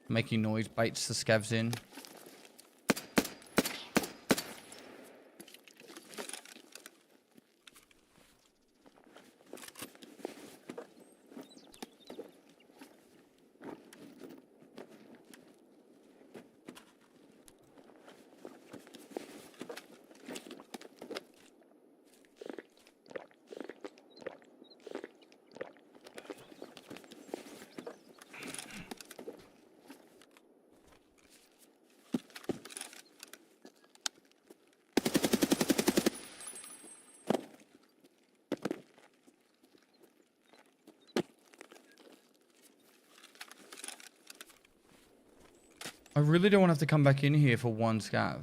Making noise baits the scavs in. I really don't want to have to come back in here for 1 scav.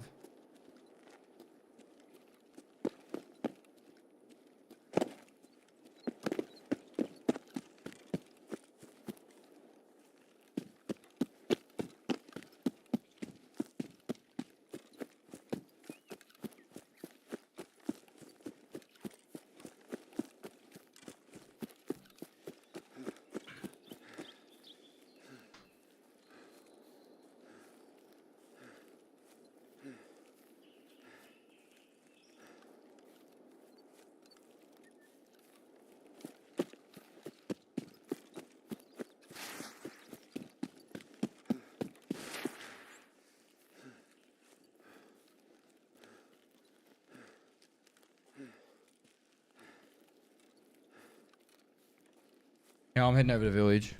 Yeah, I'm heading over to village.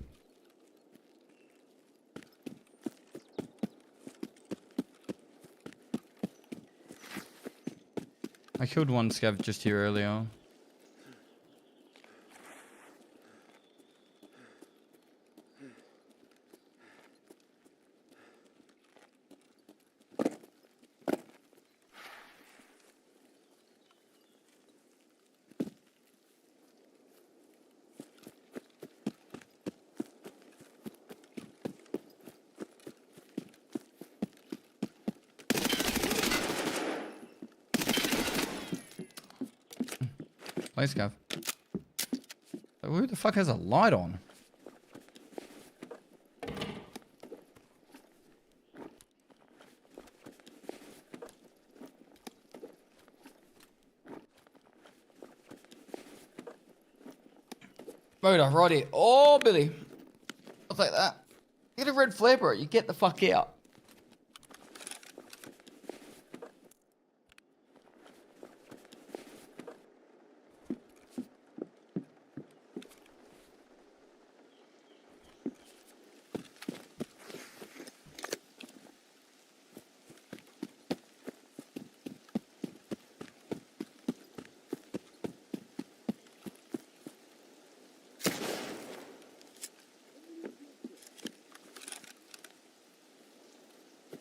I killed 1 scav just here earlier. Place scav. Who the fuck has a light on? Motor, righty. Oh, Billy. I'll take that. Get a red flare, bro. You get the fuck out.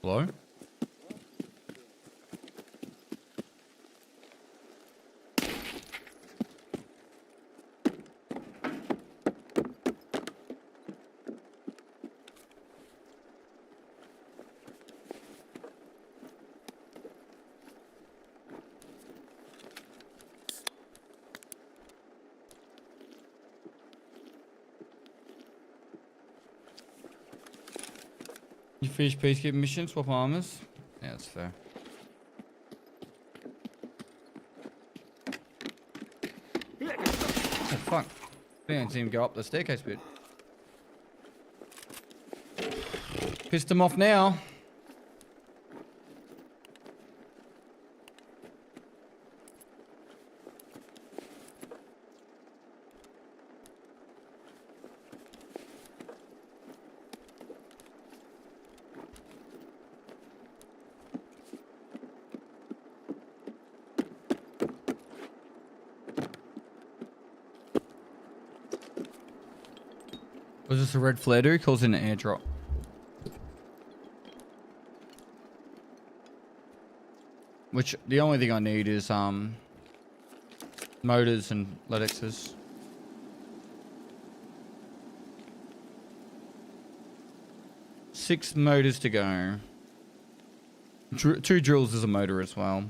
Hello? You finish peacekeeping mission, swap armors. Yeah, that's fair. fuck? I didn't see him go up the staircase bit. Pissed him off now. Was this a red flare dude? Calls in an airdrop. Which the only thing I need is motors and LEDXs. Six motors to go. Two drills is a motor as well.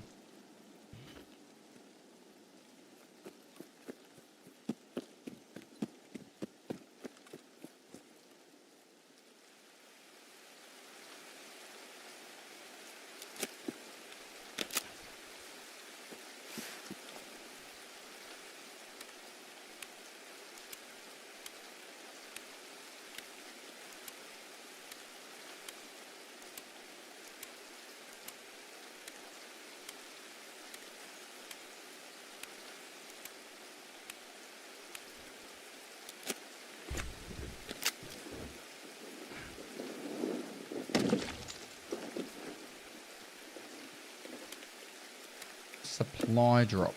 Supply drop.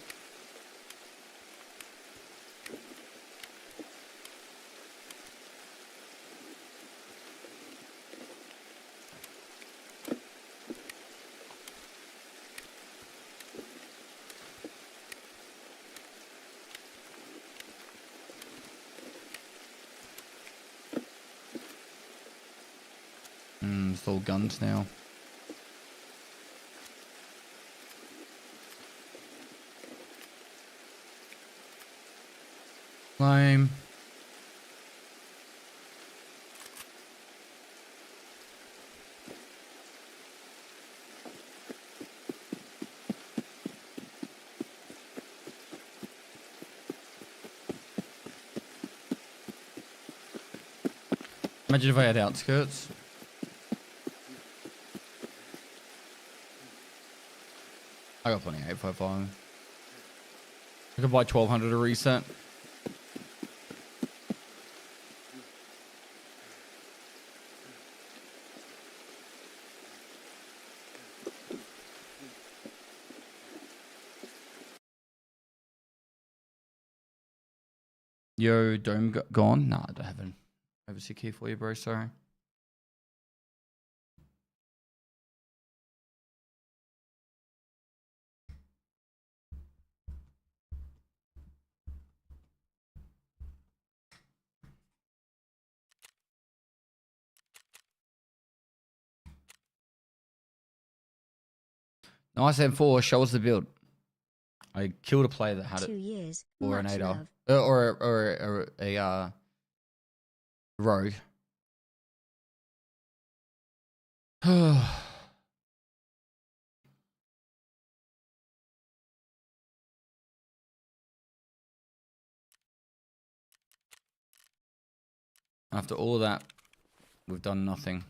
It's all guns now. Lame. Imagine if I had outskirts. I got plenty of 855. I could buy 1200 a reset. Yo, dome gone? Nah, I don't have an overseas key for you, bro. Sorry. Nice M4. Show us the build. I killed a player that had 2 it. years. Or Much an 8 love. Or a rogue. After all of that, we've done nothing.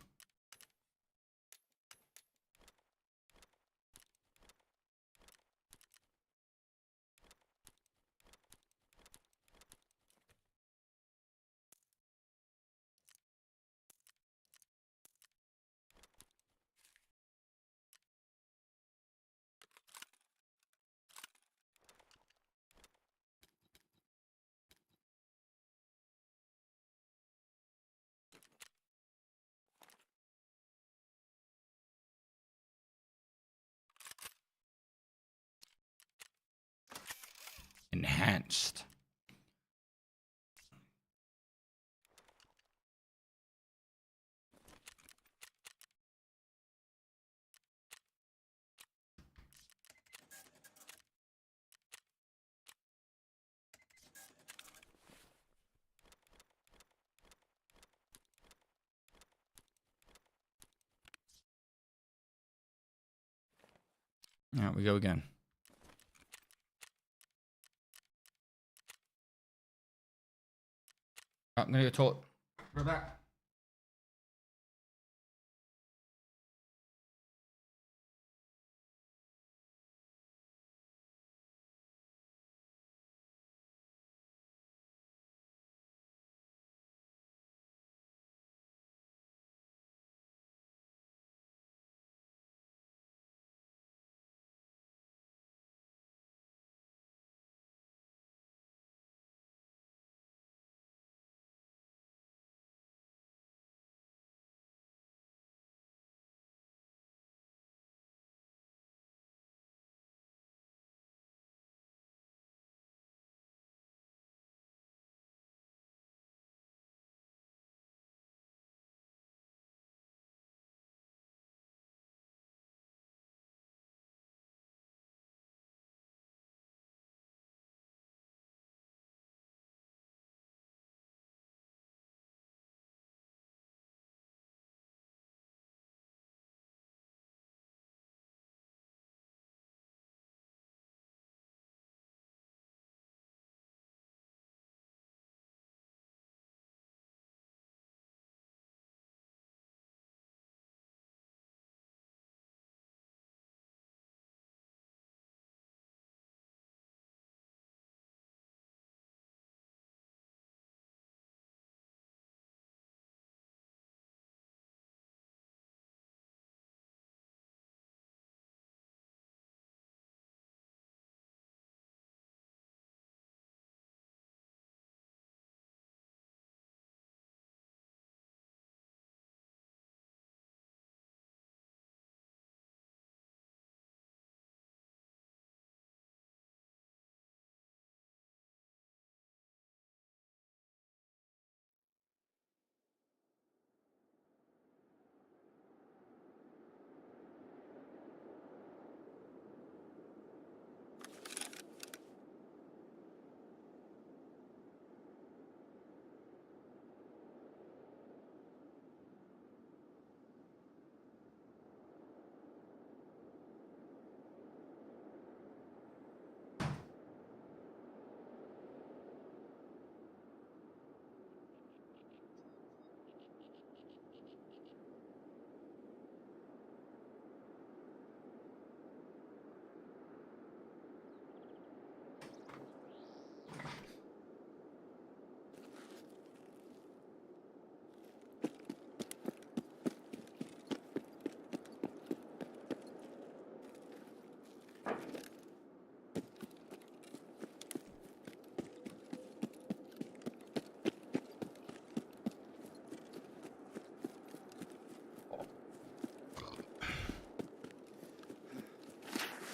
Enhanced. All right, we go again. I'm gonna go talk. We're back.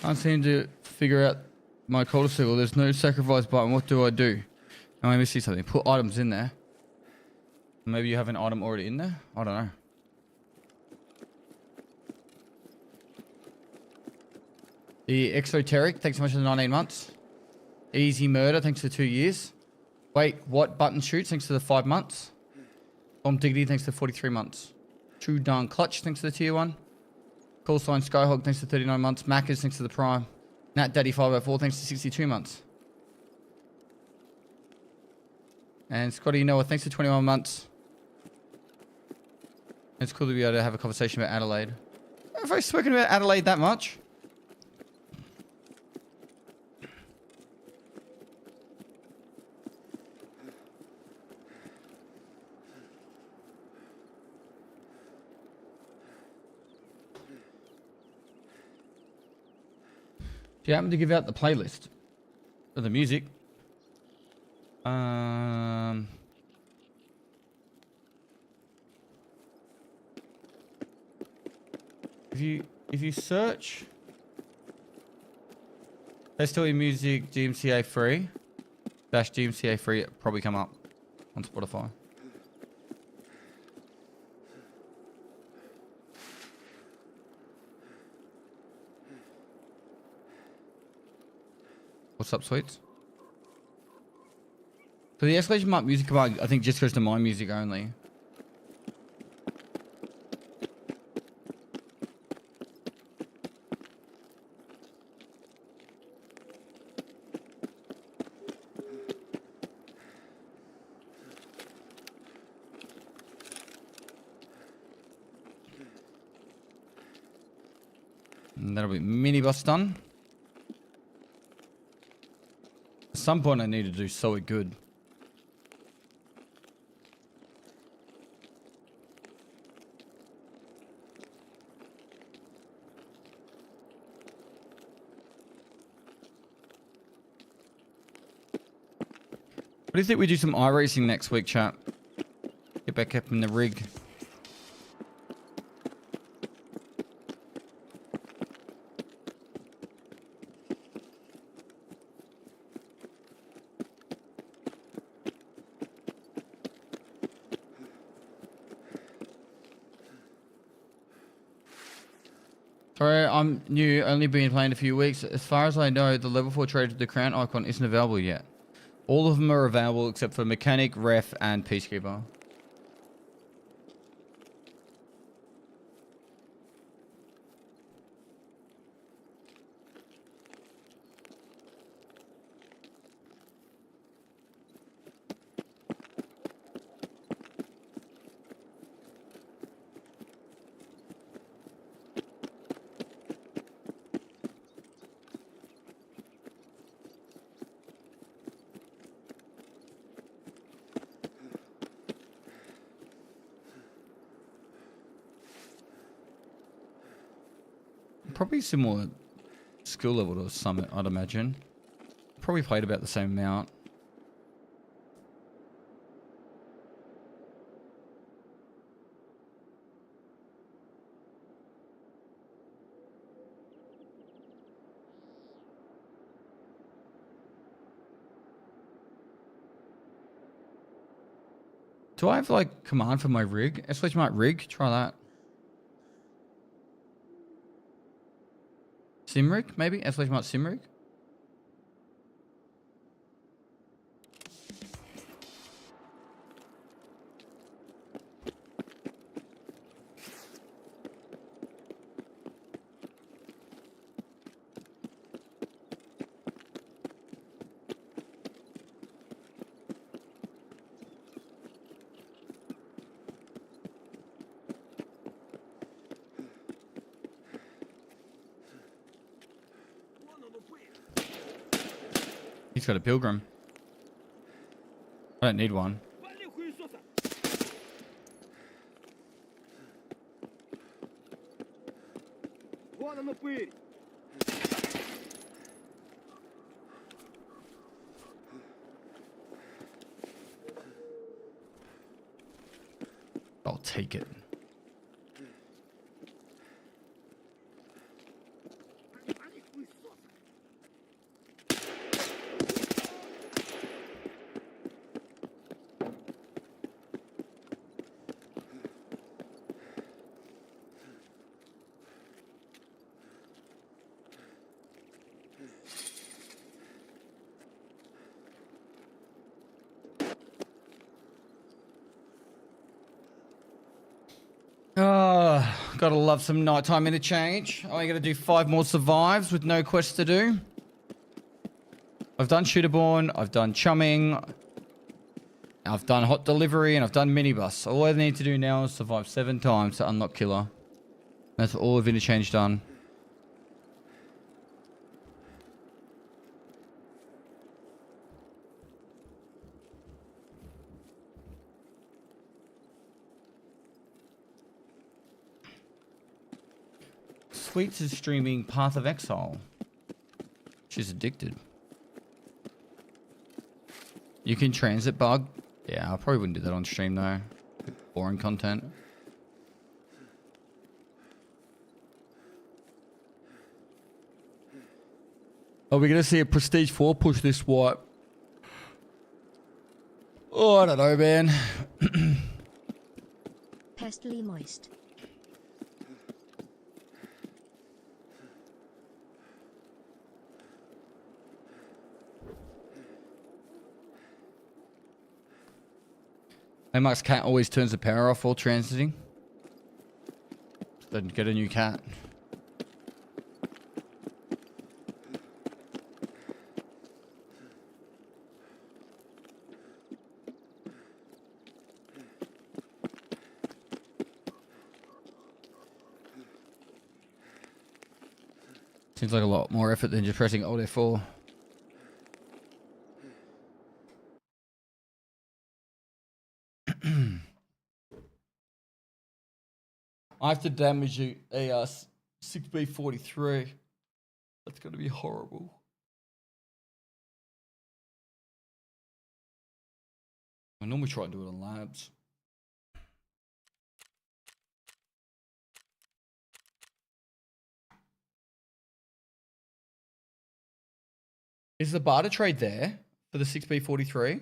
Can't seem to figure out my call signal. There's no sacrifice button. What do I do? Now let me see something. Put items in there. Maybe you have an item already in there? I don't know. The Exoteric, thanks so much for the 19 months. Easy Murder, thanks for 2 years. Wait, what? Button Shoots, thanks for the 5 months. Bomb Diggity, thanks for 43 months. True Darn Clutch, thanks for the tier 1. Call Sign Skyhawk, thanks for 39 months. Maccas, thanks for the Prime. Nat Daddy 504, thanks for 62 months. And Scotty Noah, thanks for 21 months. It's cool to be able to have a conversation about Adelaide. Have I spoken about Adelaide that much? Do you happen to give out the playlist of the music? If you search Pestily music GMCA free dash GMCA free, it'll probably come up on Spotify. What's up, sweets? So the escalation mark music command, I think, just goes to my music only. And that'll be minibus done. At some point I need to do so good. What do you think we do some iRacing next week, chat? Get back up in the rig. Sorry, I'm new, only been playing a few weeks. As far as I know, the level 4 trade with the crown icon isn't available yet. All of them are available except for Mechanic, Ref, and Peacekeeper. Probably similar skill level to Summit, I'd imagine. Probably played about the same amount. Do I have like command for my rig? /mart rig? Try that. Simrig, maybe? /mart Simrig? He's got a pilgrim. I don't need one. I'll take it. Gotta love some nighttime interchange. I gotta do 5 more survives with no quests to do. I've done Shooterborn, I've done chumming, I've done hot delivery, and I've done minibus. All I need to do now is survive 7 times to unlock killer. That's all of interchange done. Sweets is streaming Path of Exile. She's addicted. You can transit bug. Yeah, I probably wouldn't do that on stream though. Boring content. Are we going to see a Prestige 4 push this wipe? Oh, I don't know, man. Pestily moist. Mark's cat always turns the power off while transiting. Then get a new cat. Seems like a lot more effort than just pressing Alt F4. I have to damage a 6B43. That's going to be horrible. I normally try and do it on labs. Is the barter trade there for the 6B43?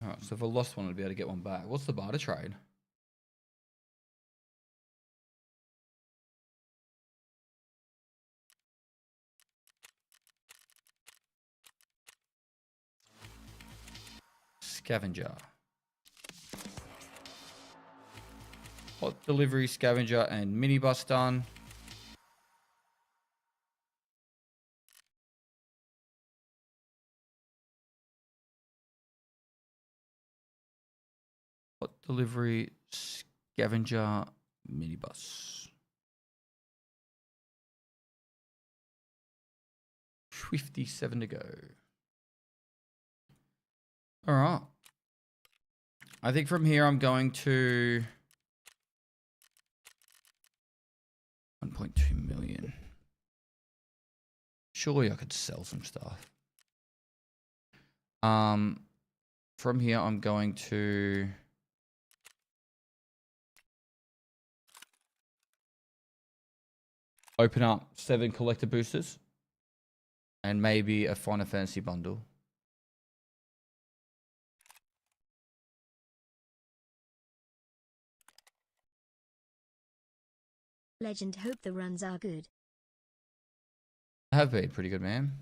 Alright, so if I lost one, I'd be able to get one back. What's the barter trade? Scavenger. Hot delivery, scavenger, and minibus done. Hot delivery, scavenger, minibus. 57 to go. All right. I think from here I'm going to 1.2 million. Surely I could sell some stuff. From here I'm going to open up 7 collector boosters and maybe a Final Fantasy bundle. Legend, hope the runs are good. Have been pretty good, man.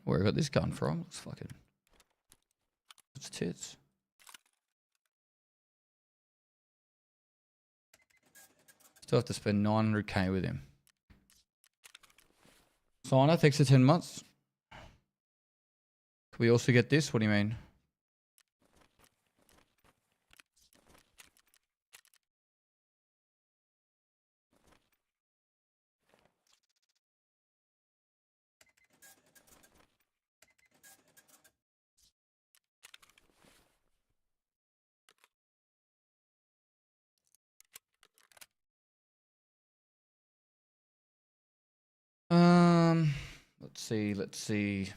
Where I got this gun from? It's fucking... It's tits. Still have to spend 900k with him. Signer, thanks for 10 months. Can we also get this? What do you mean? Let's see.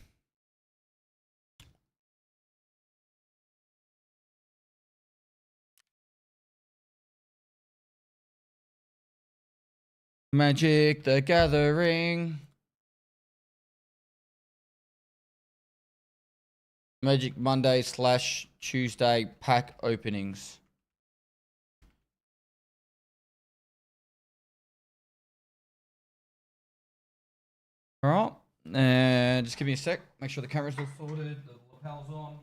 Magic the Gathering. Magic Monday / Tuesday pack openings. All right. And just give me a sec. Make sure the camera's all sorted. The lapel's on.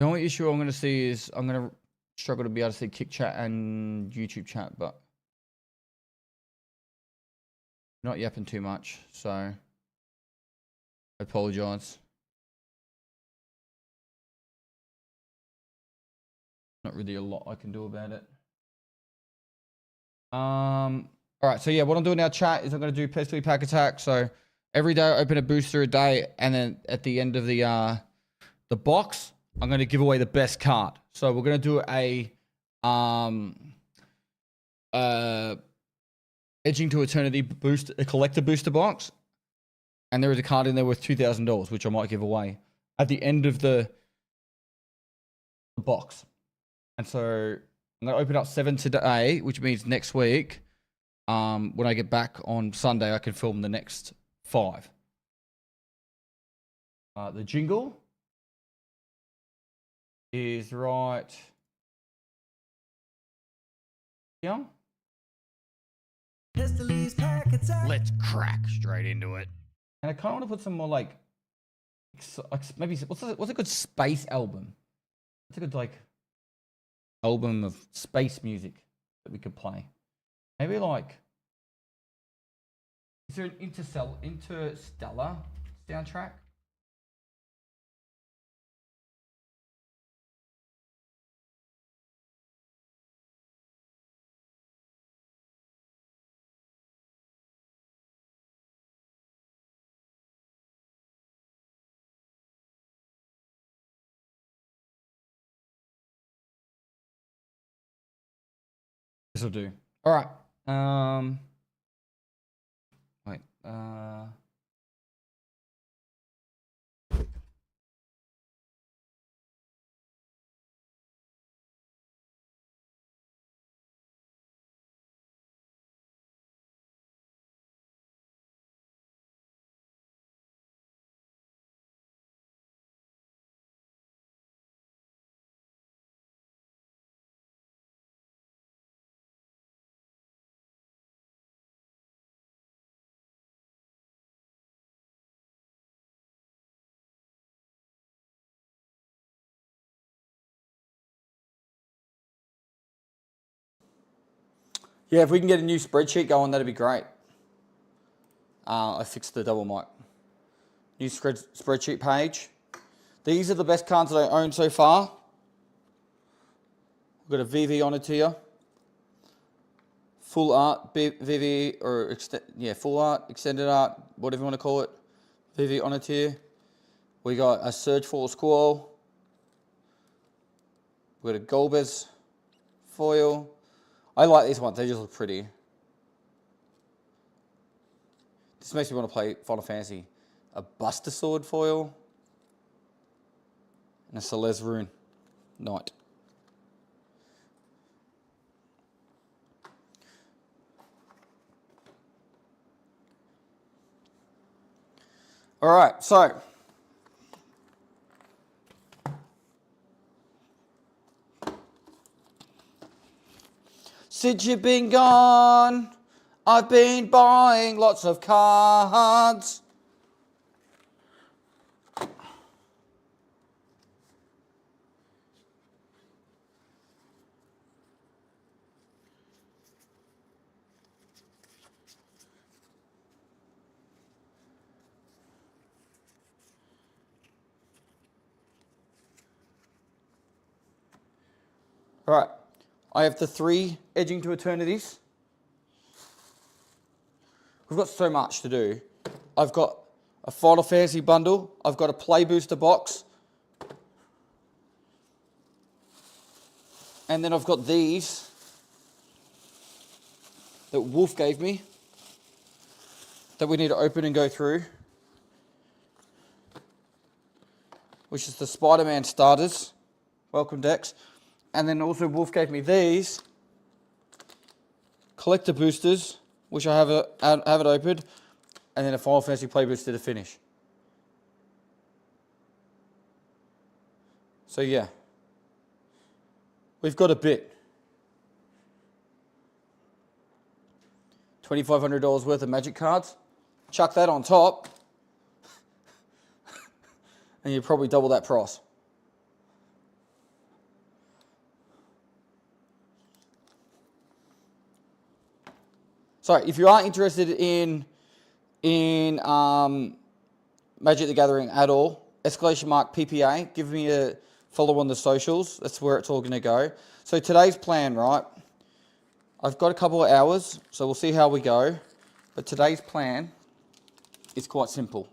The only issue I'm going to see is I'm going to struggle to be able to see Kick Chat and YouTube chat, but not yapping too much, so I apologize. Not really a lot I can do about it. All right, so yeah, what I'm doing now, chat, is I'm going to do Pestily Pack Attack. So every day I open a booster a day, and then at the end of the box, I'm going to give away the best card. So we're going to do a Edging to Eternity booster, a collector booster box, and there is a card in there worth $2,000, which I might give away at the end of the box. And so I'm going to open up 7 today, which means next week, when I get back on Sunday, I can film the next 5. The jingle is right here. Let's crack straight into it. And I kind of want to put some more like maybe what's a good space album? What's a good like album of space music that we could play? Maybe like, is there an interstellar soundtrack? This will do. All right. Wait. Yeah, if we can get a new spreadsheet going, that'd be great. I fixed the double mic. New spreadsheet page. These are the best cards that I own so far. We've got a VV on it here. Full art, VV, or full art, extended art, whatever you want to call it. VV on it here. We got a Surge for Squall. We got a Golbez foil. I like these ones, they just look pretty. This makes me want to play Final Fantasy. A Buster Sword foil. And a Celeste Rune Knight. Alright, so. Since you've been gone, I've been buying lots of cards. All right, I have the 3 Edging to Eternities. We've got so much to do. I've got a Final Fantasy bundle. I've got a Play Booster box. And then I've got these that Wolf gave me that we need to open and go through, which is the Spider-Man starters. Welcome decks. And then also Wolf gave me these collector boosters, which I have it opened, and then a Final Fantasy Play Booster to finish. So yeah, we've got a bit. $2,500 worth of Magic cards. Chuck that on top, and you probably double that price. So if you are interested in Magic the Gathering at all, !PPA, give me a follow on the socials. That's where it's all going to go. So today's plan, right? I've got a couple of hours, so we'll see how we go. But today's plan is quite simple.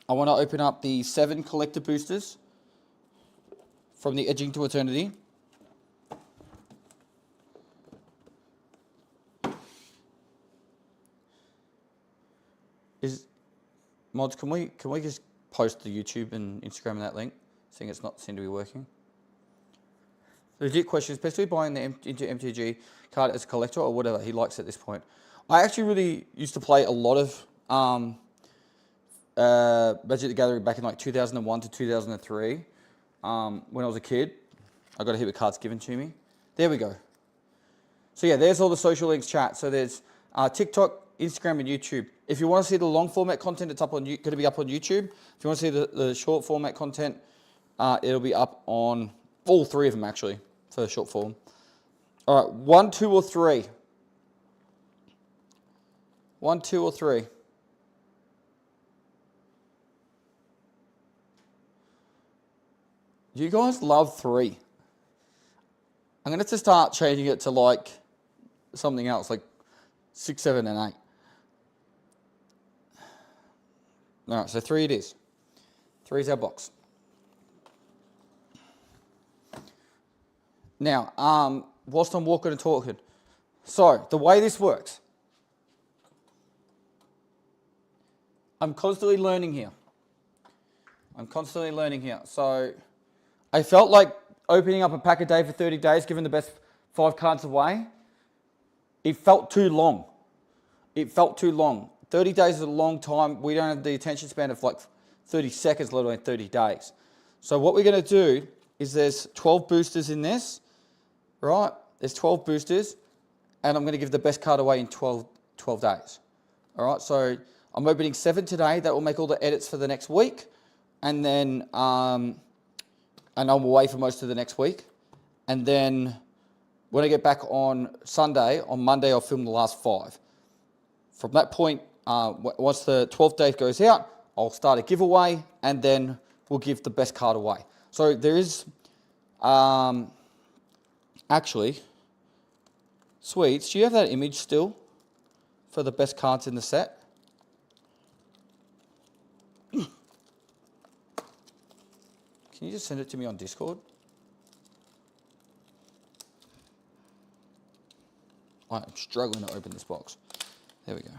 I want to open up the 7 collector boosters from the Edging to Eternity. Mods, can we just post the YouTube and Instagram and that link, seeing it's not seem to be working? Legit question, is Pestily buying the into MTG card as a collector or whatever he likes at this point? I actually really used to play a lot of Magic the Gathering back in like 2001 to 2003 when I was a kid. I got a heap of cards given to me. There we go. So yeah, there's all the social links, chat. So there's TikTok, Instagram, and YouTube. If you want to see the long format content, it's going to be up on YouTube. If you want to see the short format content, it'll be up on all three of them actually for the short form. All right, 1, 2, or 3. 1, 2, or 3. You guys love 3. I'm going to have to start changing it to like something else, like 6, 7, and 8. All right, so 3 it is. 3 is our box. Now, whilst I'm walking and talking, so the way this works, I'm constantly learning here. So I felt like opening up a pack a day for 30 days, giving the best 5 cards away, it felt too long. 30 days is a long time. We don't have the attention span of like 30 seconds, let alone 30 days. So what we're going to do is there's 12 boosters in this, right? There's 12 boosters, and I'm going to give the best card away in 12 days. All right, so I'm opening 7 today. That will make all the edits for the next week, and then and I'm away for most of the next week. And then when I get back on Sunday, on Monday, I'll film the last 5. From that point, once the 12th day goes out, I'll start a giveaway, and then we'll give the best card away. So there is, actually, Sweets, do you have that image still for the best cards in the set? Can you just send it to me on Discord? I'm struggling to open this box. There we go.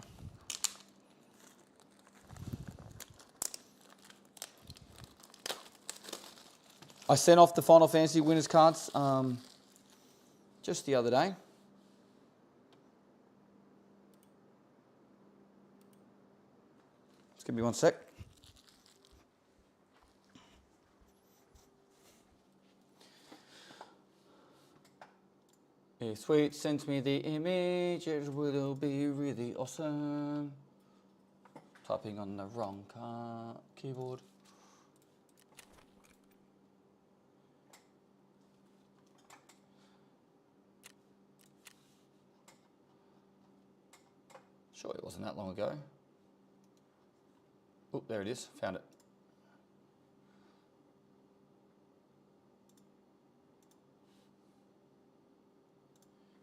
I sent off the Final Fantasy winners cards just the other day. Just give me 1 sec. If Sweet sends me the image, it will be really awesome. Typing on the wrong keyboard. Sure, it wasn't that long ago. Oh, there it is. Found it.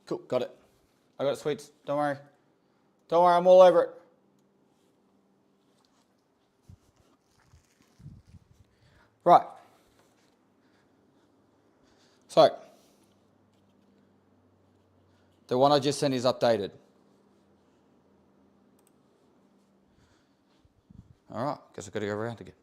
Cool, got it. I got it, Sweets. Don't worry. Don't worry, I'm all over it. Right. So, the one I just sent is updated. All right, guess I've got to go around again.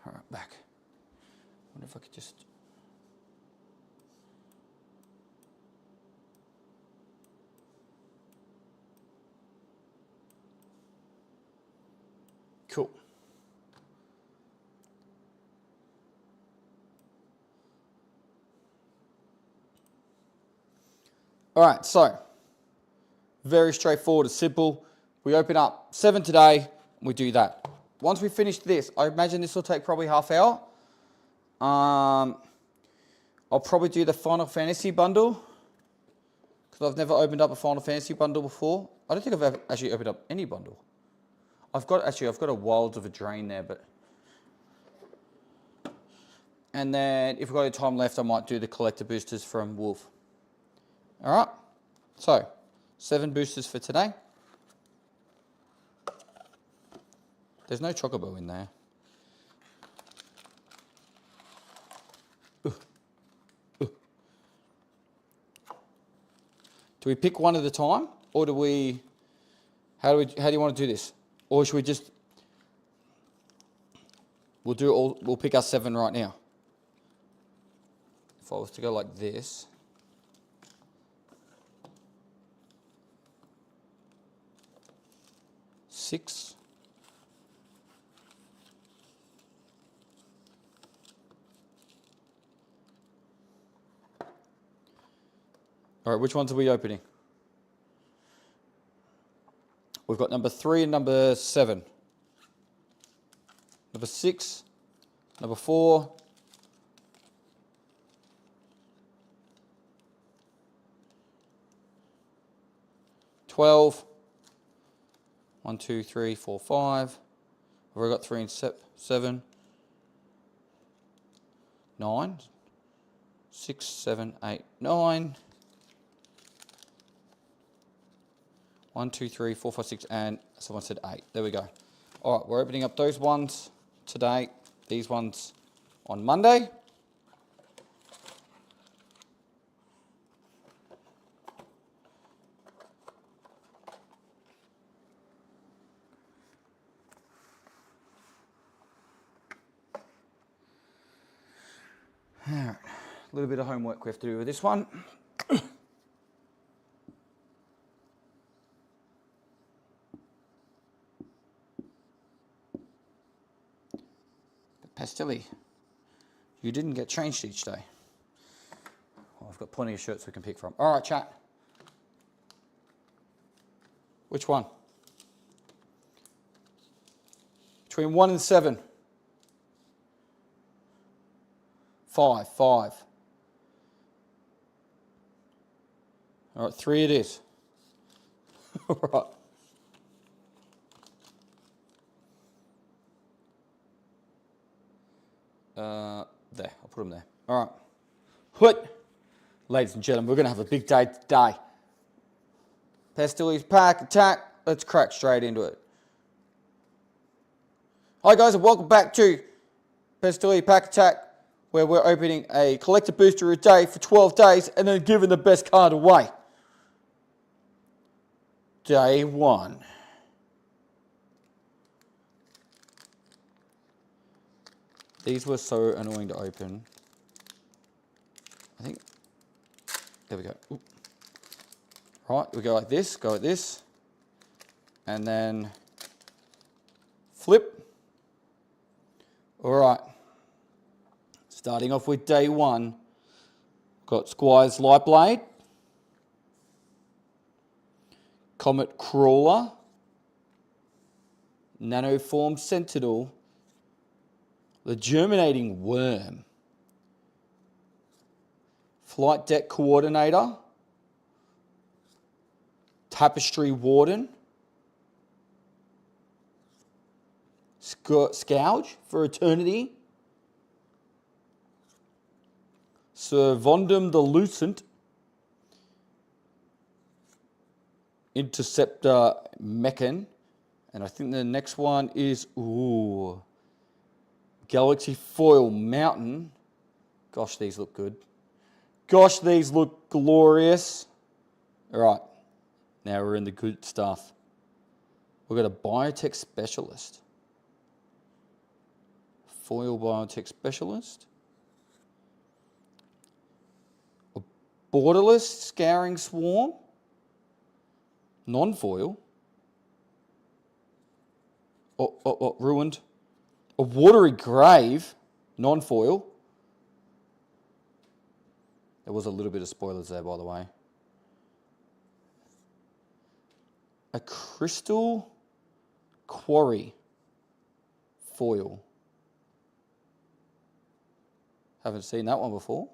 All right, back. I wonder if I could just... Cool. All right, so very straightforward, it's simple. We open up 7 today, and we do that. Once we finish this, I imagine this will take probably half hour. I'll probably do the Final Fantasy bundle, because I've never opened up a Final Fantasy bundle before. I don't think I've ever actually opened up any bundle. I've got a Wilds of a Drain there, but... And then, if we've got any time left, I might do the collector boosters from Wolf. All right, so 7 boosters for today. There's no chocobo in there. Do we pick one at a time, or do we? How do you want to do this? Or should we just? We'll pick our 7 right now. If I was to go like this. Six. All right, which ones are we opening? We've got number 3 and number 7. Number 6, number 4. $12. 1, 2, 3, 4, 5. I've already got 3 and 7. 9. 6, 7, 8, 9. 1, 2, 3, 4, 5, 6, and someone said 8. There we go. All right, we're opening up those ones today. These ones on Monday. All right, a little bit of homework we have to do with this one. Pestily, you didn't get changed each day. Well, I've got plenty of shirts we can pick from. All right, chat. Which one? Between 1 and 7. 5. All right, 3 it is. All right. There, I'll put them there. All right. What? Ladies and gentlemen, we're going to have a big day today. Pestyly's pack attack. Let's crack straight into it. Hi guys, and welcome back to Pestily pack attack, where we're opening a collector booster a day for 12 days and then giving the best card away. Day 1. These were so annoying to open. I think, there we go. Ooh. Right, we go like this, and then flip. All right, starting off with day 1, got Squire's Lightblade, Comet Crawler, Nanoform Sentinel, the Germinating Worm, Flight Deck Coordinator, Tapestry Warden, Scourge for Eternity, Servondum the Lucent, Interceptor Mechan, and I think the next one is, Galaxy Foil Mountain. Gosh, these look good. Gosh, these look glorious. All right, now we're in the good stuff. We've got a Biotech Specialist. Foil Biotech Specialist. A Borderless Scouring Swarm. Non-foil. Ruined. A Watery Grave, non-foil. There was a little bit of spoilers there, by the way. A Crystal Quarry, foil. Haven't seen that one before.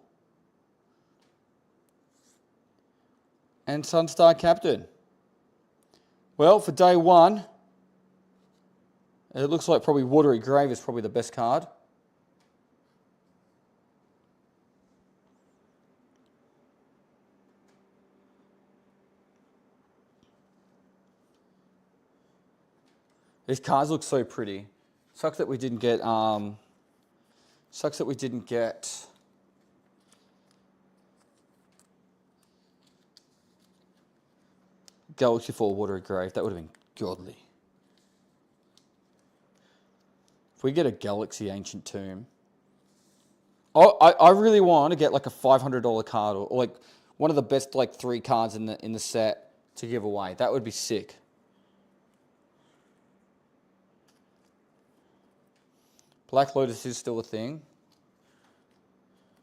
And Sunstar Captain. Well, for day 1, it looks like probably Watery Grave is probably the best card. These cards look so pretty. Sucks that we didn't get, Galaxy 4 Watery Grave. That would have been godly. If we get a Galaxy Ancient Tomb. Oh, I really want to get like a $500 card or like one of the best like 3 cards in the set to give away. That would be sick. Black Lotus is still a thing.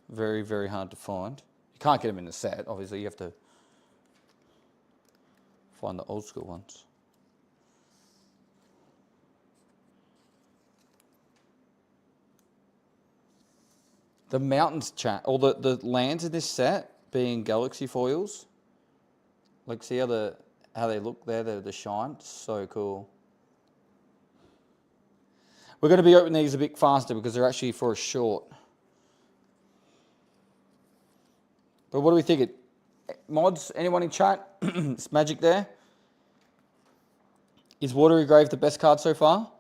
Very, very hard to find. You can't get them in the set, obviously. You have to find the old school ones. The mountains chat, all the lands in this set being galaxy foils. Like, see how they look there, the shine? So cool. We're going to be opening these a bit faster because they're actually for a short. But what do we think? Mods, anyone in chat? It's magic there. Is Watery Grave the best card so far?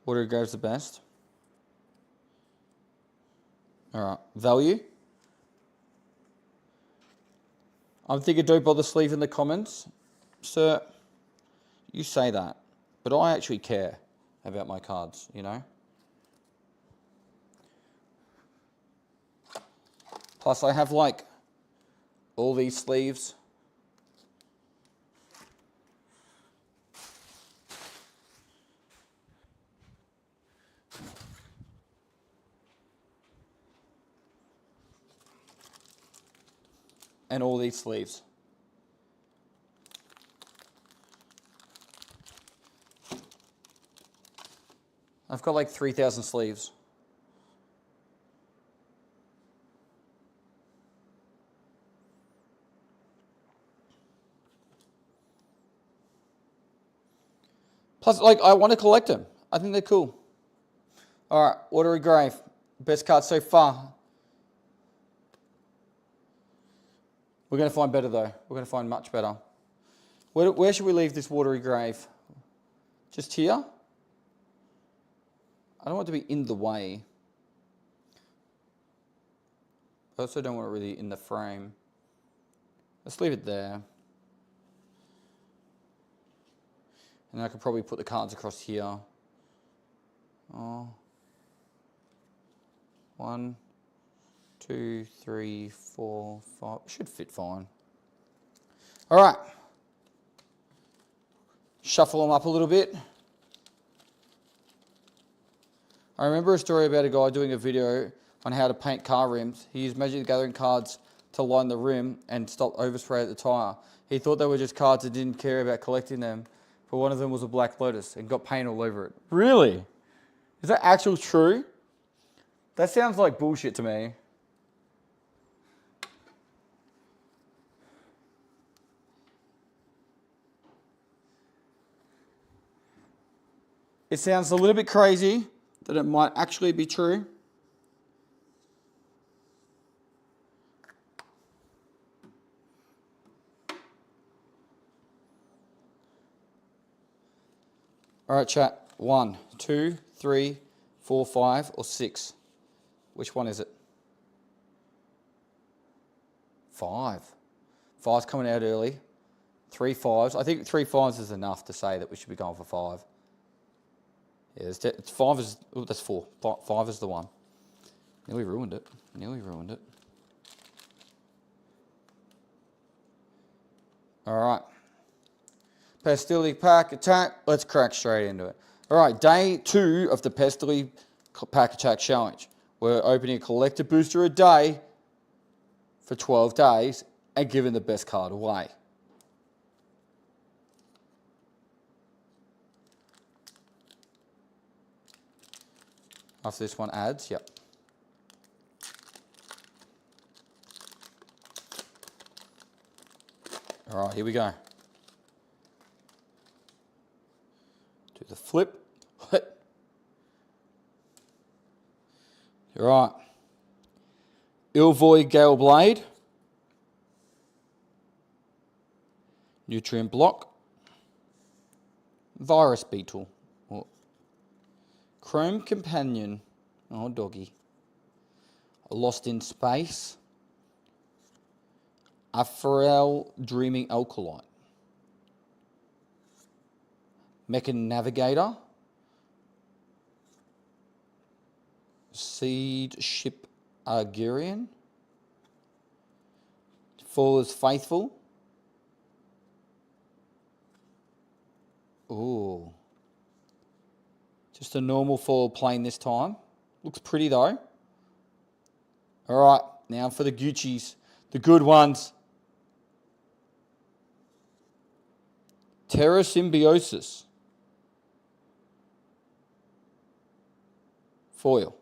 Watery Grave's the best. All right, value. I'm thinking don't bother sleeve in the comments. Sir, you say that, but I actually care about my cards, you know? Plus I have like all these sleeves. And all these sleeves. I've got like 3,000 sleeves. Plus, like, I want to collect them. I think they're cool. All right, Watery Grave. Best card so far. We're going to find better, though. We're going to find much better. Where should we leave this Watery Grave? Just here? I don't want it to be in the way. I also don't want it really in the frame. Let's leave it there. And I could probably put the cards across here. Oh. 1, 2, 3, 4, 5. Should fit fine. All right. Shuffle them up a little bit. I remember a story about a guy doing a video on how to paint car rims. He used Magic the Gathering cards to line the rim and stop overspray at the tyre. He thought they were just cards and didn't care about collecting them, but one of them was a Black Lotus and got paint all over it. Really? Is that actually true? That sounds like bullshit to me. It sounds a little bit crazy that it might actually be true. All right, chat. 1, 2, 3, 4, 5, or 6. Which one is it? 5. 5's coming out early. 3 5s. I think 3 5s is enough to say that we should be going for 5. Yeah, it's 5 is, oh, that's 4. 5 is the one. Nearly ruined it. Nearly ruined it. All right. Pestily pack attack. Let's crack straight into it. All right, day 2 of the Pestily pack attack challenge. We're opening a collector booster a day for 12 days and giving the best card away. After this one adds, yep. All right, here we go. Do the flip. All right. Ilvoy Gale Blade. Nutrient Block. Virus Beetle. Oh. Chrome Companion. Oh, doggy. Lost in Space. Apharel Dreaming Alkalite. Mechan Navigator. Seed Ship Argurian. Faller's Faithful. Ooh. Just a normal foil plain this time. Looks pretty though. All right, now for the Gucci's, the good ones. Terra Symbiosis. Foil.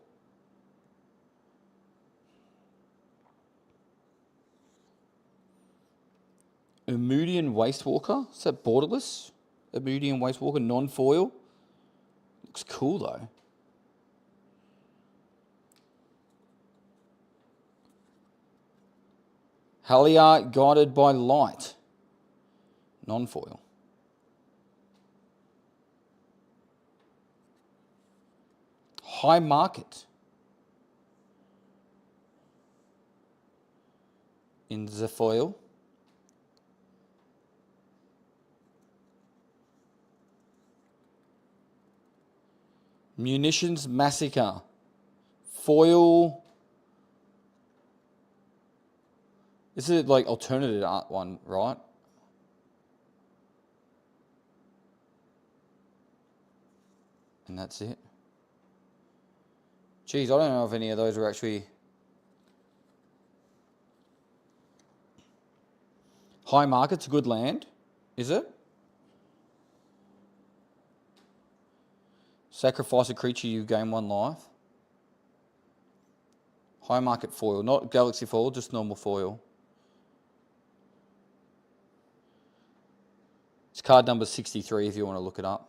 Emudian Wastewalker. Is that borderless? Emudian Wastewalker, non-foil. Looks cool though. Halliard Guided by Light. Non-foil. High Market. In the foil. Munitions Massacre. Foil. This is like alternative art one, right? And that's it. Geez, I don't know if any of those are actually... High Market's a good land, is it? Sacrifice a creature, you gain 1 life. High Market foil, not Galaxy foil, just normal foil. It's card number 63 if you want to look it up.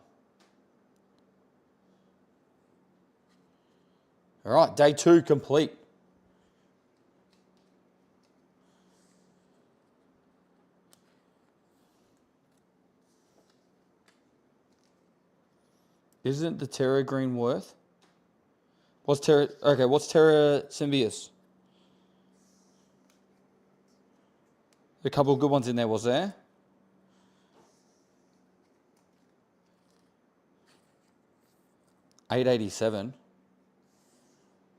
All right, day 2 complete. Isn't the Terra Green worth? What's Terra? Okay, what's Terra Symbios? A couple of good ones in there, was there? $887.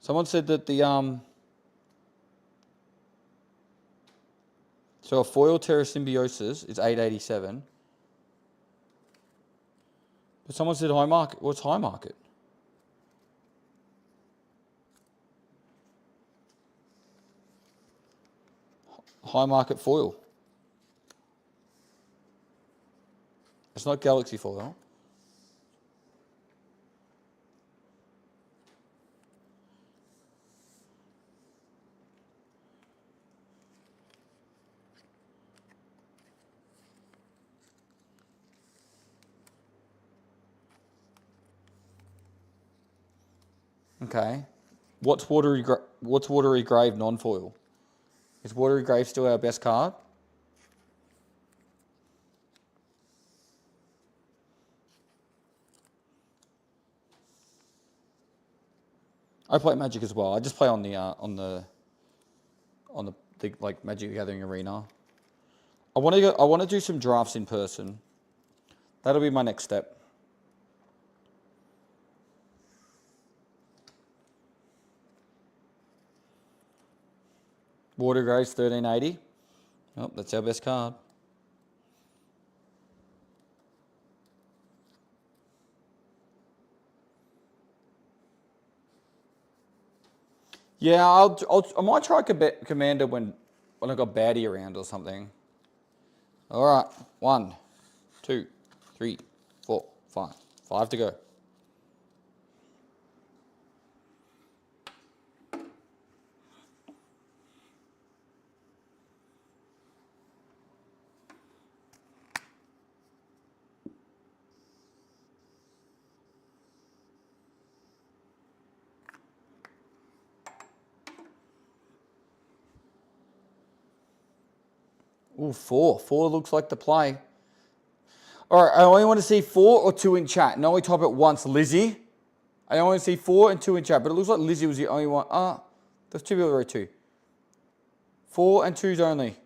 Someone said that the so a foil Terra Symbiosis is $887. But someone said high market. What's high market? High market foil. It's not Galaxy foil. Okay. What's Watery Grave non-foil? Is Watery Grave still our best card? I play Magic as well. I just play on the like Magic the Gathering arena. I want to do some drafts in person. That'll be my next step. Water Graves 1380. Oh, that's our best card. Yeah, I might try Commander when I got Baddie around or something. All right, 1, 2, 3, 4, 5. 5 to go. Ooh, 4. 4 looks like the play. All right, I only want to see 4 or 2 in chat. No, we type it once, Lizzie. I only see 4 and 2 in chat, but it looks like Lizzie was the only one. There's 2 people that wrote 2. 4 and 2s only.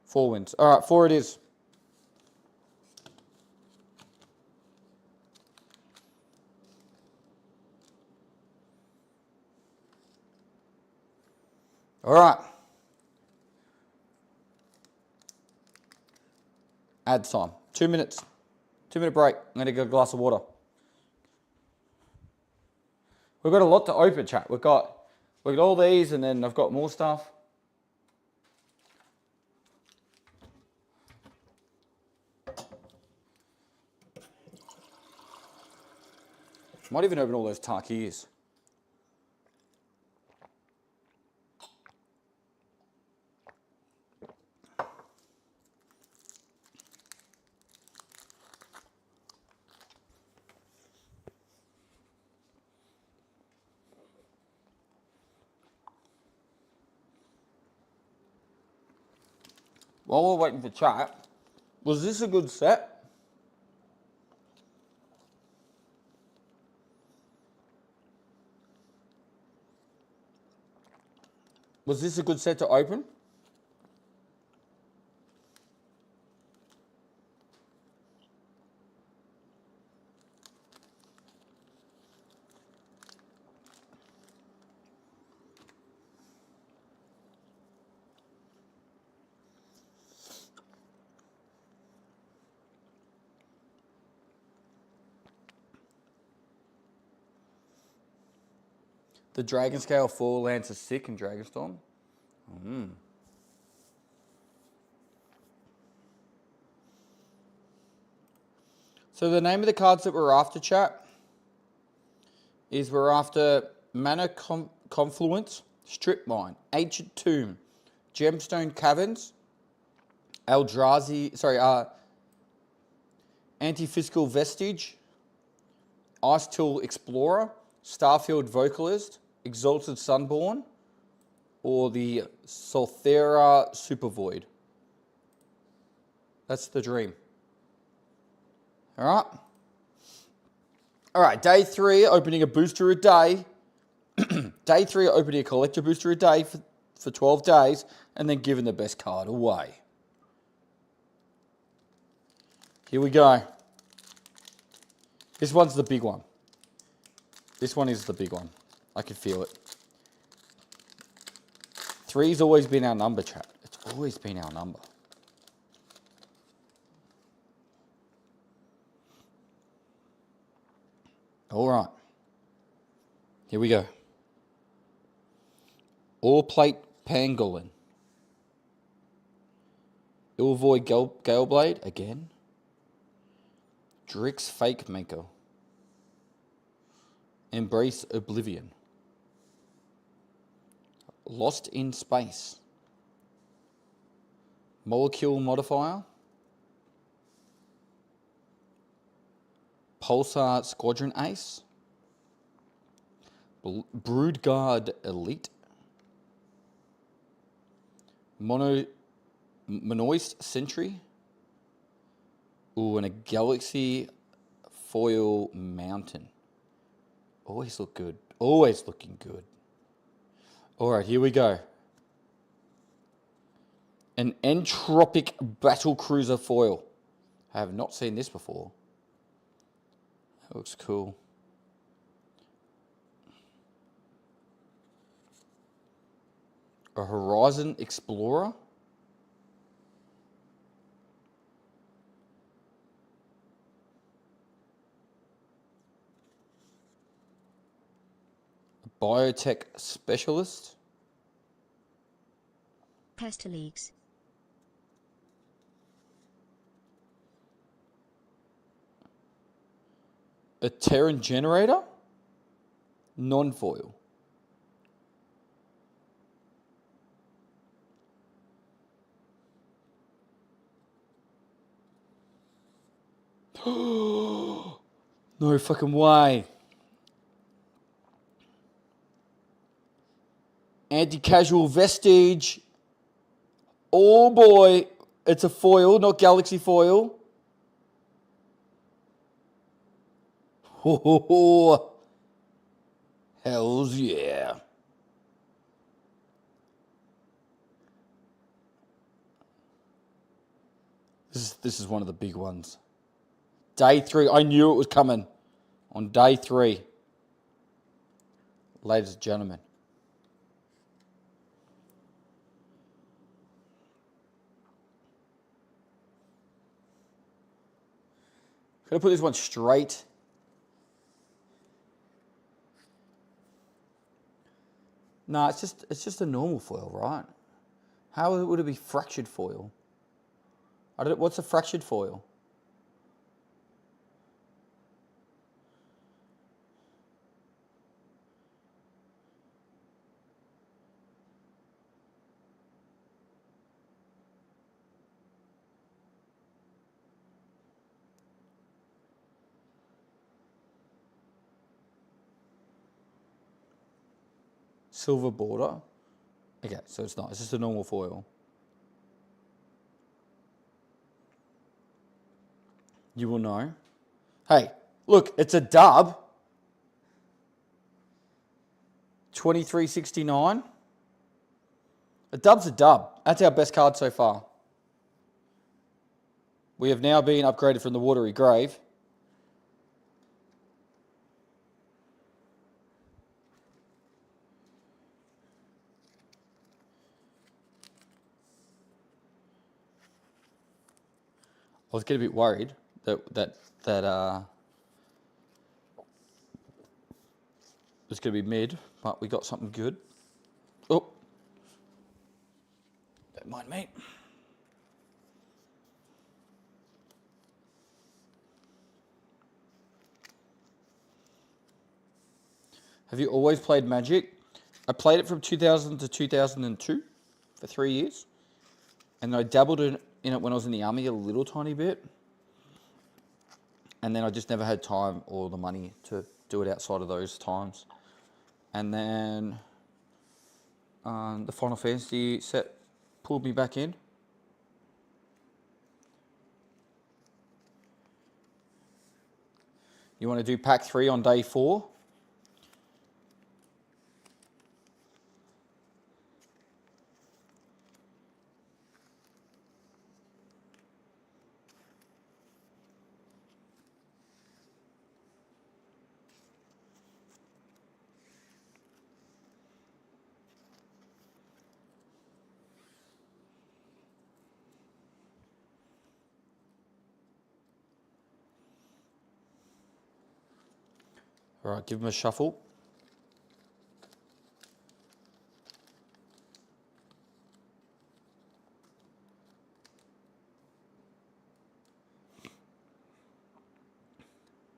4 wins. All right, 4 it is. All right. Ad time. 2 minutes. 2-minute break. I'm going to get a glass of water. We've got a lot to open, chat. We've got all these, and then I've got more stuff. Might even open all those Tarkis. While we're waiting for chat, was this a good set? Was this a good set to open? The Dragon Scale 4 lands are sick in Dragonstorm. So the name of the cards that we're after, chat, is we're after Mana Confluence, Strip Mine, Ancient Tomb, Gemstone Caverns, Anti-Fiscal Vestige, Ice Tool Explorer, Starfield Vocalist, Exalted Sunborn, or the Solthera Supervoid. That's the dream. All right. All right, day 3, opening a booster a day. Day 3, opening a collector booster a day for 12 days, and then giving the best card away. Here we go. This one's the big one. This one is the big one. I can feel it. 3's always been our number, chat. It's always been our number. All right. Here we go. Ore Plate Pangolin. Ilvoid Galeblade again. Drix Fake Maker. Embrace Oblivion. Lost in Space. Molecule Modifier. Pulsar Squadron Ace. Broodguard Elite. Monoist Sentry. Ooh, and a Galaxy Foil Mountain. Always look good. Always looking good. All right, here we go. An Entropic Battlecruiser Foil. I have not seen this before. That looks cool. A Horizon Explorer. A Biotech Specialist. Pestily. A Terran Generator. Non-foil. No fucking way. Anti-casual vestige. Oh boy. It's a foil, not galaxy foil. Oh, hells yeah. This is one of the big ones. Day 3. I knew it was coming on day 3. Ladies and gentlemen. Could I put this one straight? No, it's just a normal foil, right? How would it be fractured foil? What's a fractured foil? Silver border. Okay, so it's not. It's just a normal foil. You will know. Hey, look, it's a dub. 23.69. A dub's a dub. That's our best card so far. We have now been upgraded from the Watery Grave. I was getting a bit worried that it's going to be mid, but we got something good. Oh, don't mind me. Have you always played Magic? I played it from 2000 to 2002 for 3 years, and I dabbled in it when I was in the army a little tiny bit, and then I just never had time or the money to do it outside of those times. And then the Final Fantasy set pulled me back in. You want to do pack 3 on day 4? All right, give them a shuffle.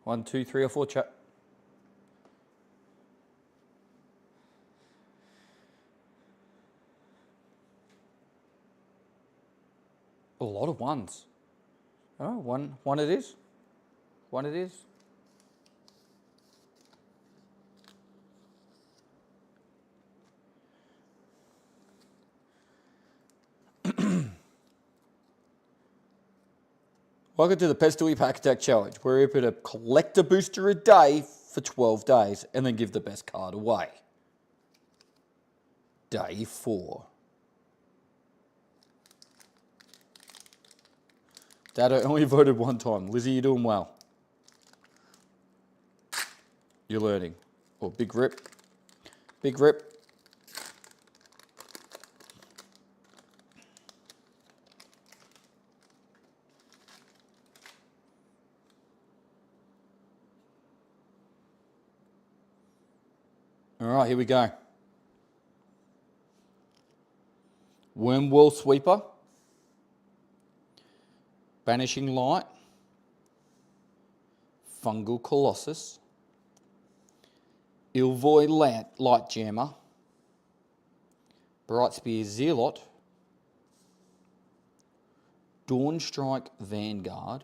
One, two, three, or four, chat. A lot of ones. Oh, one it is. One it is. Welcome to the Pestily Pack Attack Challenge. We're able to collect a booster a day for 12 days and then give the best card away. Day 4. Dad, I only voted one time. Lizzie, you're doing well. You're learning. Oh, big rip. Big rip. All right, here we go. Wormwall Sweeper. Banishing Light. Fungal Colossus. Ilvoy Light Jammer. Brightspear Zealot. Dawnstrike Vanguard.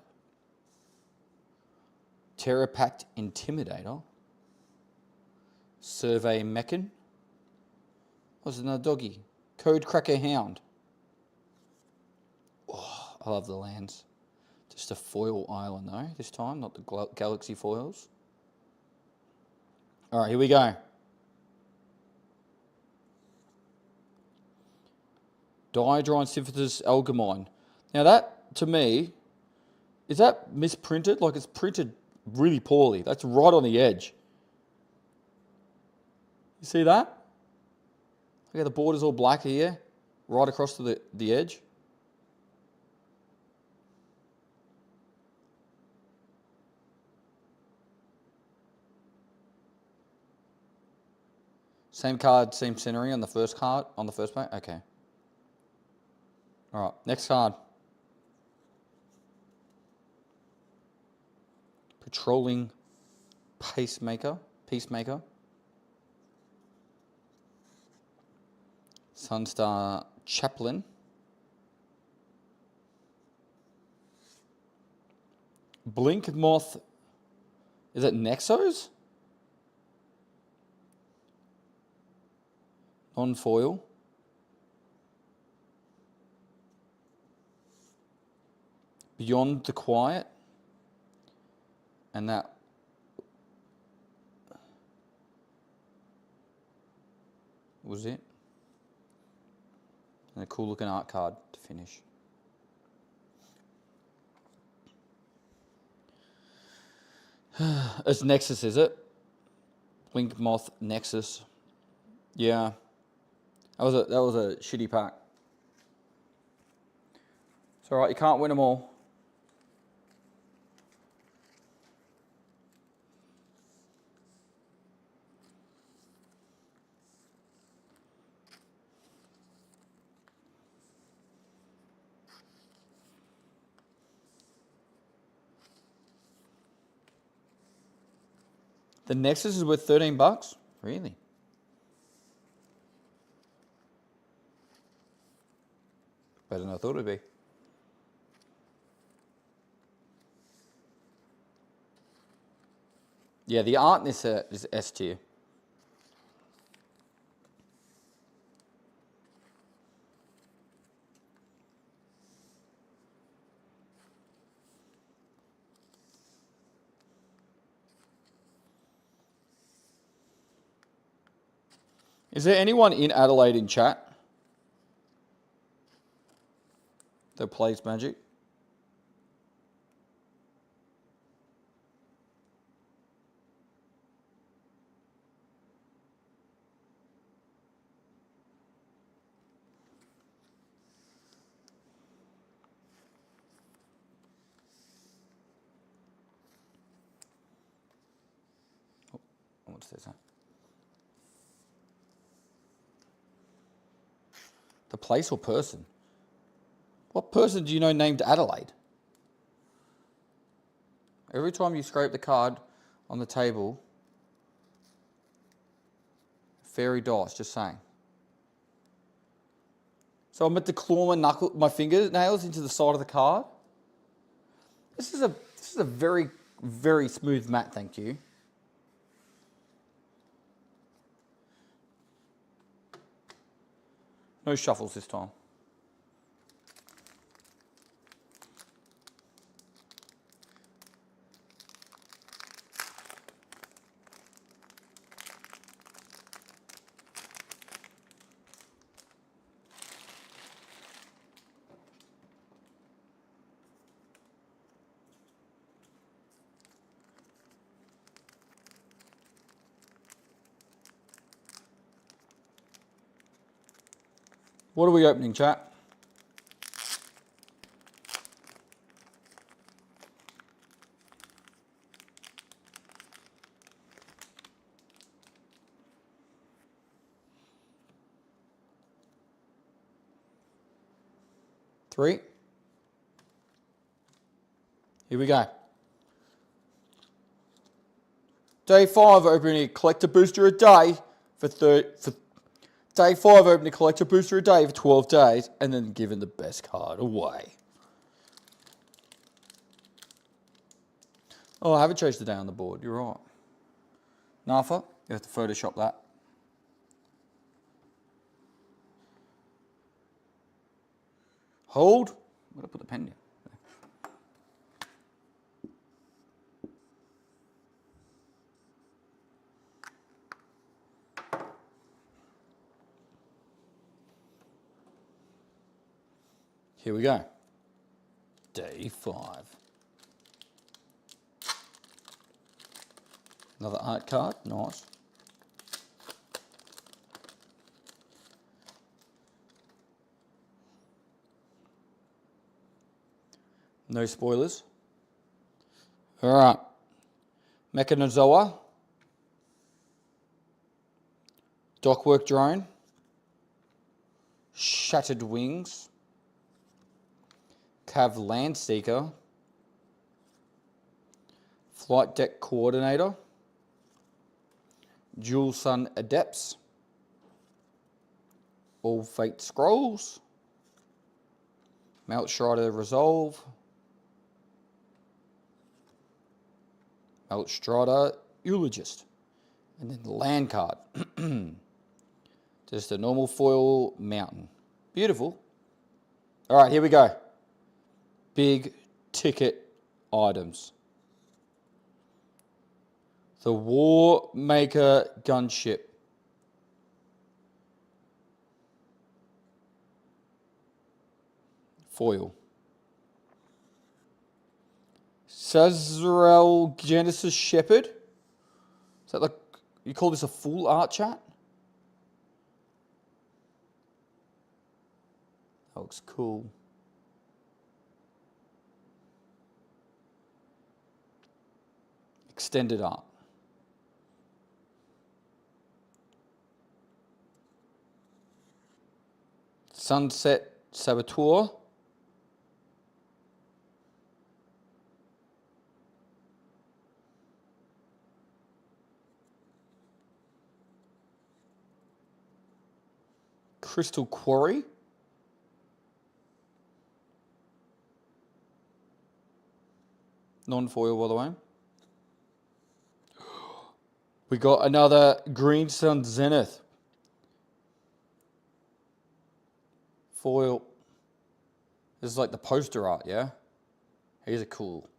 Terrapact Intimidator. Survey Mechan. What's another doggy? Code Cracker Hound. Oh, I love the lands. Just a foil island though, this time, not the galaxy foils. All right, here we go. Diadrine Symphysis Algamine. Now that, to me, is that misprinted? Like it's printed really poorly. That's right on the edge. You see that? Look how the border's all black here, right across to the edge. Same card, same scenery on the first card, on the first pack? Okay. All right, next card. Patrolling Peacemaker. Sunstar Chaplain. Blink Moth. Is it Nexos? Non-foil. Beyond the Quiet. And that was it. And a cool looking art card to finish. It's Nexus, is it? Blink Moth Nexus. Yeah. That was a shitty pack. It's alright, you can't win them all. The Nexus is worth $13? Really? Better than I thought it'd be. Yeah, the art in this set is S tier. Is there anyone in Adelaide in chat that plays Magic? Oh, what's this? The place or person? What person do you know named Adelaide? Every time you scrape the card on the table, fairy dice, just saying. So I'm meant to claw my fingernails into the side of the card. This is a very, very smooth mat, thank you. No shuffles this time. What are we opening, chat? Three. Here we go. Day 5, opening a collector booster a day for Day 5, open a collector booster a day for 12 days, and then giving the best card away. Oh, I haven't changed the day on the board. You're right. Nafa, you have to Photoshop that. Hold. I'm going to put the pen down. Here we go. Day 5. Another art card. Nice. No spoilers. All right. Mechanozoa. Dockwork drone. Shattered wings. Cav land seeker. Flight deck coordinator. Dual sun adepts. All fate scrolls. Mount Strider resolve. Mount Strider eulogist. And then the land card. Just a normal foil mountain. Beautiful. All right, here we go. Big ticket items. The War Maker gunship. Foil. Sazrael Genesis Shepherd. Is that like, you call this a full art chat? That looks cool. Extended art. Sunset Saboteur. Crystal Quarry. Non-foil, by the way. We got another Green Sun Zenith. Foil. This is like the poster art, yeah? These are cool.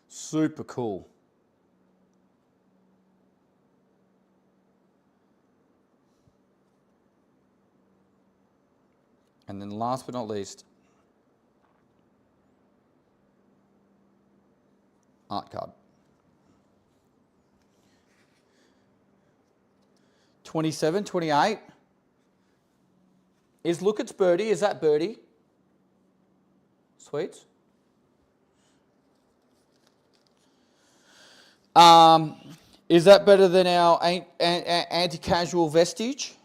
Super cool. And then last but not least, art card. 27, 28. Look, it's Birdie. Is that Birdie? Sweet. Is that better than our anti-casual vestige?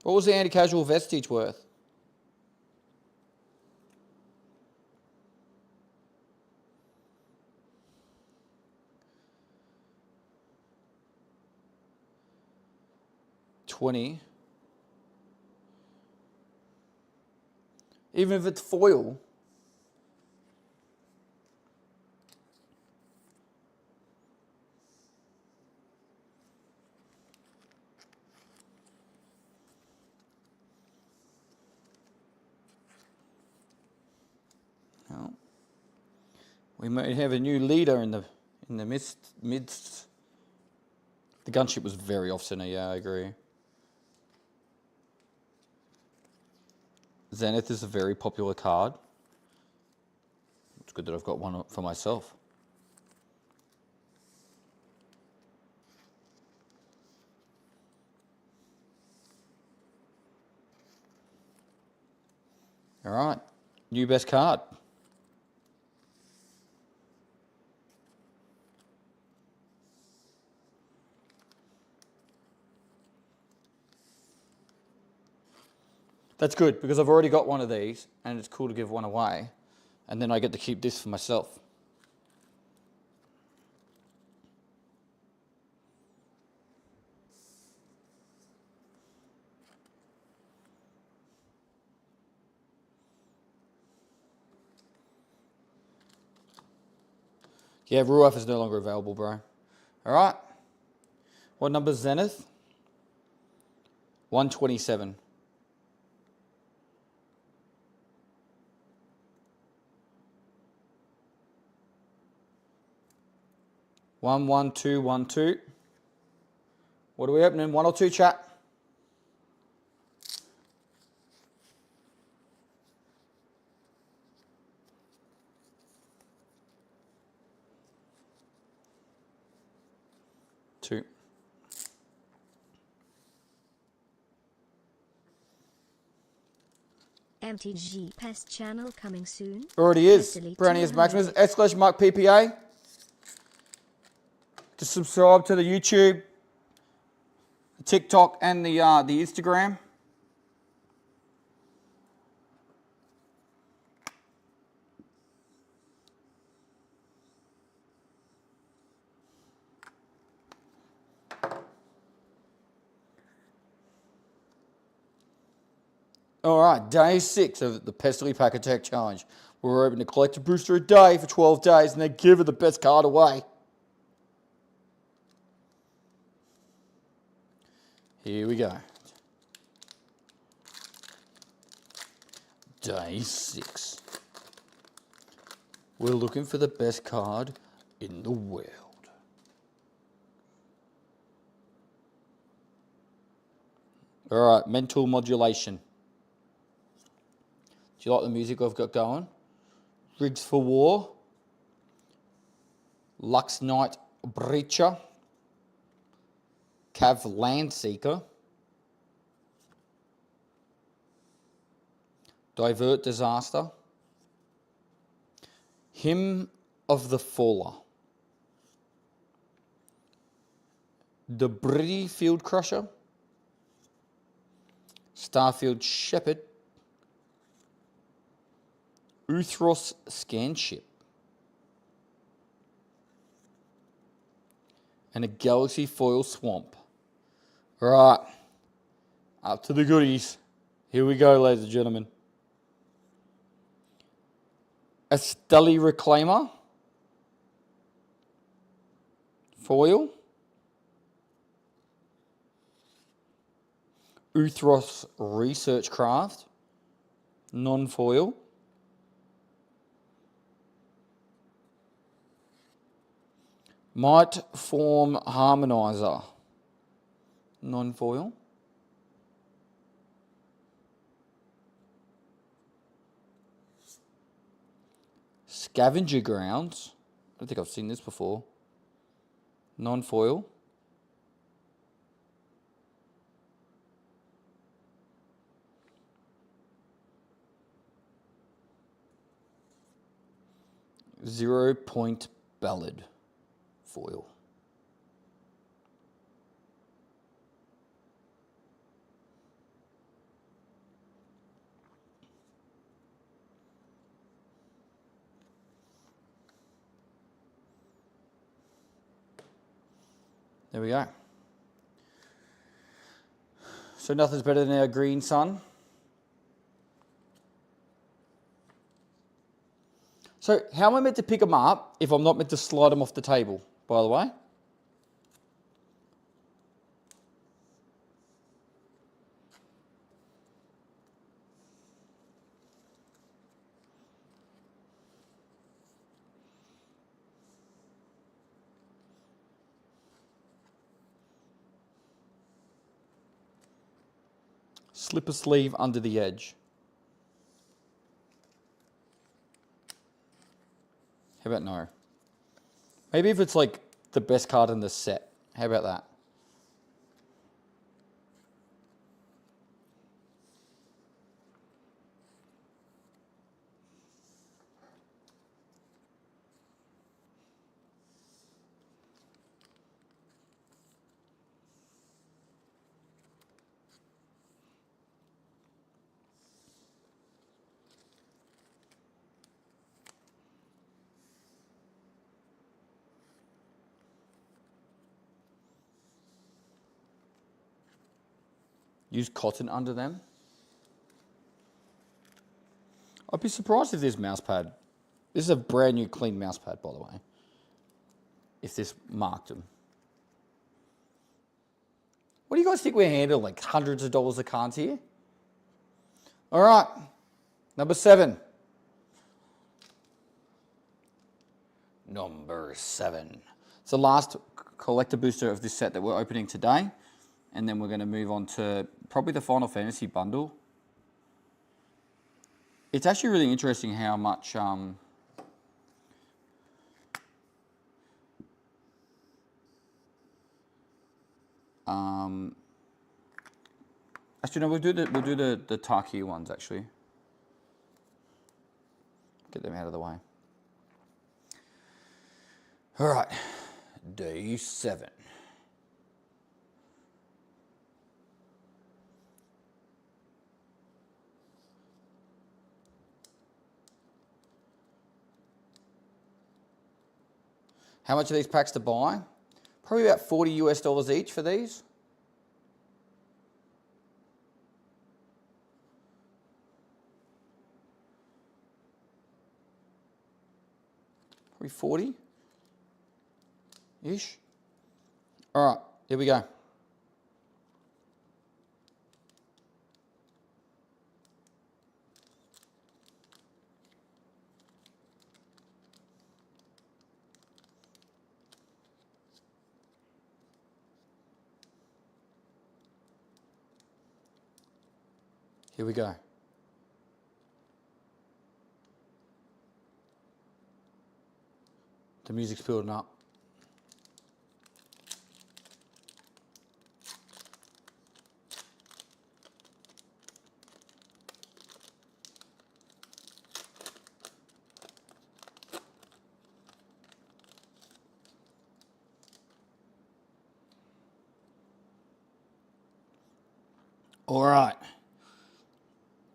What was the anti-casual vestige worth? $20. Even if it's foil. Well, we might have a new leader in the midst. The gunship was very off-center, yeah, I agree. Zenith is a very popular card. It's good that I've got one for myself. All right, new best card. That's good, because I've already got one of these, and it's cool to give one away, and then I get to keep this for myself. Yeah, Ruaf is no longer available, bro. All right. What number's Zenith? 127. 1, 1, 2, 1, 2. What are we opening? 1 or 2, chat? Two. MTG Pest channel coming soon. Already is. Pestily Brownie is 200. Maximus. ! Mark PPA. To subscribe to the YouTube, the TikTok, and the Instagram. All right, day 6 of the Pestily Pack Attack Challenge. We're open to collect a booster a day for 12 days and then give her the best card away. Here we go. Day 6. We're looking for the best card in the world. All right, mental modulation. Do you like the music I've got going? Rigs for War. Lux Knight Breacher. Cav Landseeker. Divert Disaster. Hymn of the Faller. Debris Field Crusher. Starfield Shepherd. Uthros Scanship. And a Galaxy Foil Swamp. Right, up to the goodies. Here we go, ladies and gentlemen. Pestily Reclaimer. Foil. Uthros Researchcraft. Non-foil. Might Form Harmonizer. Non-foil. Scavenger Grounds. I don't think I've seen this before. Non-foil. Zero Point Ballad. Foil. There we go. So nothing's better than our green sun. So how am I meant to pick them up if I'm not meant to slide them off the table, by the way? Slip a sleeve under the edge. How about no? Maybe if it's like the best card in the set. How about that? Use cotton under them. I'd be surprised if this mouse pad, this is a brand new clean mouse pad, by the way, if this marked them. What do you guys think we're handling? Like hundreds of dollars of cards here? All right, number 7. Number 7. It's the last collector booster of this set that we're opening today. And then we're going to move on to probably the Final Fantasy bundle. It's actually really interesting how much... actually, no, we'll do the Tarkov ones, actually. Get them out of the way. All right, day 7. How much are these packs to buy? Probably about $40 US each for these. Probably 40-ish. All right, here we go. Here we go. The music's building up. All right.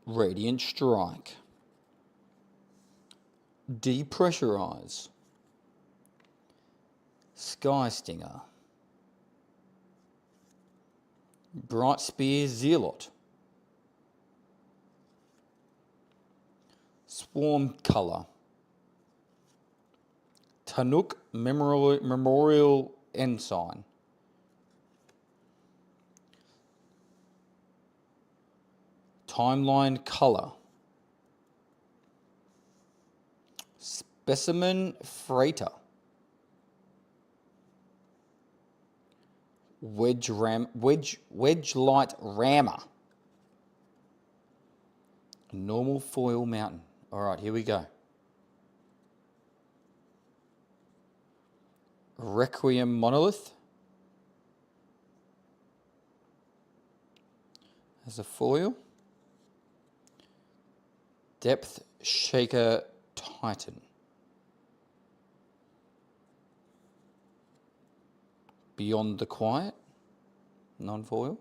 Radiant Strike. Depressurize. Sky Stinger. Bright Spear Zealot. Swarm Color. Tanuk Memorial Ensign. Timeline Color. Specimen Freighter. Wedge Light Rammer. Normal Foil Mountain. All right, here we go. Requiem Monolith. As a foil. Depth Shaker Titan. Beyond the Quiet. Non-foil.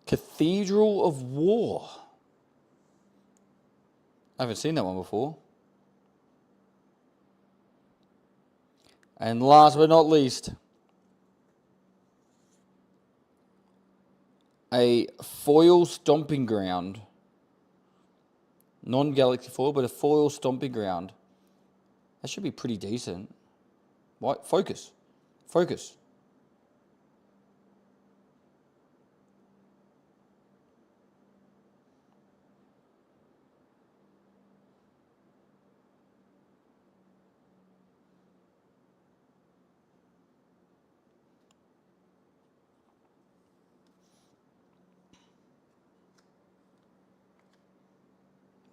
Cathedral of War. I haven't seen that one before. And last but not least, a foil stomping ground. Non-galaxy foil, but a foil stomping ground. That should be pretty decent. What? Focus. Focus.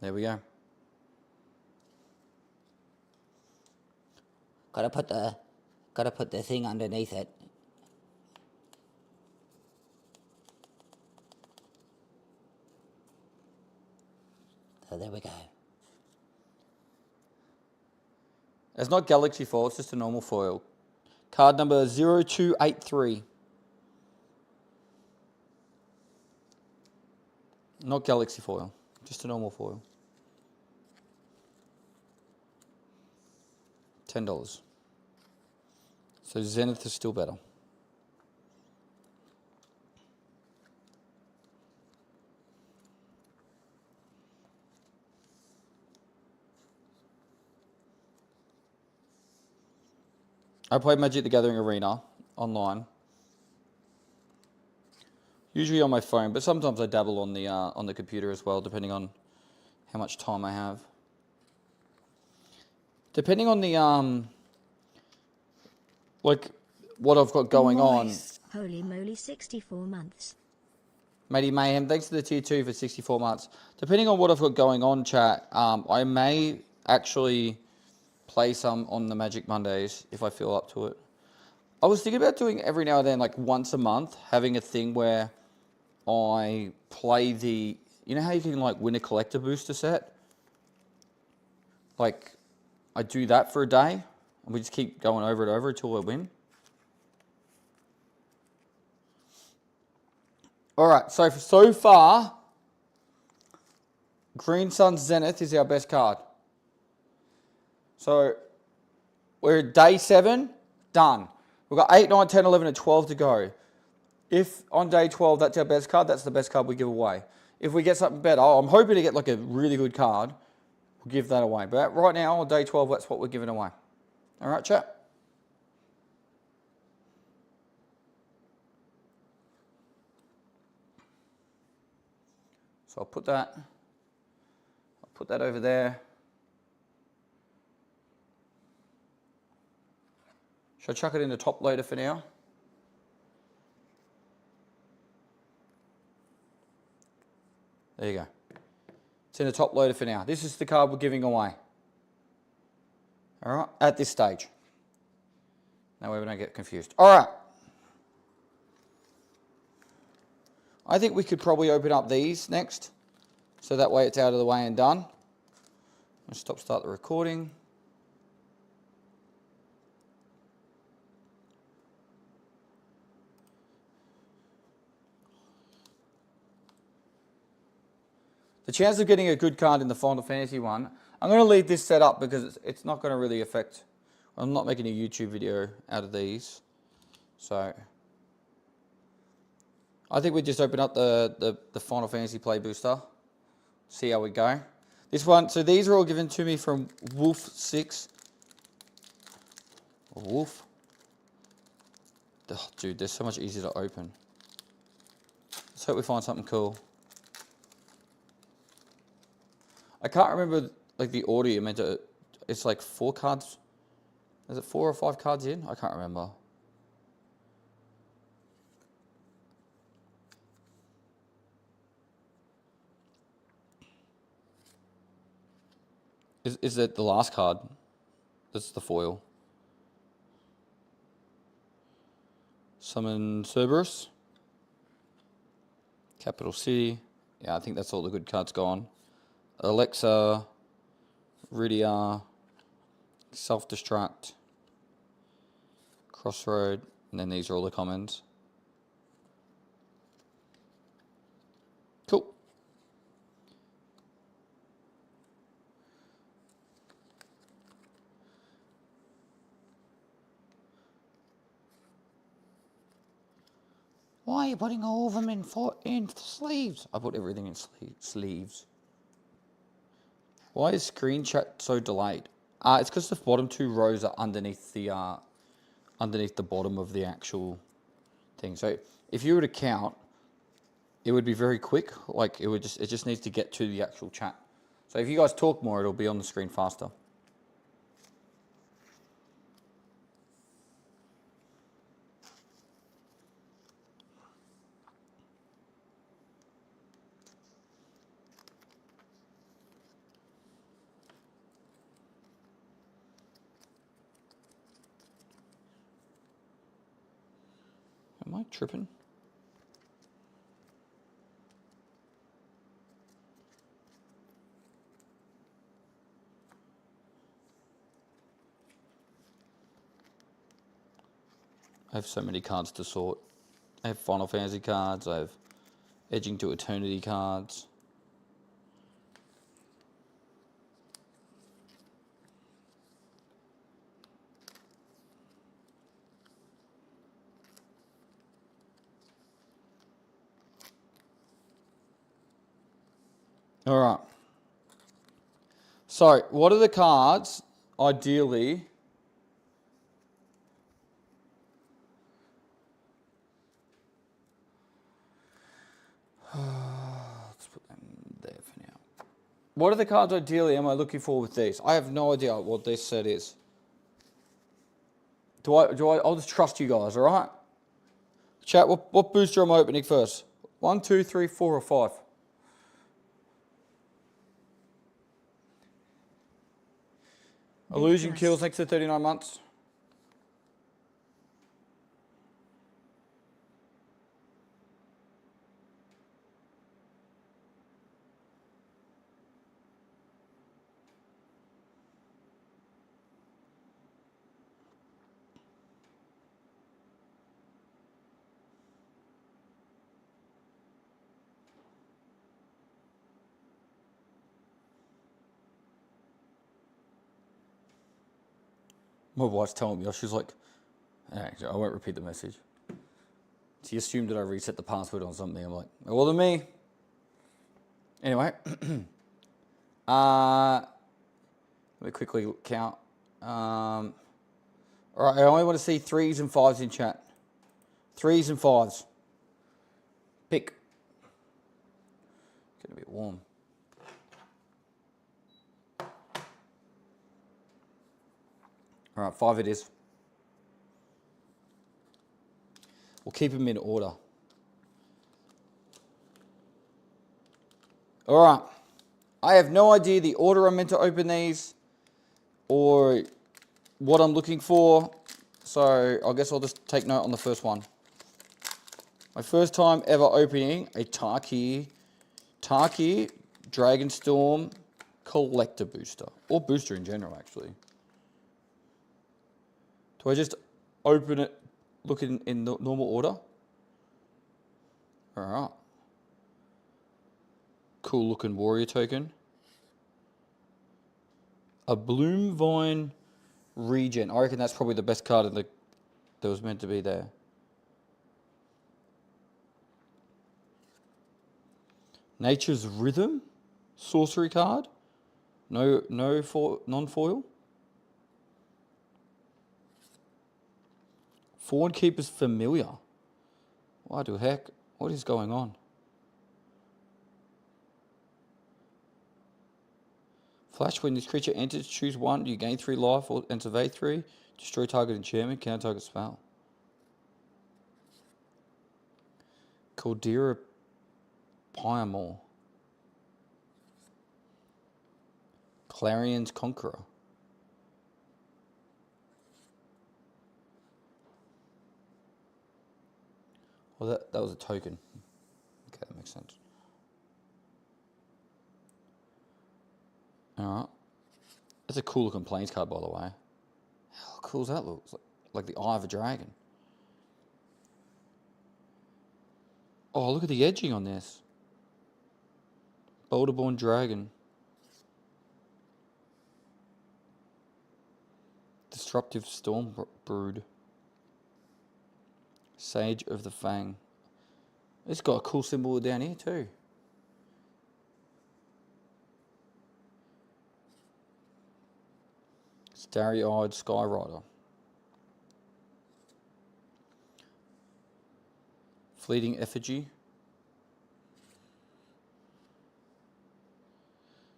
There we go. Gotta put the thing underneath it. So there we go. It's not galaxy foil, it's just a normal foil. Card number 0283. Not galaxy foil, just a normal foil. $10. So Zenith is still better. I play Magic the Gathering Arena online. Usually on my phone, but sometimes I dabble on the computer as well, depending on how much time I have. depending on the like what I've got going on. Holy moly, 64 months. Matey Mayhem, thanks for the tier 2 for 64 months. Depending on what I've got going on, chat, I may actually play some on the Magic Mondays if I feel up to it. I was thinking about doing every now and then, like once a month, having a thing where I play the, you know how you can like win a collector booster set? Like, I do that for a day, and we just keep going over and over until I win. Alright, so far, Green Sun Zenith is our best card. So, we're at day 7, done. We've got 8, 9, 10, 11, and 12 to go. If on day 12 that's our best card, that's the best card we give away. If we get something better, I'm hoping to get like a really good card, we'll give that away. But right now, on day 12, that's what we're giving away. Alright, chat? So I'll put that over there. Should I chuck it in the top loader for now? There you go. It's in the top loader for now. This is the card we're giving away. All right, at this stage. That way we don't get confused. All right. I think we could probably open up these next. So that way it's out of the way and done. Let's start the recording. The chance of getting a good card in the Final Fantasy one, I'm going to leave this set up because it's not going to really affect, I'm not making a YouTube video out of these. So, I think we just open up the Final Fantasy Play Booster, see how we go. This one, so these are all given to me from Wolf6. Wolf. Oh, dude, they're so much easier to open. Let's hope we find something cool. I can't remember like the order you meant to. It's like 4 cards. Is it 4 or 5 cards in? I can't remember. Is it the last card? That's the foil. Summon Cerberus. Capital City. Yeah, I think that's all the good cards gone. Alexa, Rydia, Self-Destruct, Crossroad, and then these are all the commons. Cool. Why are you putting all of them in sleeves? I put everything in sleeves. Why is screen chat so delayed? It's because the bottom 2 rows are underneath the bottom of the actual thing. So if you were to count, it would be very quick. Like it just needs to get to the actual chat. So if you guys talk more, it'll be on the screen faster. Am I tripping? I have so many cards to sort. I have Final Fantasy cards, I have Edging to Eternity cards. All right. So, what are the cards, ideally, let's put them there for now. What are the cards ideally am I looking for with these? I have no idea what this set is. I'll just trust you guys, all right? Chat, what booster am I opening first? 1, 2, 3, 4, or 5? Illusion kills next to 39 months. My wife's telling me, she's like, actually, I won't repeat the message. She assumed that I reset the password on something. I'm like, it wasn't me. Anyway, let me quickly count. All right, I only want to see 3s and 5s in chat. 3s and 5s. Pick. Getting a bit warm. All right, 5 it is. We'll keep them in order. All right. I have no idea the order I'm meant to open these or what I'm looking for. So I guess I'll just take note on the first one. My first time ever opening a Tarkov Dragonstorm collector booster. Or booster in general, actually. Do I just open it, look in normal order? All right. Cool looking warrior token. A Bloom Vine Regen. I reckon that's probably the best card that was meant to be there. Nature's Rhythm. Sorcery card. Non-foil. Forward Keeper's Familiar. Why the heck? What is going on? Flash, when this creature enters, choose 1, you gain 3 life or and survey 3. Destroy target enchantment, counter target spell. Caldera Pyamore. Clarion's Conqueror. Well, that was a token. Okay, that makes sense. Alright. That's a cool looking planes card, by the way. How cool does that look? It's like the eye of a dragon. Oh, look at the edging on this. Boulderborn Dragon. Disruptive Storm Brood. Sage of the Fang. It's got a cool symbol down here too. Starry-eyed Skyrider. Fleeting Effigy.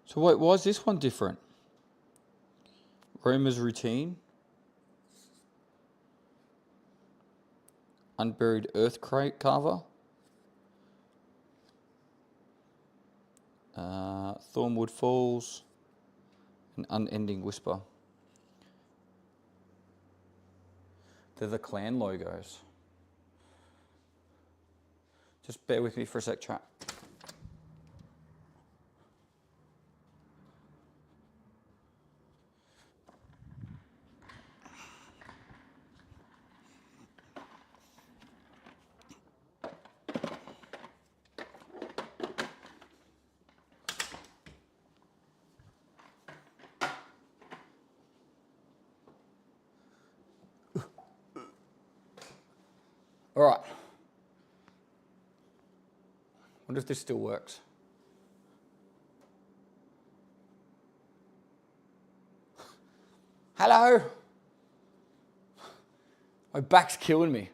So wait, why is this one different? Romer's Routine. Unburied Earth Carver. Thornwood Falls. And Unending Whisper. They're the clan logos. Just bear with me for a sec, chat. All right. Wonder if this still works. Hello. My back's killing me.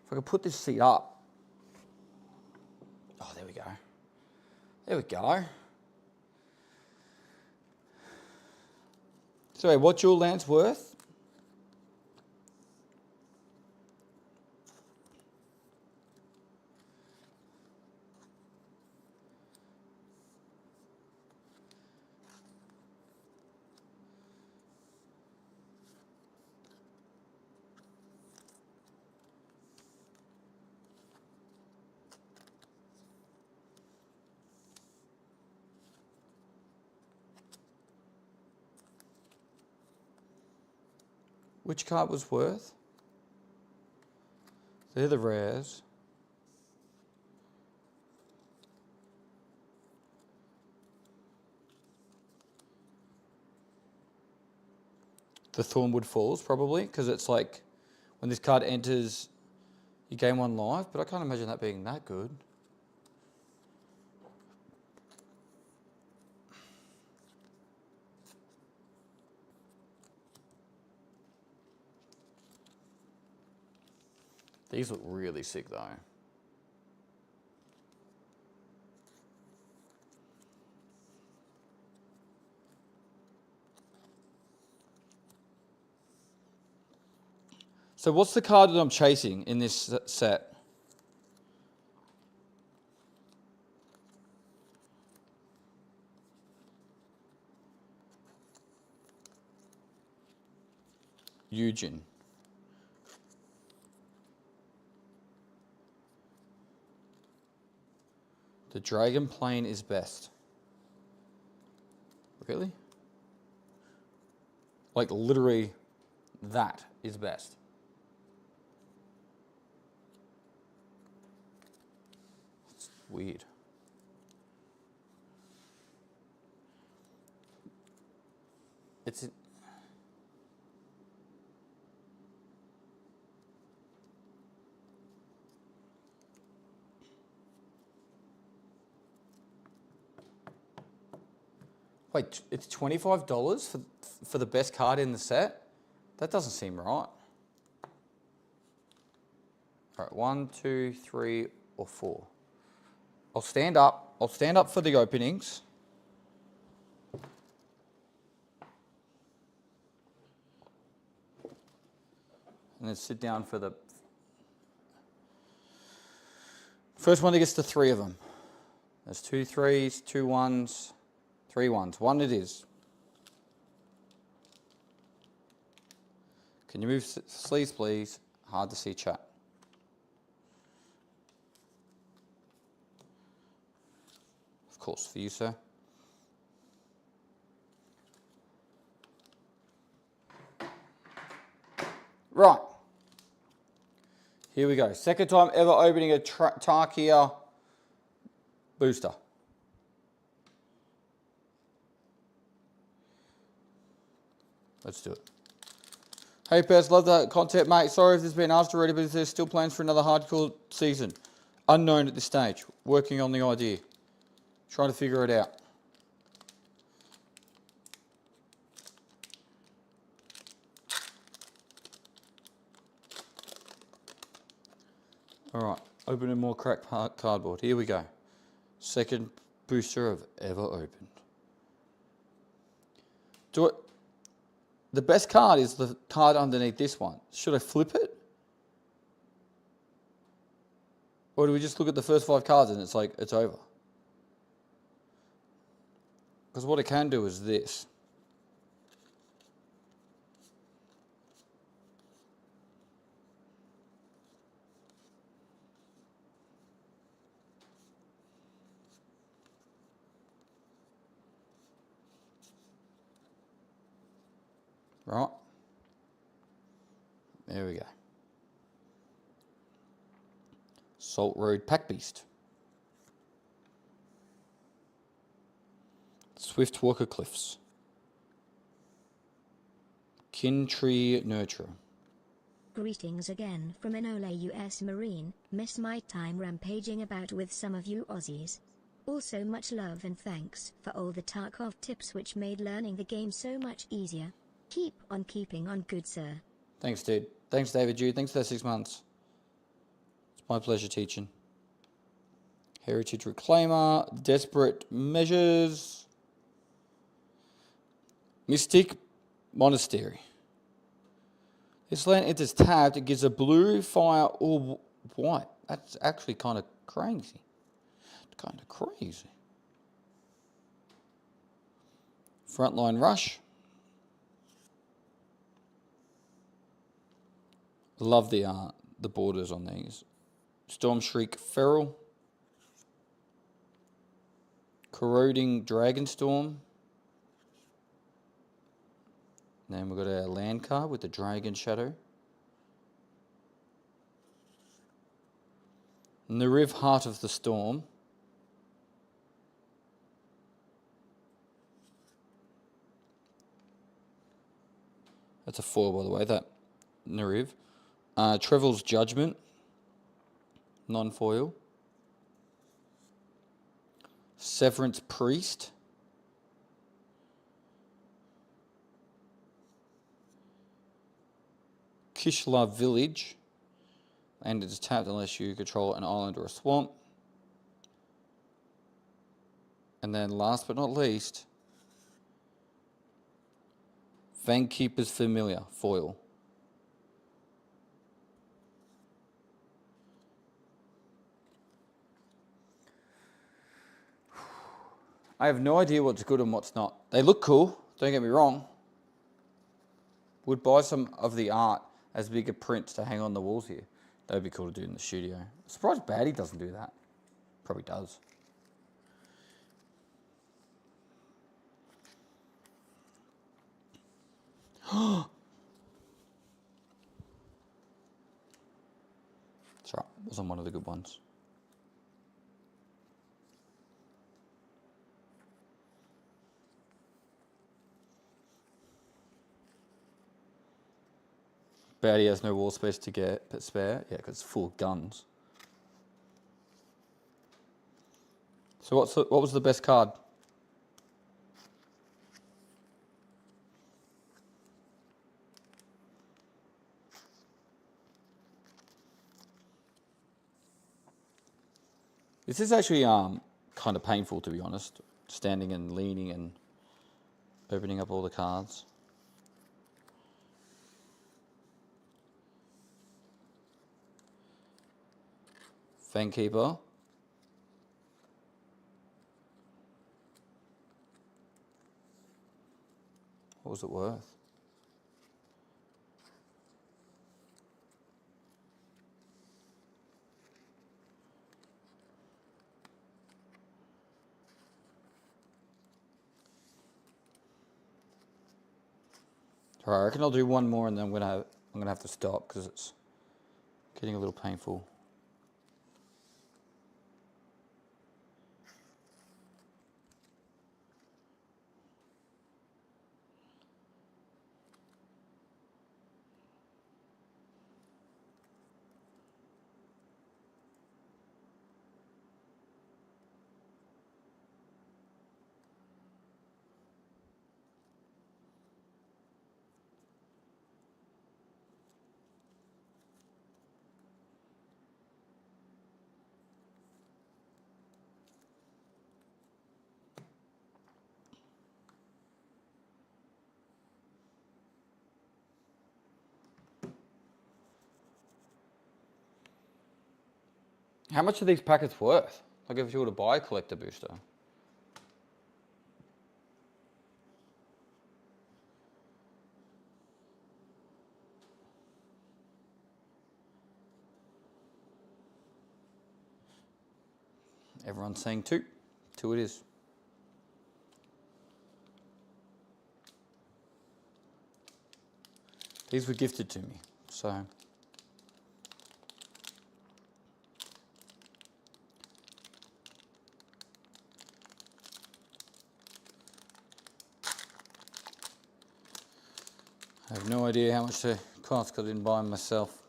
If I could put this seat up. Oh, there we go. There we go. So what's your lance worth? Which card was worth? They're the rares. The Thornwood Falls, probably, because it's like when this card enters, you gain 1 life, but I can't imagine that being that good. These look really sick though. So what's the card that I'm chasing in this set? Eugen. The Dragon Plane is best. Really? Like literally that is best. It's weird. It's wait, it's $25 for the best card in the set? That doesn't seem right. All right, 1, 2, 3, or 4. I'll stand up. I'll stand up for the openings. And then sit down for the first one that gets to 3 of them. There's 2 3s, 2 1s, 3 1s. 1 it is. Can you move sleeves, please? Hard to see chat. Of course, for you, sir. Right. Here we go. Second time ever opening a Tarkov booster. Let's do it. Hey, Pest, love that content, mate. Sorry if this has been asked already, but there's still plans for another hardcore season. Unknown at this stage. Working on the idea. Trying to figure it out. All right, opening more cracked cardboard. Here we go. Second booster I've ever opened. Do it. The best card is the card underneath this one. Should I flip it? Or do we just look at the first 5 cards and it's like, it's over? Because what it can do is this. Right. There we go. Salt Road Pack Beast. Swift Walker Cliffs. Kintree Nurturer. Greetings again from Enola US Marine. Miss my time rampaging about with some of you Aussies. Also much love and thanks for all the Tarkov tips which made learning the game so much easier. Keep on keeping on, good sir. Thanks, dude. Thanks, David Jude. Thanks for that 6 months. My pleasure teaching. Heritage Reclaimer, Desperate Measures, Mystic Monastery. This land enters tapped. It gives a blue, fire, or white. That's actually kind of crazy. Kind of crazy. Frontline Rush. Love the borders on these. Storm Shriek Feral. Corroding Dragonstorm. Then we've got our land card with the Dragon Shadow. Nariv Heart of the Storm. That's a 4, by the way, that Nariv. Trevel's Judgment. Non-foil. Severance Priest. Kishla Village. And it is tapped unless you control an island or a swamp. And then last but not least, Vankeeper's Familiar, foil. I have no idea what's good and what's not. They look cool, don't get me wrong. Would buy some of the art as bigger prints to hang on the walls here. That'd be cool to do in the studio. I'm surprised Batty doesn't do that. Probably does. That's right, it wasn't one of the good ones. Batty has no wall space to get but spare. Yeah, because it's full of guns. So what was the best card? This is actually kind of painful, to be honest. Standing and leaning and opening up all the cards. Vankeeper. What was it worth? All right, I reckon I'll do one more and then I'm gonna have to stop because it's getting a little painful. How much are these packets worth? Like if you were to buy a collector booster? Everyone's saying 2. 2 it is. These were gifted to me, so. I have no idea how much they cost because I didn't buy them myself.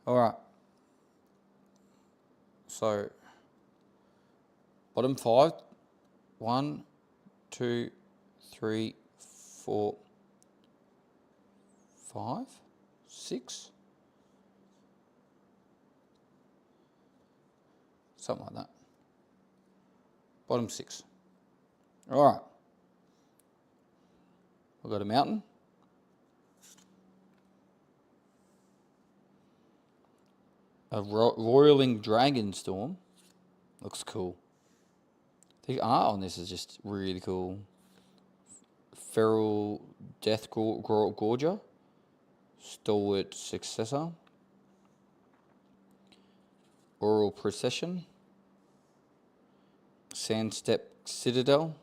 All right. So, bottom 5. 1, 2, 3, 4, 5, 6, Something like that. Bottom 6. All right. We've got a mountain. A roiling dragon storm. Looks cool. The art on this is just really cool. Feral Death Gorger. Stalwart Successor. Oral Procession. Sandstep Citadel.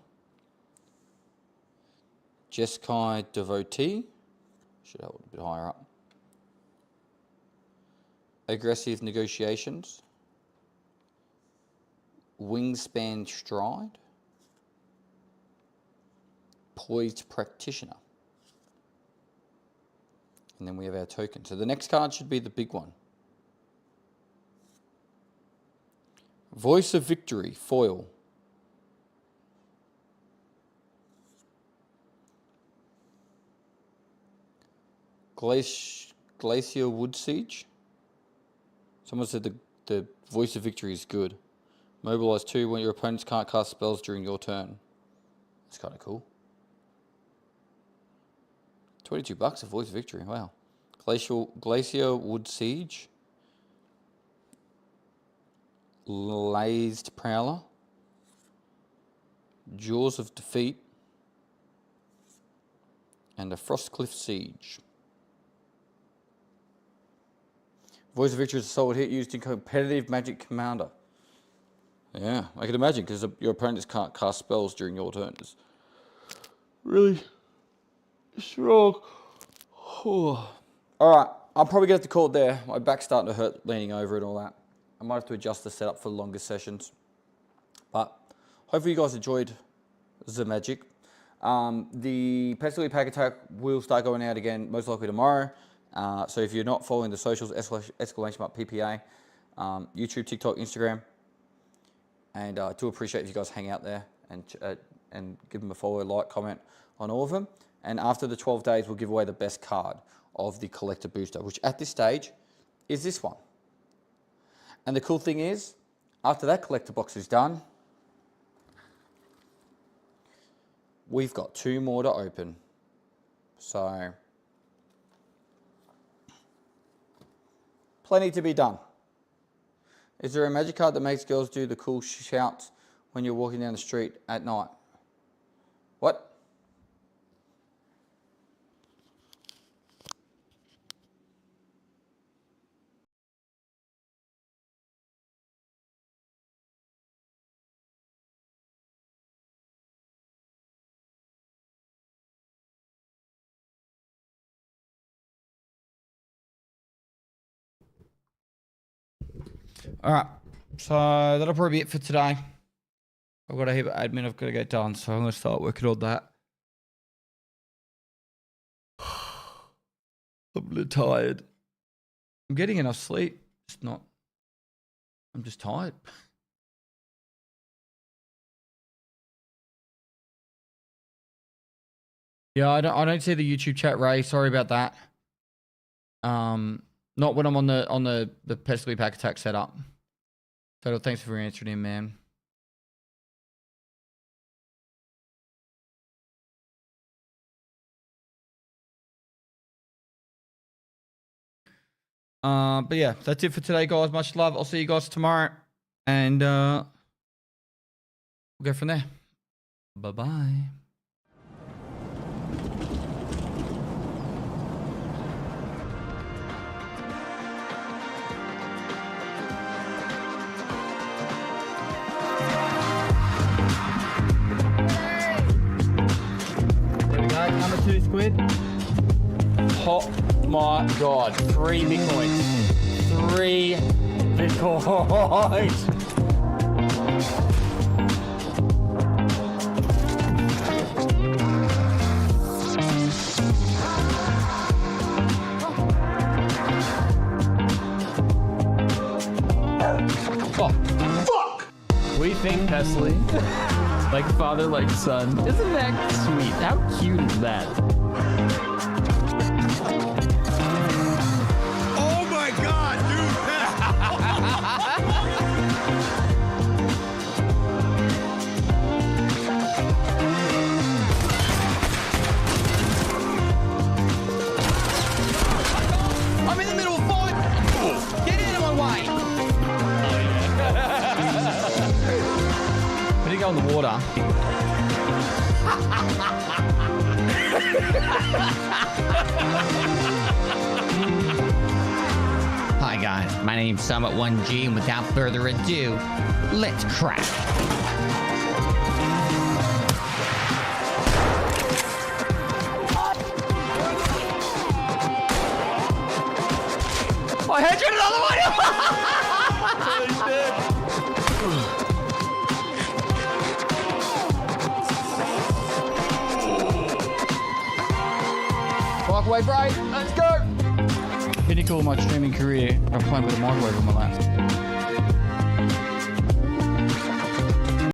Jeskai Devotee. Should hold a bit higher up. Aggressive Negotiations. Wingspan Stride. Poised Practitioner. And then we have our token. So the next card should be the big one. Voice of Victory, foil. Glacier Wood Siege. Someone said the Voice of Victory is good. Mobilize 2 when your opponents can't cast spells during your turn. That's kind of cool. $22 a Voice of Victory, wow. Glacier Wood Siege. Lazed Prowler. Jaws of Defeat. And a Frostcliff Siege. Voice of Victory is a solid hit used in competitive Magic Commander. Yeah, I can imagine, because your opponents can't cast spells during your turn. It's really strong. All right, I'm probably going to have to call it there. My back's starting to hurt leaning over and all that. I might have to adjust the setup for longer sessions. But hopefully you guys enjoyed the magic. The Pestily Pack Attack will start going out again, most likely tomorrow. So if you're not following the socials, exclamation mark PPA, YouTube, TikTok, Instagram. And I do appreciate if you guys hang out there and give them a follow, like, comment on all of them. And after the 12 days, we'll give away the best card of the collector booster, which at this stage is this one. And the cool thing is, after that collector box is done, we've got 2 more to open. So, plenty to be done. Is there a magic card that makes girls do the cool shouts when you're walking down the street at night? What? All right, so that'll probably be it for today. I've got a heap of admin I've got to get done, so I'm going to start working on that. I'm a little tired. I'm getting enough sleep, just not. I'm just tired. Yeah, I don't see the YouTube chat, Ray. Sorry about that. Not when I'm on the Pestily Pack Attack setup. Total, thanks for answering in, man. But yeah, that's it for today, guys. Much love. I'll see you guys tomorrow, and we'll go from there. Bye-bye. Number 2 squid. Oh my god. 3 Bitcoins. 3 Bitcoins. Oh, fuck! We think Pestily. Like father, like son. Isn't that sweet? How cute is that? Oh my god, dude! in the water. Hi guys, my name's Summit1G, and without further ado, let's crack. I hit you another one! Microwave right, let's go! Pinnacle of my streaming career, I'm playing with a microwave on my lap.